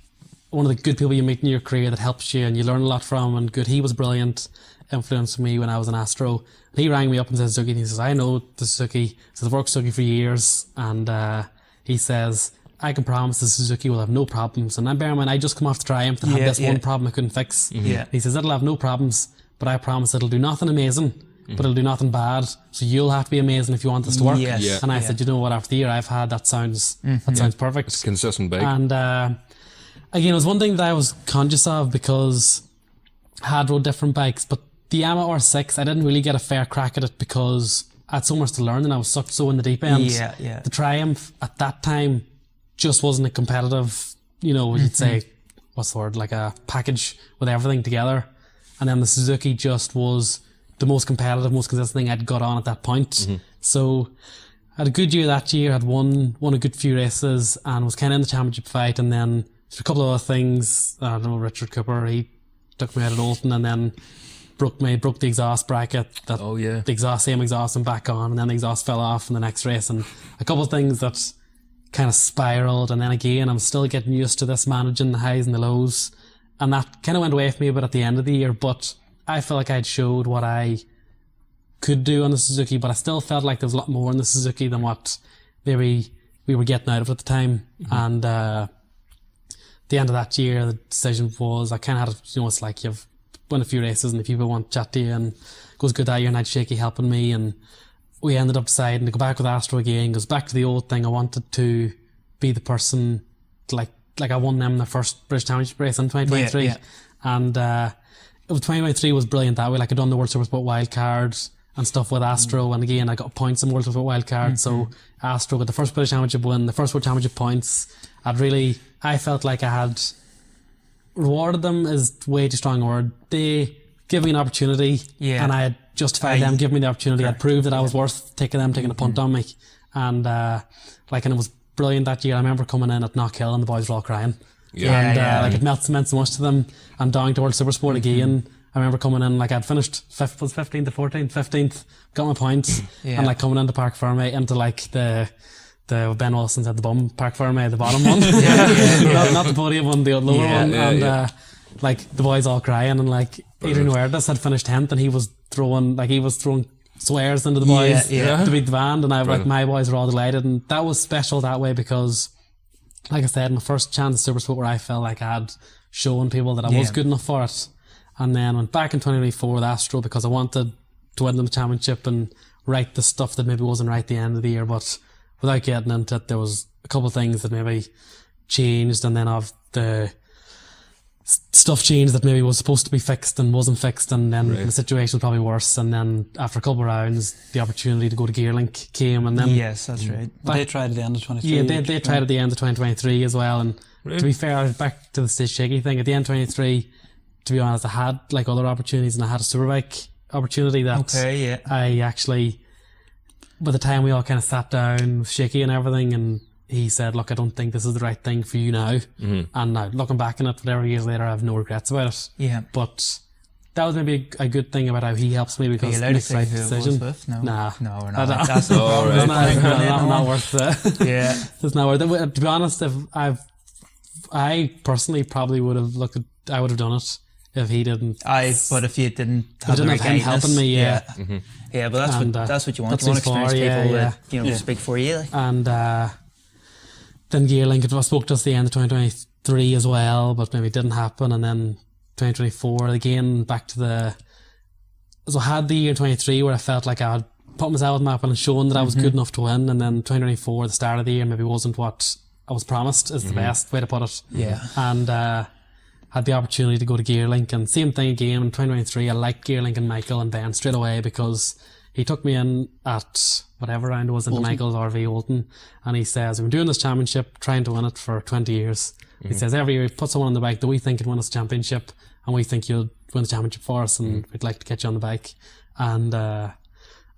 one of the good people you meet in your career that helps you and you learn a lot from, and good. He was brilliant, influenced me when I was in Astro. And he rang me up and said Suzuki, and he says, I know the Suzuki, says I've worked Suzuki for years, and he says, I can promise the Suzuki will have no problems. And bear in mind, I just come off the Triumph and had this one problem I couldn't fix. He says, it'll have no problems, but I promise it'll do nothing amazing, but it'll do nothing bad. So you'll have to be amazing if you want this to work. And I said, you know what, after the year I've had, that sounds perfect. It's consistent bike. And again, it was one thing that I was conscious of because I had rode different bikes, but the Yamaha R6, I didn't really get a fair crack at it because I had so much to learn and I was sucked so in the deep end. The Triumph at that time just wasn't a competitive, you know, you'd say, what's the word, like a package with everything together. And then the Suzuki just was the most competitive, most consistent thing I'd got on at that point. So I had a good year that year, had won a good few races and was kind of in the championship fight. And then there's a couple of other things, I don't know, Richard Cooper, he took me out at Olton and then broke the exhaust bracket, the exhaust, same exhaust and back on, and then the exhaust fell off in the next race, and a couple of things that kind of spiraled. And then again, I'm still getting used to this managing the highs and the lows, and that kind of went away from me a bit at the end of the year, but I felt like I'd showed what I could do on the Suzuki, but I still felt like there was a lot more in the Suzuki than what maybe we were getting out of it at the time. And the end of that year, the decision was, I kind of had, you know, it's like you've won a few races and the people want to chat to you, and it goes good that year, and I had Shaky helping me, and we ended up deciding to go back with Astro again. Goes back to the old thing. I wanted to be the person, like I won them the first British Championship race in 2023, and it was 2023 was brilliant that way. Like I'd done the World Supersport wildcard and stuff with Astro, and again I got points in World Supersport wildcard, so Astro got the first British Championship win, the first World Championship points. I felt like I had rewarded them is way too strong a word. They gave me an opportunity, and I had justified them giving me the opportunity. I'd proved that I was worth taking a punt on me, and and it was brilliant that year. I remember coming in at Knockhill and the boys were all crying, it meant so much to them. And down to World Supersport again, I remember coming in, like I'd finished 15th or 14th, 15th, got my points, and like coming into Park Ferme, into like the Ben Wilson said the bum Park Ferme, the bottom one, not the podium one, the lower one, and like the boys all crying, and like Adrian Huertas had finished 10th, and he was throwing swears into the boys to beat the band, and I like my boys were all delighted, and that was special that way because, like I said, my first chance at Supersport where I felt like I had shown people that I was good enough for it. And then went back in 2024 with Astro because I wanted to win them the championship and write the stuff that maybe wasn't right at the end of the year, but without getting into it, there was a couple of things that maybe changed, and then of the stuff changed that maybe was supposed to be fixed and wasn't fixed, and then the situation was probably worse. And then after a couple of rounds, the opportunity to go to Gearlink came, and then yes, that's right. But they tried at the end of 23. Yeah, they tried at the end of 2023 as well. And to be fair, back to the Stay Shaky thing, at the end of 23, to be honest, I had like other opportunities, and I had a Superbike opportunity that I actually, by the time we all kind of sat down with Shaky and everything, and he said, look, I don't think this is the right thing for you now. And now looking back on it, whatever years later, I have no regrets about it. But that was maybe a good thing about how he helps me, because are you allowed to say who it was with? No, we're not. That's the problem. Not worth it. It's not worth it. To be honest, I personally probably would have done it. if he didn't. But if you didn't have, him helping me, yeah, but that's what you want. You want experienced people that speak for you. Like. And then Gearlink, I spoke to us at the end of 2023 as well, but maybe it didn't happen. And then 2024 again, back to the. So I had the year 23 where I felt like I had put myself on the map and shown that I was good enough to win, and then 2024, the start of the year, maybe wasn't what I was promised, is the best way to put it. Yeah. And had the opportunity to go to Gearlink, and same thing again in 2023. I liked Gearlink and Michael and Ben straight away because he took me in at whatever round it was into Michael's RV Olton, and he says, we've been doing this championship, trying to win it for 20 years. He says every year we put someone on the bike that we think can win this championship, and we think you'll win the championship for us, and we'd like to get you on the bike. And I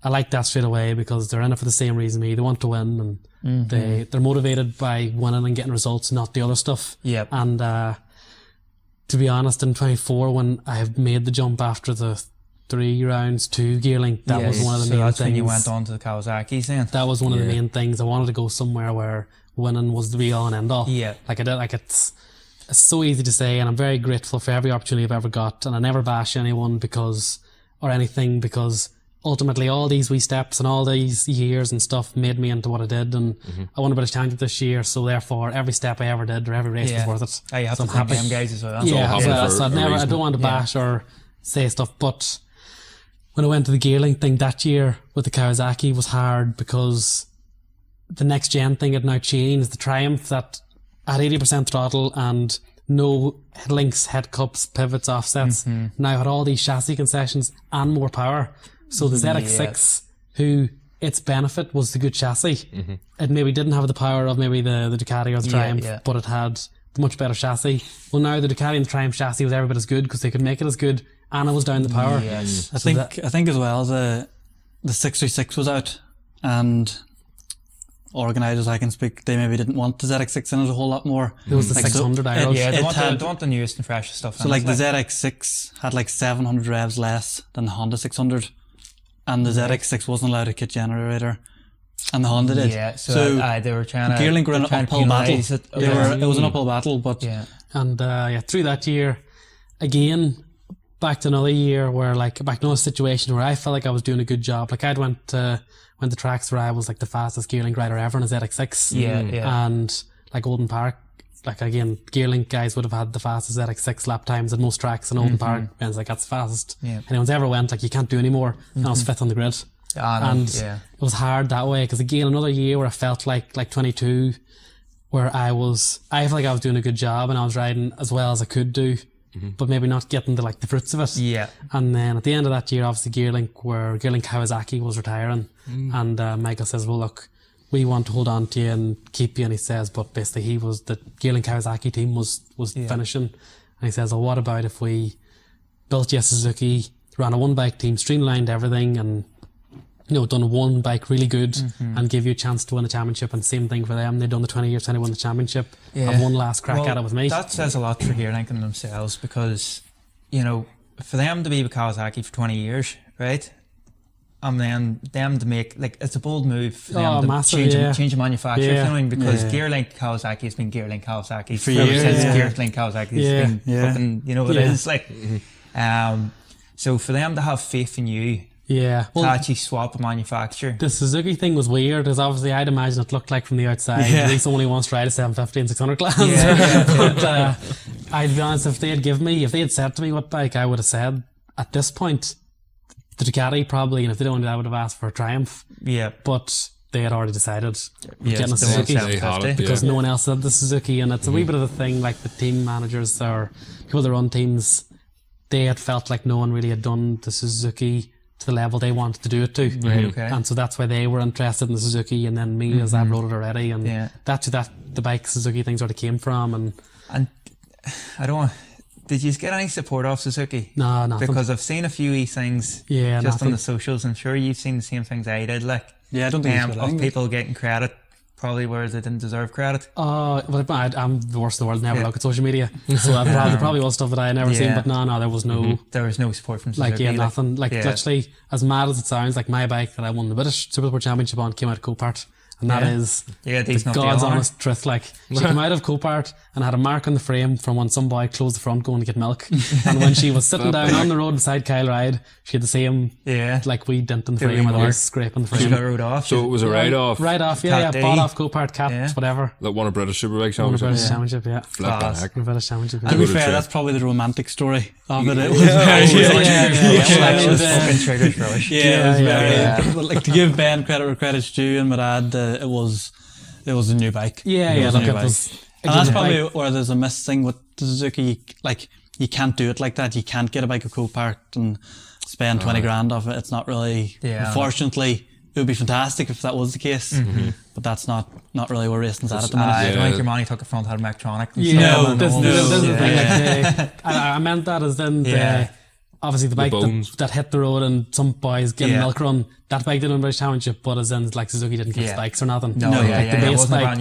like that straight away because they're in it for the same reason me. They want to win, and they're motivated by winning and getting results, not the other stuff. Yep. And to be honest, in 24, when I have made the jump after the 3 rounds to Gearlink, that was one of the main that's things. When you went on to the Kawasaki's then. That was one of the main things. I wanted to go somewhere where winning was the be all and end all. Yeah. Like I did, like it's so easy to say, and I'm very grateful for every opportunity I've ever got, and I never bash anyone because ultimately all these wee steps and all these years and stuff made me into what I did, and I won a British Championship this year, so therefore every step I ever did or every race was worth it. Oh, you have so to thank them guys as well. So I don't want to bash or say stuff, but when I went to the Gearlink thing that year with the Kawasaki was hard because the next gen thing had now changed. The Triumph that had 80% throttle and no links, head cups, pivots, offsets, now had all these chassis concessions and more power. So the ZX6, who its benefit was the good chassis, it maybe didn't have the power of maybe the Ducati or the Triumph, but it had the much better chassis. Well, now the Ducati and the Triumph chassis was every bit as good because they could make it as good, and it was down the power. Yes. I think as well the 636 was out, and organisers I can speak, they maybe didn't want the ZX6 in it a whole lot more. There was the 600 Irish. Yeah, they want the newest and freshest stuff. So like the ZX6 had like 700 revs less than the Honda 600, and the ZX6 wasn't allowed a kit generator, and the Honda did. Yeah, so they were trying to. Gearlink were in an uphill battle. It was an uphill battle, but and through that year, again, back to another year where back to another situation where I felt like I was doing a good job. Like I'd went to tracks where I was like the fastest Gearlink rider ever in a ZX6. And like Olden Park, like again, Gearlink guys would have had the fastest ZX6 lap times at most tracks in Olden Park. Ben's like, that's the fastest anyone's ever went. Like you can't do any more. And I was fifth on the grid. It was hard that way because again, another year where I felt like 22, where I felt like I was doing a good job and I was riding as well as I could do. But maybe not getting the fruits of it. Yeah. And then at the end of that year, obviously Gearlink Kawasaki was retiring, and Michael says, "Well, look, we want to hold on to you and keep you." And he says, but basically the Gearlink Kawasaki team was finishing, and he says, "Well, what about if we built you a Suzuki, ran a one bike team, streamlined everything, and done one bike really good and give you a chance to win the championship?" And same thing for them. They'd done the 20 years trying to win the championship. Have one last crack at it with me. That says a lot for Gearlink and themselves because, for them to be with Kawasaki for 20 years, right? And then them to make, it's a bold move for them to change the manufacturer, you know what I mean? Because Gearlink Kawasaki has been Gearlink Kawasaki for years. Since Gearlink Kawasaki has been fucking, it is. So for them to have faith in you, to actually swap a manufacturer. The Suzuki thing was weird because obviously I'd imagine it looked like from the outside. At least only wants to ride a 750 and 600 class. But I'd be honest, if they had said to me what bike, I would have said at this point the Ducati probably, and if they don't, I would have asked for a Triumph. Yeah. But they had already decided getting a Suzuki because no one else had the Suzuki, and it's a wee bit of the thing, like the team managers or people that run teams, they had felt like no one really had done the Suzuki to the level they wanted to do it to. Right, okay. And so that's why they were interested in the Suzuki, and then me as I've rode it already, and that's that the bike Suzuki thing sort of came from. And I don't want. Did you get any support off Suzuki? No, nothing. Because I've seen a few of these things just on the socials. I'm sure you've seen the same things I did. I don't think of people getting credit probably where they didn't deserve credit. But I'm the worst in the world. Never look at social media, so there probably was stuff that I had never seen. But no, there was no. There was no support from Suzuki. Nothing. Literally, as mad as it sounds, my bike that I won the British Supersport Championship on came out of Copart. and that is these the not God's the honor. honest truth. Like, she came out of Copart and had a mark on the frame from when some boy closed the front going to get milk. And when she was sitting down on the road beside Kyle Ride, she had the same like wee dent in the frame and a wee scrape on the frame. She got rode off. So it was a write-off. Right off, bought off Copart, cat, whatever. Like won a British Superbike Won a championship. British championship, yeah. Flipping heck. Won a British championship. To be fair, that's probably the romantic story of it. It was very Fucking triggers rubbish. it was very. But like, to give Ben credit where credit's due, and my dad, it was a new bike. Look, it was. And that's probably where there's a miss thing with the Suzuki. Like, you can't do it like that. You can't get a bike of Copart and spend 20 grand off it. It's not really. Unfortunately, it would be fantastic if that was the case, but that's not really where racing's at the minute. I don't think your money took a front head Mectronic. This is the thing. Like, I meant that as in obviously the bike that hit the road and some boys getting milk run. That bike didn't win British Championship, but as in like Suzuki didn't get spikes or nothing. The base bike.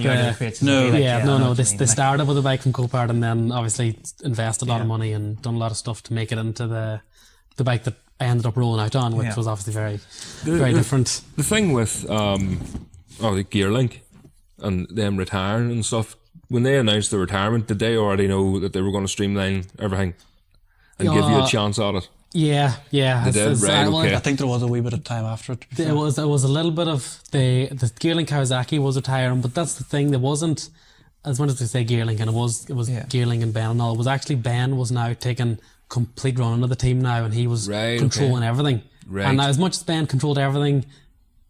They started with a bike from Copart and then obviously invested a lot of money and done a lot of stuff to make it into the bike that I ended up rolling out on, which was obviously very different. The thing with the GearLink and them retiring and stuff, when they announced the retirement, did they already know that they were going to streamline everything and give you a chance at it? Yeah. They did, right, okay. I think there was a wee bit of time after it. It was a little bit of the GearLink Kawasaki was retiring, but that's the thing. There wasn't as much as they say GearLink, and it was GearLink and Ben and all. It was actually Ben was now taking complete run of the team now, and he was controlling everything. Right. And now, as much as Ben controlled everything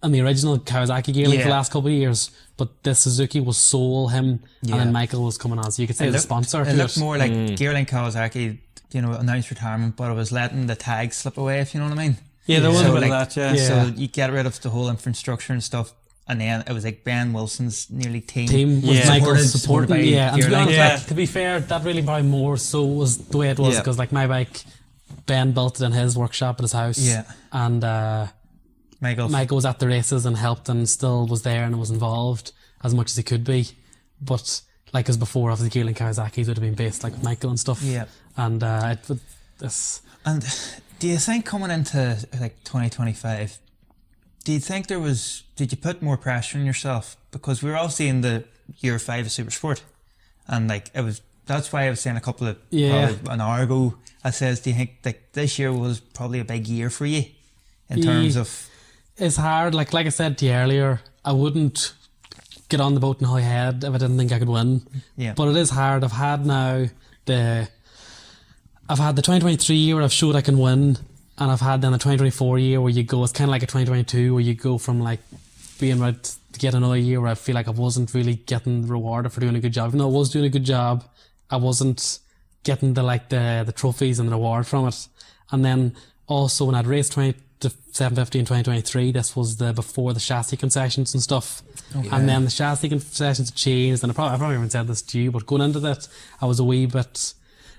in the original Kawasaki GearLink for the last couple of years, but the Suzuki was sole him, and then Michael was coming on, so you could say the sponsor. It looked more like GearLink Kawasaki, announced retirement, but it was letting the tag slip away, if you know what I mean. Yeah, there was a bit of that, So you get rid of the whole infrastructure and stuff, and then it was like Ben Wilson's nearly team with Michael supporting. And to be honest, to be fair, that really probably more so was the way it was, because like my bike, Ben built it in his workshop at his house, and Michael was at the races and helped and still was there and was involved as much as he could be, but like as before, obviously GearLink Kawasaki's would have been based like with Michael and stuff. And And do you think coming into like 2025, do you think did you put more pressure on yourself? Because we were obviously in the year 5 of Supersport, and like that's why I was saying a couple of probably an hour ago, I says, do you think like this year was probably a big year for you in terms of? It's hard. Like I said to you earlier, I wouldn't get on the boat in Holyhead if I didn't think I could win. But it is hard. I've had the 2023 year where I've showed I can win, and I've had then the 2024 year where you go, it's kind of like a 2022 where you go from like being right to get another year where I feel like I wasn't really getting rewarded for doing a good job. Even though I was doing a good job, I wasn't getting the trophies and the reward from it. And then also when I'd raced 750 in 2023, this was before the chassis concessions and stuff. And then the chassis concessions changed, and I probably haven't said this to you, but going into that, I was a wee bit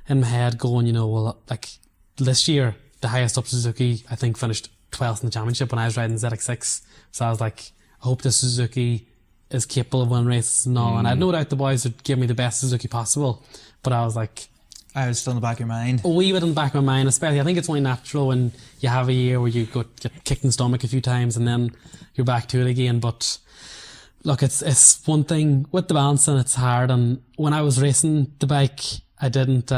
in my head going, well, like this year, the highest up Suzuki, I think, finished 12th in the championship when I was riding ZX6. So I was like, I hope the Suzuki is capable of winning races and all. And I had no doubt the boys would give me the best Suzuki possible. But I was like, I was still in the back of your mind. A wee bit in the back of my mind, especially. I think it's only natural when you have a year where you get kicked in the stomach a few times and then you're back to it again. But look, it's one thing with the balancing, it's hard. And when I was racing the bike, I didn't.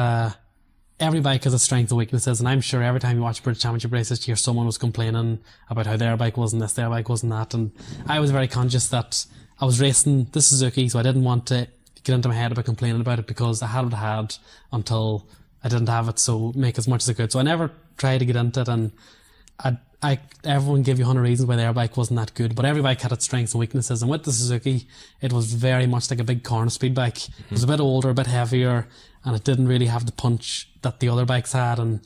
Every bike has its strengths and weaknesses, and I'm sure every time you watch British Championship races, you hear someone was complaining about how their bike wasn't this, their bike wasn't that. And I was very conscious that I was racing the Suzuki, so I didn't want to get into my head about complaining about it because I had what I had until I didn't have it, so make as much as I could. So I never tried to get into it, and everyone gave you 100 reasons why their bike wasn't that good, but every bike had its strengths and weaknesses. And with the Suzuki, it was very much like a big corner speed bike. It was a bit older, a bit heavier, and it didn't really have the punch that the other bikes had. And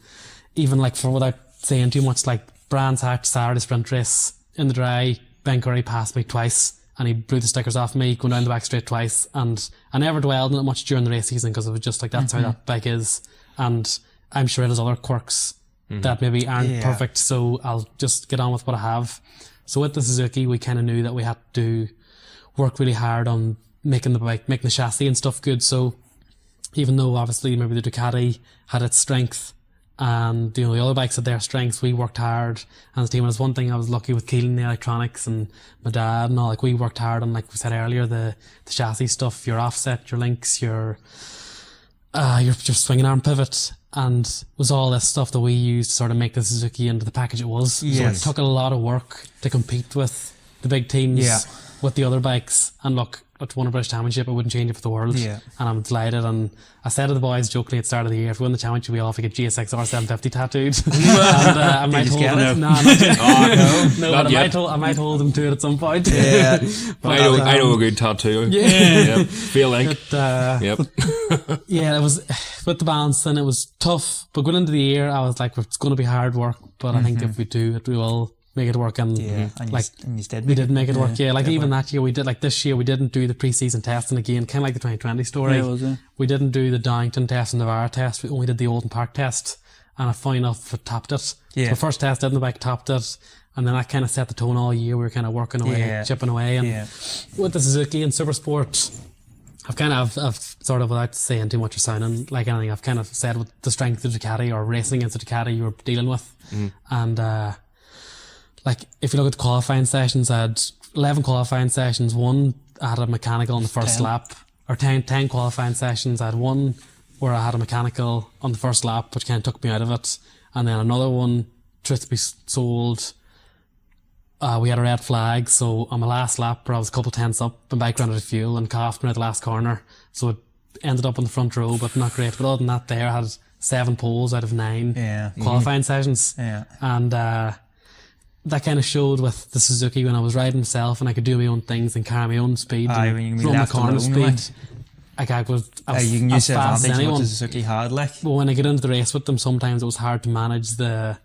even like, for without saying too much, like Brands Hatch Saturday sprint race in the dry, Ben Curry passed me twice and he blew the stickers off me going down the back straight twice, and I never dwelled on it much during the race season because it was just like, that's how that bike is. And I'm sure it has other quirks that maybe aren't perfect, so I'll just get on with what I have. So with the Suzuki, we kind of knew that we had to work really hard on making the bike, making the chassis and stuff good. So even though obviously maybe the Ducati had its strength And the other bikes had their strengths. We worked hard as a team. And it's one thing I was lucky with Caolan, the electronics, and my dad and all. Like we worked hard on, like we said earlier, the chassis stuff, your offset, your links, your swinging arm pivot, and it was all this stuff that we used to sort of make the Suzuki into the package it was. Yes. So it took a lot of work to compete with the big teams, with the other bikes. And look, I'd won a British Championship, I wouldn't change it for the world. Yeah. And I'm delighted. And I said to the boys jokingly at the start of the year, if we win the championship, we'll all have to get GSXR 750 tattooed. And I might hold it. No, I might hold them to it at some point. Yeah. I know a good tattoo. Yeah. Feel like. Yep. Yeah, it was with the balance, and it was tough. But going into the year, I was like, it's going to be hard work. But I think if we do it, we will make it work. And and we did make it work. Yeah, like even that year we did, like this year we didn't do the pre-season testing again, kind of like the 2020 story. Yeah, was it? We didn't do the Downington test and the Navarra test. We only did the Oldham Park test, and I funny enough it topped it. Yeah. So the first test did in the bike, topped it, and then that kind of set the tone all year. We were kind of working away, chipping away, and with the Suzuki and Supersport, I've sort of, without saying too much or sounding like anything, I've kind of said with the strength of the Ducati or racing against the Ducati you were dealing with, and like if you look at the qualifying sessions, I had 11 qualifying sessions. One I had a mechanical on the first lap, or 10 qualifying sessions. I had one where I had a mechanical on the first lap, which kind of took me out of it, and then another one, truth to be sold, we had a red flag, so on my last lap where I was a couple tenths up, my bike ran out of fuel and coughed me at the last corner, so it ended up in the front row, but not great. But other than that, there I had 7 poles out of 9 qualifying sessions, and that kind of showed with the Suzuki when I was riding myself and I could do my own things and carry my own speed and run the corner speed. Like I was you can use the fast advantage as of anyone. what the Suzuki had, like. But when I get into the race with them, sometimes it was hard to manage the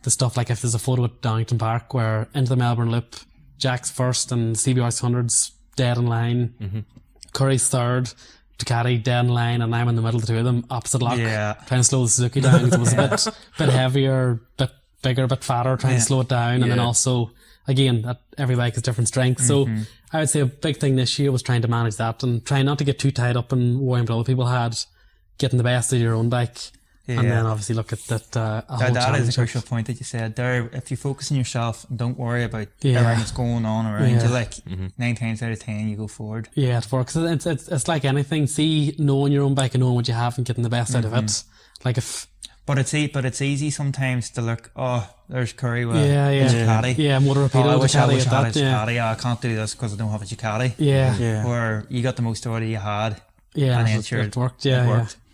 stuff. Like if there's a photo at Downington Park where into the Melbourne Loop, Jack's first and CBR 600's dead in line, Curry's third, Ducati dead in line, and I'm in the middle of the two of them, opposite lock, trying to slow the Suzuki down because it was a bit heavier, bit bigger, bit fatter, trying to slow it down, and then also, again, every bike has different strengths. So I would say a big thing this year was trying to manage that and trying not to get too tied up in worrying what other people had, getting the best of your own bike, and then obviously look at that. That is a crucial point that you said there. If you focus on yourself and don't worry about everything that's going on around you, like 9 times out of 10 you go forward. Yeah, it works. It's like anything. See, knowing your own bike and knowing what you have and getting the best out of it. Like if. But it's easy sometimes to look, there's Curry with Ducati. Yeah, motor repeater. I wish I had a Ducati. I can't do this because I don't have a Ducati. Yeah. Where you got the most out of you had. Yeah, and it worked. It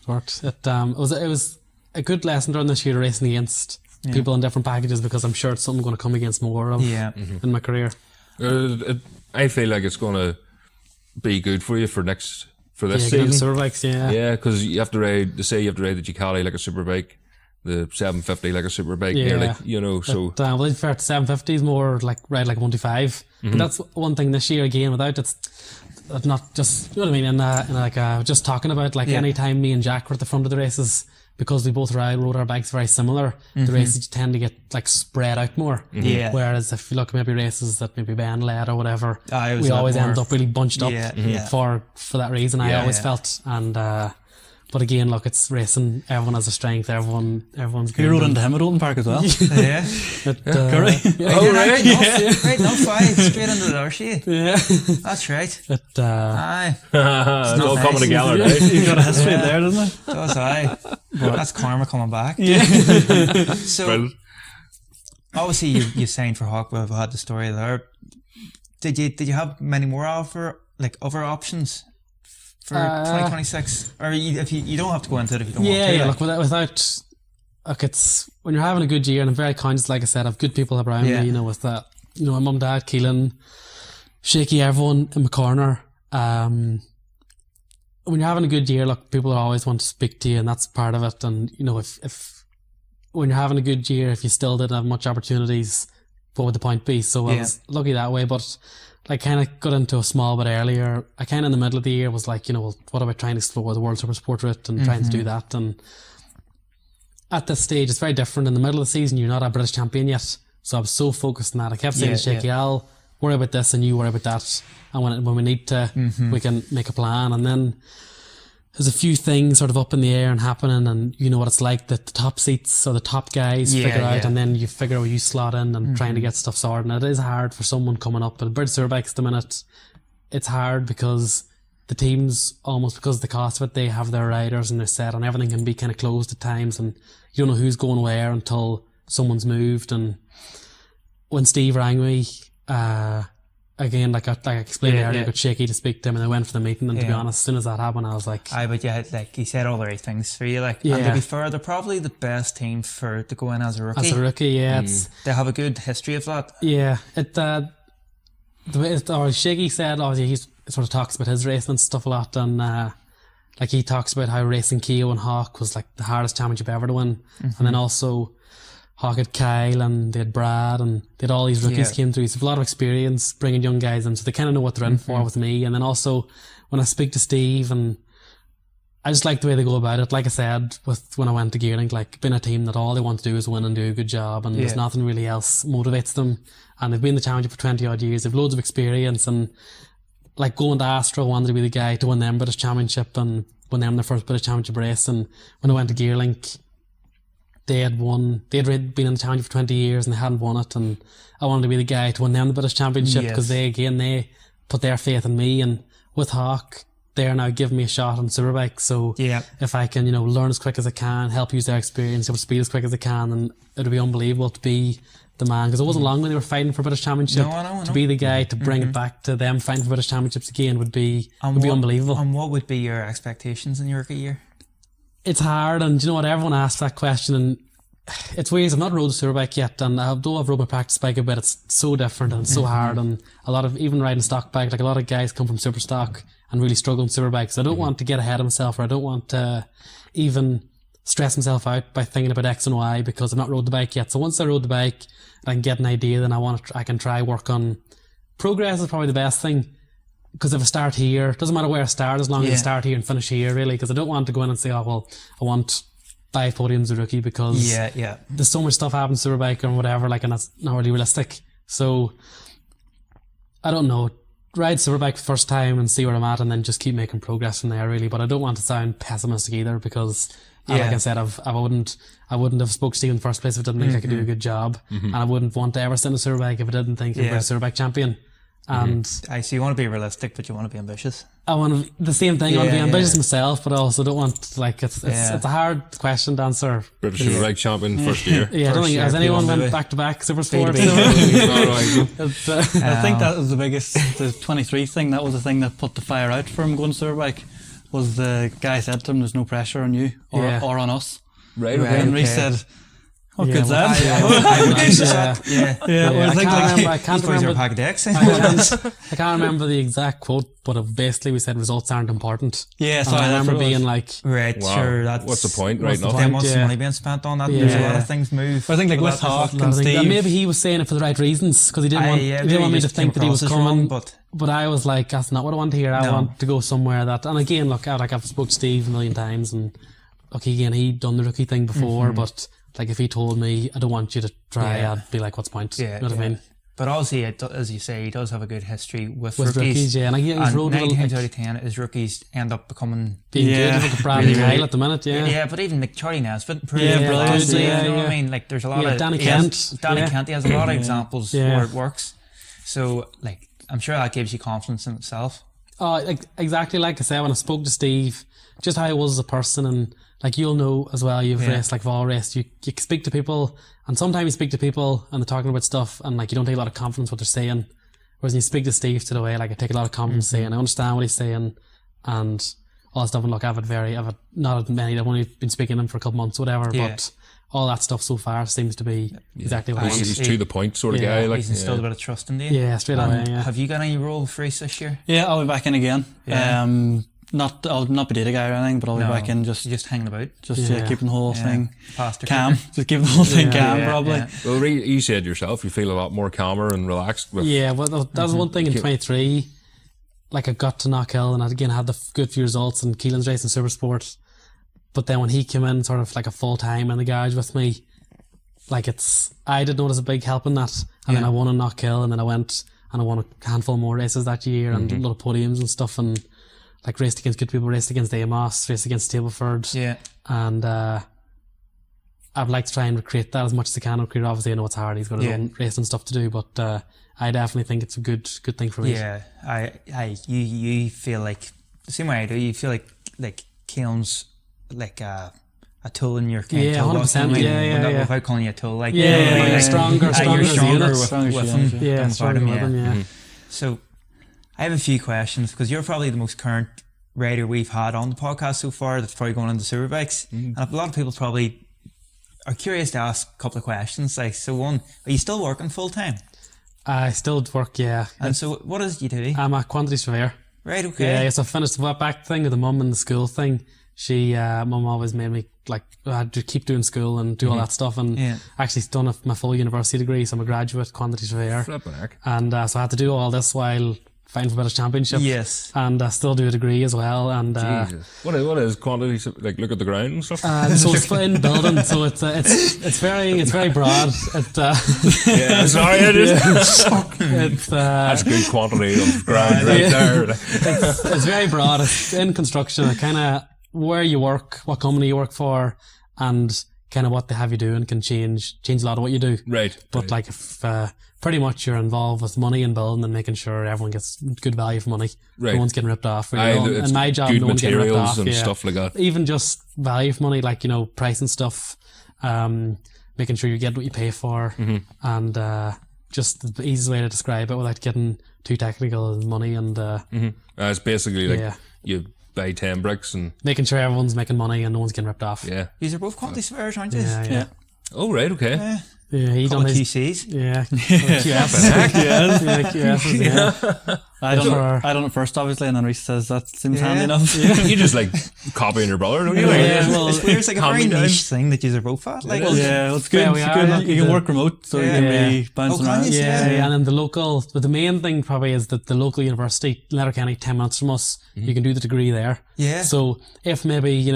worked. It was a good lesson during this year racing against people in different packages, because I'm sure it's something I'm going to come against more of in my career. I feel like it's going to be good for you for this season. Superbikes, yeah, because you have to ride the Ducati like a superbike, the 750 like a superbike, nearly, so. But, well, in fair to 750s more like ride like 125. But that's one thing this year again, without it's not just, you know what I mean, and like just talking about like any time me and Jack were at the front of the races, because we both rode our bikes very similar, the races tend to get like spread out more. Whereas if you look at maybe races that maybe Ben led or whatever, we always end up really bunched up for that reason. I always felt, and but again, look, it's racing. Everyone has a strength. Everyone's good. You rode into him at Oldham Park as well. Yeah. Curry. Right, no fight, straight into the Archie. Yeah. That's right. Aye. It's all coming together, right? You've got a history there, doesn't it? Does aye. That's karma coming back. Yeah. So, obviously you signed for Hawk. We've had the story there. Did you have many more other options for 2026, or if you don't have to go into it if you don't want to? Yeah. Look, without, look, it's when you're having a good year, and I'm very conscious, like I said, I've good people around me. You know, with that, my mum, dad, Caolan, Shaky, everyone in my corner. When you're having a good year, look, people always want to speak to you, and that's part of it. And if when you're having a good year, if you still didn't have much opportunities, what would the point be? So I was lucky that way, but. Like kind of got into a small bit earlier. I kind of in the middle of the year was like, well, what about trying to explore the World Supersport route and trying to do that? And at this stage, it's very different. In the middle of the season, you're not a British champion yet. So I was so focused on that. I kept saying to Shaky, I'll worry about this and you worry about that. And when we need to, we can make a plan. And then there's a few things sort of up in the air and happening, and you know what it's like, that the top seats or the top guys figure out, and then you figure out where you slot in and trying to get stuff sorted. And it is hard for someone coming up. But British Superbikes at the minute, it's hard because the teams, almost because of the cost of it, they have their riders and they're set, and everything can be kind of closed at times, and you don't know who's going where until someone's moved. And when Steve rang me, again, like I explained earlier, I got shaky to speak to him, and I went for the meeting, and to be honest, as soon as that happened, I was like... but yeah, like, he said all the right things for you, like, and to be fair, they're probably the best team to go in as a rookie. As a rookie, they have a good history of that. Yeah, the way Shaky said, obviously, he sort of talks about his racing and stuff a lot, and like he talks about how racing Caolan and Hawk was like the hardest championship ever to win, and then also Hawk had Caolan, and they had Brad, and they had all these rookies came through. So they have a lot of experience bringing young guys in, so they kind of know what they're in for with me. And then also when I speak to Steve, and I just like the way they go about it. Like I said, when I went to Gearlink, like being a team that all they want to do is win and do a good job, and there's nothing really else motivates them. And they've been in the championship for 20 odd years. They've loads of experience, and like going to Astra, I wanted to be the guy to win them British Championship and win them their first British Championship race. And when I went to Gearlink, they had been in the championship for 20 years and they hadn't won it, and I wanted to be the guy to win them the British Championship, because they put their faith in me. And with Hawk, they're now giving me a shot on Superbike, so if I can, learn as quick as I can, help use their experience, able to speed as quick as I can, and it would be unbelievable to be the man, because it wasn't long when they were fighting for British Championship. To be the guy to bring it back to them fighting for British Championships again would be unbelievable. And what would be your expectations in your rookie year? It's hard, and you know what, everyone asks that question, and it's weird. I've not rode a Superbike yet, and although I've rode my practice bike a bit, it's so different and so hard. And a lot of, even riding stock bike, like a lot of guys come from super stock and really struggle in Superbikes. I don't want to get ahead of myself, or I don't want to even stress myself out by thinking about X and Y, because I've not rode the bike yet. So once I rode the bike and I can get an idea, then I can try work on progress. Is probably the best thing, because if I start here, it doesn't matter where I start, as long as I start here and finish here, really, because I don't want to go in and say, oh well, I want 5 podiums as a rookie, because there's so much stuff happens to Superbike or whatever, like, and that's not really realistic. So I don't know, ride Superbike for the first time and see where I'm at, and then just keep making progress from there, really. But I don't want to sound pessimistic either, because like I said, I wouldn't have spoke to Steve in the first place if I didn't think I could do a good job, and I wouldn't want to ever sit in a Superbike if I didn't think I was a Superbike champion. And I see, you want to be realistic, but you want to be ambitious. I want to, the same thing. I want to be ambitious myself, but I also don't want, like, it's a hard question to answer. British Superbike champion first year. I don't think has anyone went back to back Supersport. I think that was the 23 thing. That was the thing that put the fire out for him going to Superbike. Was the guy said to him, "There's no pressure on you or on us." Right. And Rhys said, "What good's that?" I can't remember. I can't remember the exact quote, but basically we said results aren't important. Yeah, so I remember being like, sure, that's what's the point, right? Then what's the money being spent on that? There's a lot of things move. I think like with Hawk and Steve, maybe he was saying it for the right reasons, because he didn't want me to think that he was coming. But I was like, that's not what I want to hear. I want to go somewhere that, and again, look, I've spoke to Steve a million times, and look, again, he'd done the rookie thing before, but like if he told me, I don't want you to try, I'd be like, what's the point? You know what I mean? But obviously, as you say, he does have a good history with rookies. And he's rode 9 times out of 10, his rookies end up becoming being good. Like a Bradley Kyle at the minute, but even like Charlie Nesbitt, brilliant. You know what I mean? Like, there's a lot of Danny Kent. Kent, he has a lot of examples where it works. So, like, I'm sure that gives you confidence in itself. Exactly like I said, when I spoke to Steve, just how he was as a person, and like you'll know as well, you've raced, like, we've all raced, you speak to people, and sometimes you speak to people and they're talking about stuff, and like you don't take a lot of confidence what they're saying, whereas when you speak to Steve to the way, like, I take a lot of confidence saying, I understand what he's saying, and all that stuff. And look, I've had not many, I've only been speaking to him for a couple months, whatever, but all that stuff so far seems to be exactly what he's to the point sort of guy. Like, he's instilled a bit of trust in you. Yeah, straight away. Have you got any role for Rhys this year? Yeah, I'll be back in again. I'll not be data guy or anything, but I'll be back in just hanging about, keeping the whole thing calm. Just keeping the whole thing calm, probably. Well, you said yourself, you feel a lot more calmer and relaxed. Well, that was one thing in 23. Like, I got to Knockhill, and I again had the good few results in Keelan's race in Supersport. But then when he came in, sort of like a full time in the garage with me, like, I did notice a big help in that. And then I won in Knockhill, and then I went and I won a handful more races that year and a lot of podiums and stuff, and like raced against good people, raced against Amos, raced against Stableford. Yeah. And I'd like to try and recreate that as much as I can. Obviously, I know it's hard. He's got his own racing stuff to do, but I definitely think it's a good thing for me. Yeah, you feel like the same way I do. You feel like Caolan's like a tool in your kind of toolbox. 100%. Yeah. Without calling you a tool, like you're stronger you're stronger with him than stronger without him. with him. Yeah. So I have a few questions because you're probably the most current rider we've had on the podcast so far. That's probably going into Superbikes, and a lot of people probably are curious to ask a couple of questions. Like, so one, are you still working full time? I still work, yeah. And so what is you do? I'm a quantity surveyor. Right, okay. Yeah, so I finished the back thing with the mum and the school thing. She, mum always made me, like, I had to keep doing school and do all that stuff, and actually done my full university degree, so I'm a graduate quantity surveyor. Flipping heck. And so I had to do all this while fighting for British Championship. Yes. And I still do a degree as well. And Jesus. What is quantity? Like, look at the ground and stuff? so it's in building, so it's very broad. Sorry, I just... that's good quantity of ground there. It's very broad. It's in construction, kind of where you work, what company you work for, and kind of what they have you doing can change a lot of what you do. Right. But like if pretty much you're involved with money and building and making sure everyone gets good value for money. Right. No one's getting ripped off. And my job, good no one's getting ripped materials off. and stuff like that. Even just value for money, like, pricing stuff, making sure you get what you pay for, and just the easiest way to describe it without getting too technical is money and It's basically like you buy 10 bricks and making sure everyone's making money and no one's getting ripped off. Yeah. These are both quantity surveyors, aren't you? Yeah. Oh, right, okay. Yeah, he Couple done of his QCs. Yeah. QS. Yeah. I done it first, obviously, and then Rhys says that seems handy enough. You just like copying your brother, don't you? Well, it's weird. It's like a very niche thing that you're both at. Like, it's good. You can work remote, so you can be bouncing around. And then but the main thing probably is that the local university, Letterkenny, 10 minutes from us, you can do the degree there. Yeah. So if maybe,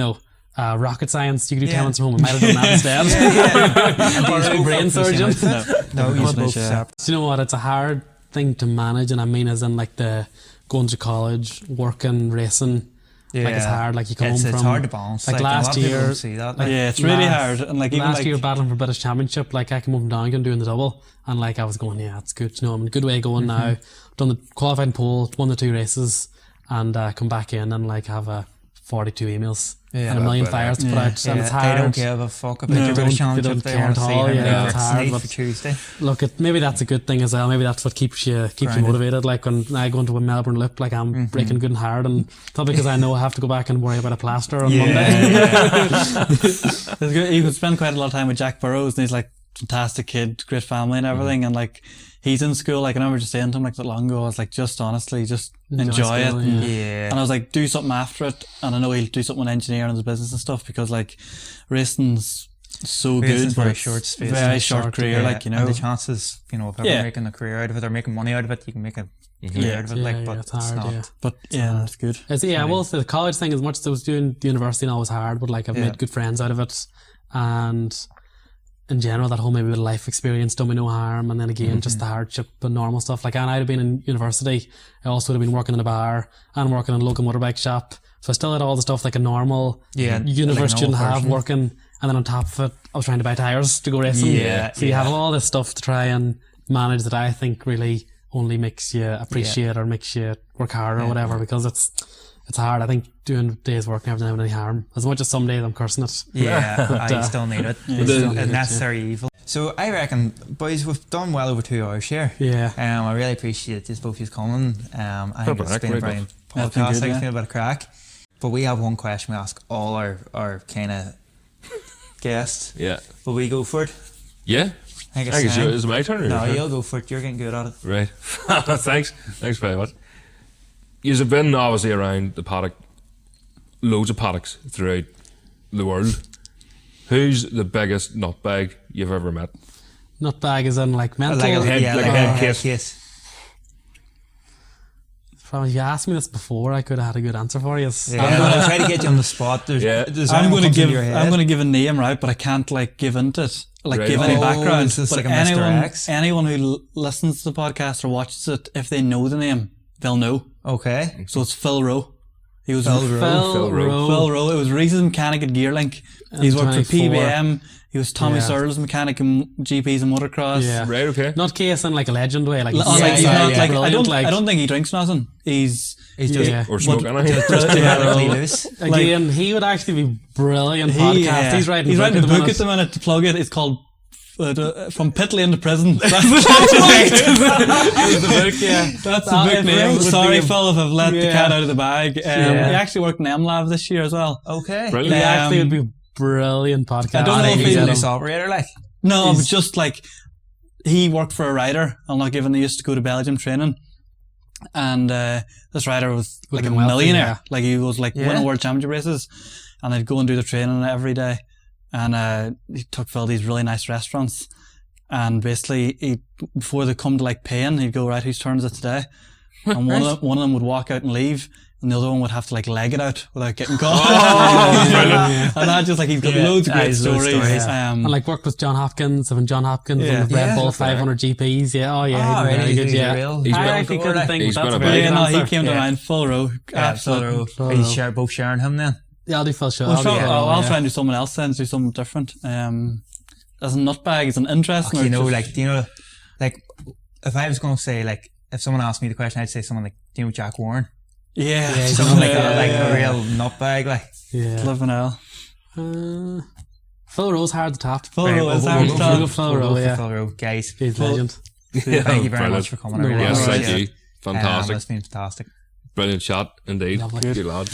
rocket science, you could do 10 minutes from home. I might have done that instead. Or a brain surgeon. No, you're both separate. So you know what? It's a hard thing to manage, and I mean, as in like the going to college, working, racing. Yeah. Like it's hard. Like you come home from. It's hard to balance. Like last year. See that. It's really hard. And like even last year battling for British Championship, like I came up from Donegal doing the double, and like I was going, it's good. I'm in a good way going now. Done the qualifying pole, won the 2 races, and come back in and like have 42 emails. And a million fires to put out, and it's hard. They don't give a fuck about your British Championship. They want to see how it's hard for Tuesday. Look, maybe that's a good thing as well. Maybe that's what keeps you motivated. Like when I go into a Melbourne Loop, like I'm breaking good and hard, and it's not because I know I have to go back and worry about a plaster on Monday. You could spend quite a lot of time with Jack Burrows, and he's like fantastic kid, great family and everything, and like he's in school. Like I remember just saying to him like that long ago, I was like, just honestly, just enjoy it. And I was like, do something after it. And I know he'll do something with engineering and his business and stuff, because like racing's so good, but very short space, very short career. Like and the chances, of ever making a career out of it or making money out of it, you can make a career out of it. But it's hard. not. But it's good. Well, the college thing, as much as I was doing the university and all was hard, but like I've made good friends out of it, and in general, that whole maybe bit of life experience done me no harm, and then again, just the hardship and normal stuff. Like, and I'd have been in university, I also would have been working in a bar and working in a local motorbike shop. So I still had all the stuff like a normal university student have working, and then on top of it, I was trying to buy tyres to go racing. So you have all this stuff to try and manage that I think really only makes you appreciate or makes you work harder or whatever, because it's hard. I think doing days work never done any harm. As much as some days I'm cursing it. But, I still need it. It's still a necessary evil. So I reckon, boys, we've done well over 2 hours here. I really appreciate just both of you coming. I think it's been a brilliant podcast. I feel a bit of crack. But we have one question we ask all our kind of guests. Will we go for it? Yeah. I guess it's my turn. No, you'll go for it. You're getting good at it. Right. Thanks very much. You've been obviously around the paddock, loads of paddocks throughout the world. Who's the biggest nutbag you've ever met? Nutbag is in like mental. Like a head case. Probably, if you asked me this before, I could have had a good answer for you. I'm going to try to get you on the spot. I'm going to give a name, right? But I can't like give into it, give any background. But like anyone who listens to the podcast or watches it, if they know the name, they'll know. Okay. So it's Phil Rowe. He was Phil Rowe. Phil Rowe. It was Rhys's mechanic at Gearlink. He's worked for 24. PBM. He was Tommy Yeah. Searle's mechanic in GPs and motocross. Yeah. Right, okay. Not Case in like a legend way. Like, He's he's not like, brilliant, I don't think he drinks nothing. He's just yeah. Or smoke anything. genetically loose. Again, he would actually be brilliant podcast. He's writing a book at the minute to plug it. It's called From Pit Lane to Prison. That's the book. Yeah. That's the book name. Sorry, Phil, if I've let the Yeah. cat out of the bag. He actually worked in MLab this year as well. Okay. He Brilliant. actually would be brilliant podcast. I don't know if He's he's a in loose operator, like. No, but just like he worked for a rider. I'm not given. He used to go to Belgium training, and this rider was like a Looking wealthy, millionaire. yeah. Like he was like winning world championship races, and they'd go and do the training every day. And he took Phil to these really nice restaurants, and basically before they come to like paying, he'd go, right, whose turn is it today? And one of them would walk out and leave. And the other one would have to like leg it out without getting caught. And that just like he's got loads of great stories. And like worked with John Hopkins, and John Hopkins on the Red Bull 500 GPs. Yeah, oh yeah, he's very good. Yeah, He's I been- actually couldn't think. he's That's been a a very big- good answer. He came to mind. Phil Rowe, absolutely. Are you both sharing him then? Yeah, I'll do full show. I'll try and do someone else then, do something different. As a nutbag, it's an interesting. Do you know, like, if I was going to say, like, if someone asked me the question, I'd say someone like, do you know Jack Warren? Yeah, Someone like that, like a real nutbag, like. Yeah. Living hell. Phil Rowe's hard to top. Phil Rowe is hard to top. Phil Rowe, yeah. Phil Rowe, guys. He's a legend. Thank you very much for coming. No I really Yes, worries. thank appreciate you. it. Fantastic. It's been fantastic. Brilliant shot, indeed. Lovely. Good lad.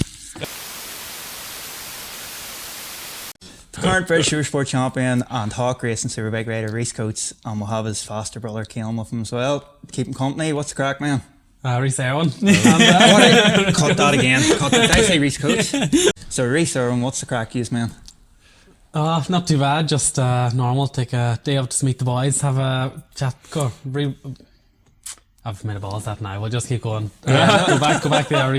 The current British Supersport Champion and Hawk Racing Superbike rider Rhys Coates, and we'll have his foster brother Caolan with him as well. Keep him company. What's the crack, man? Rhys Irwin. Cut that again. Did I say Rhys Coates? So Rhys Irwin, what's the crack, yous, man? Not too bad. Just normal. Take a day off to meet the boys. Have a chat. I've made a balls that now. We'll just keep going. Go back there.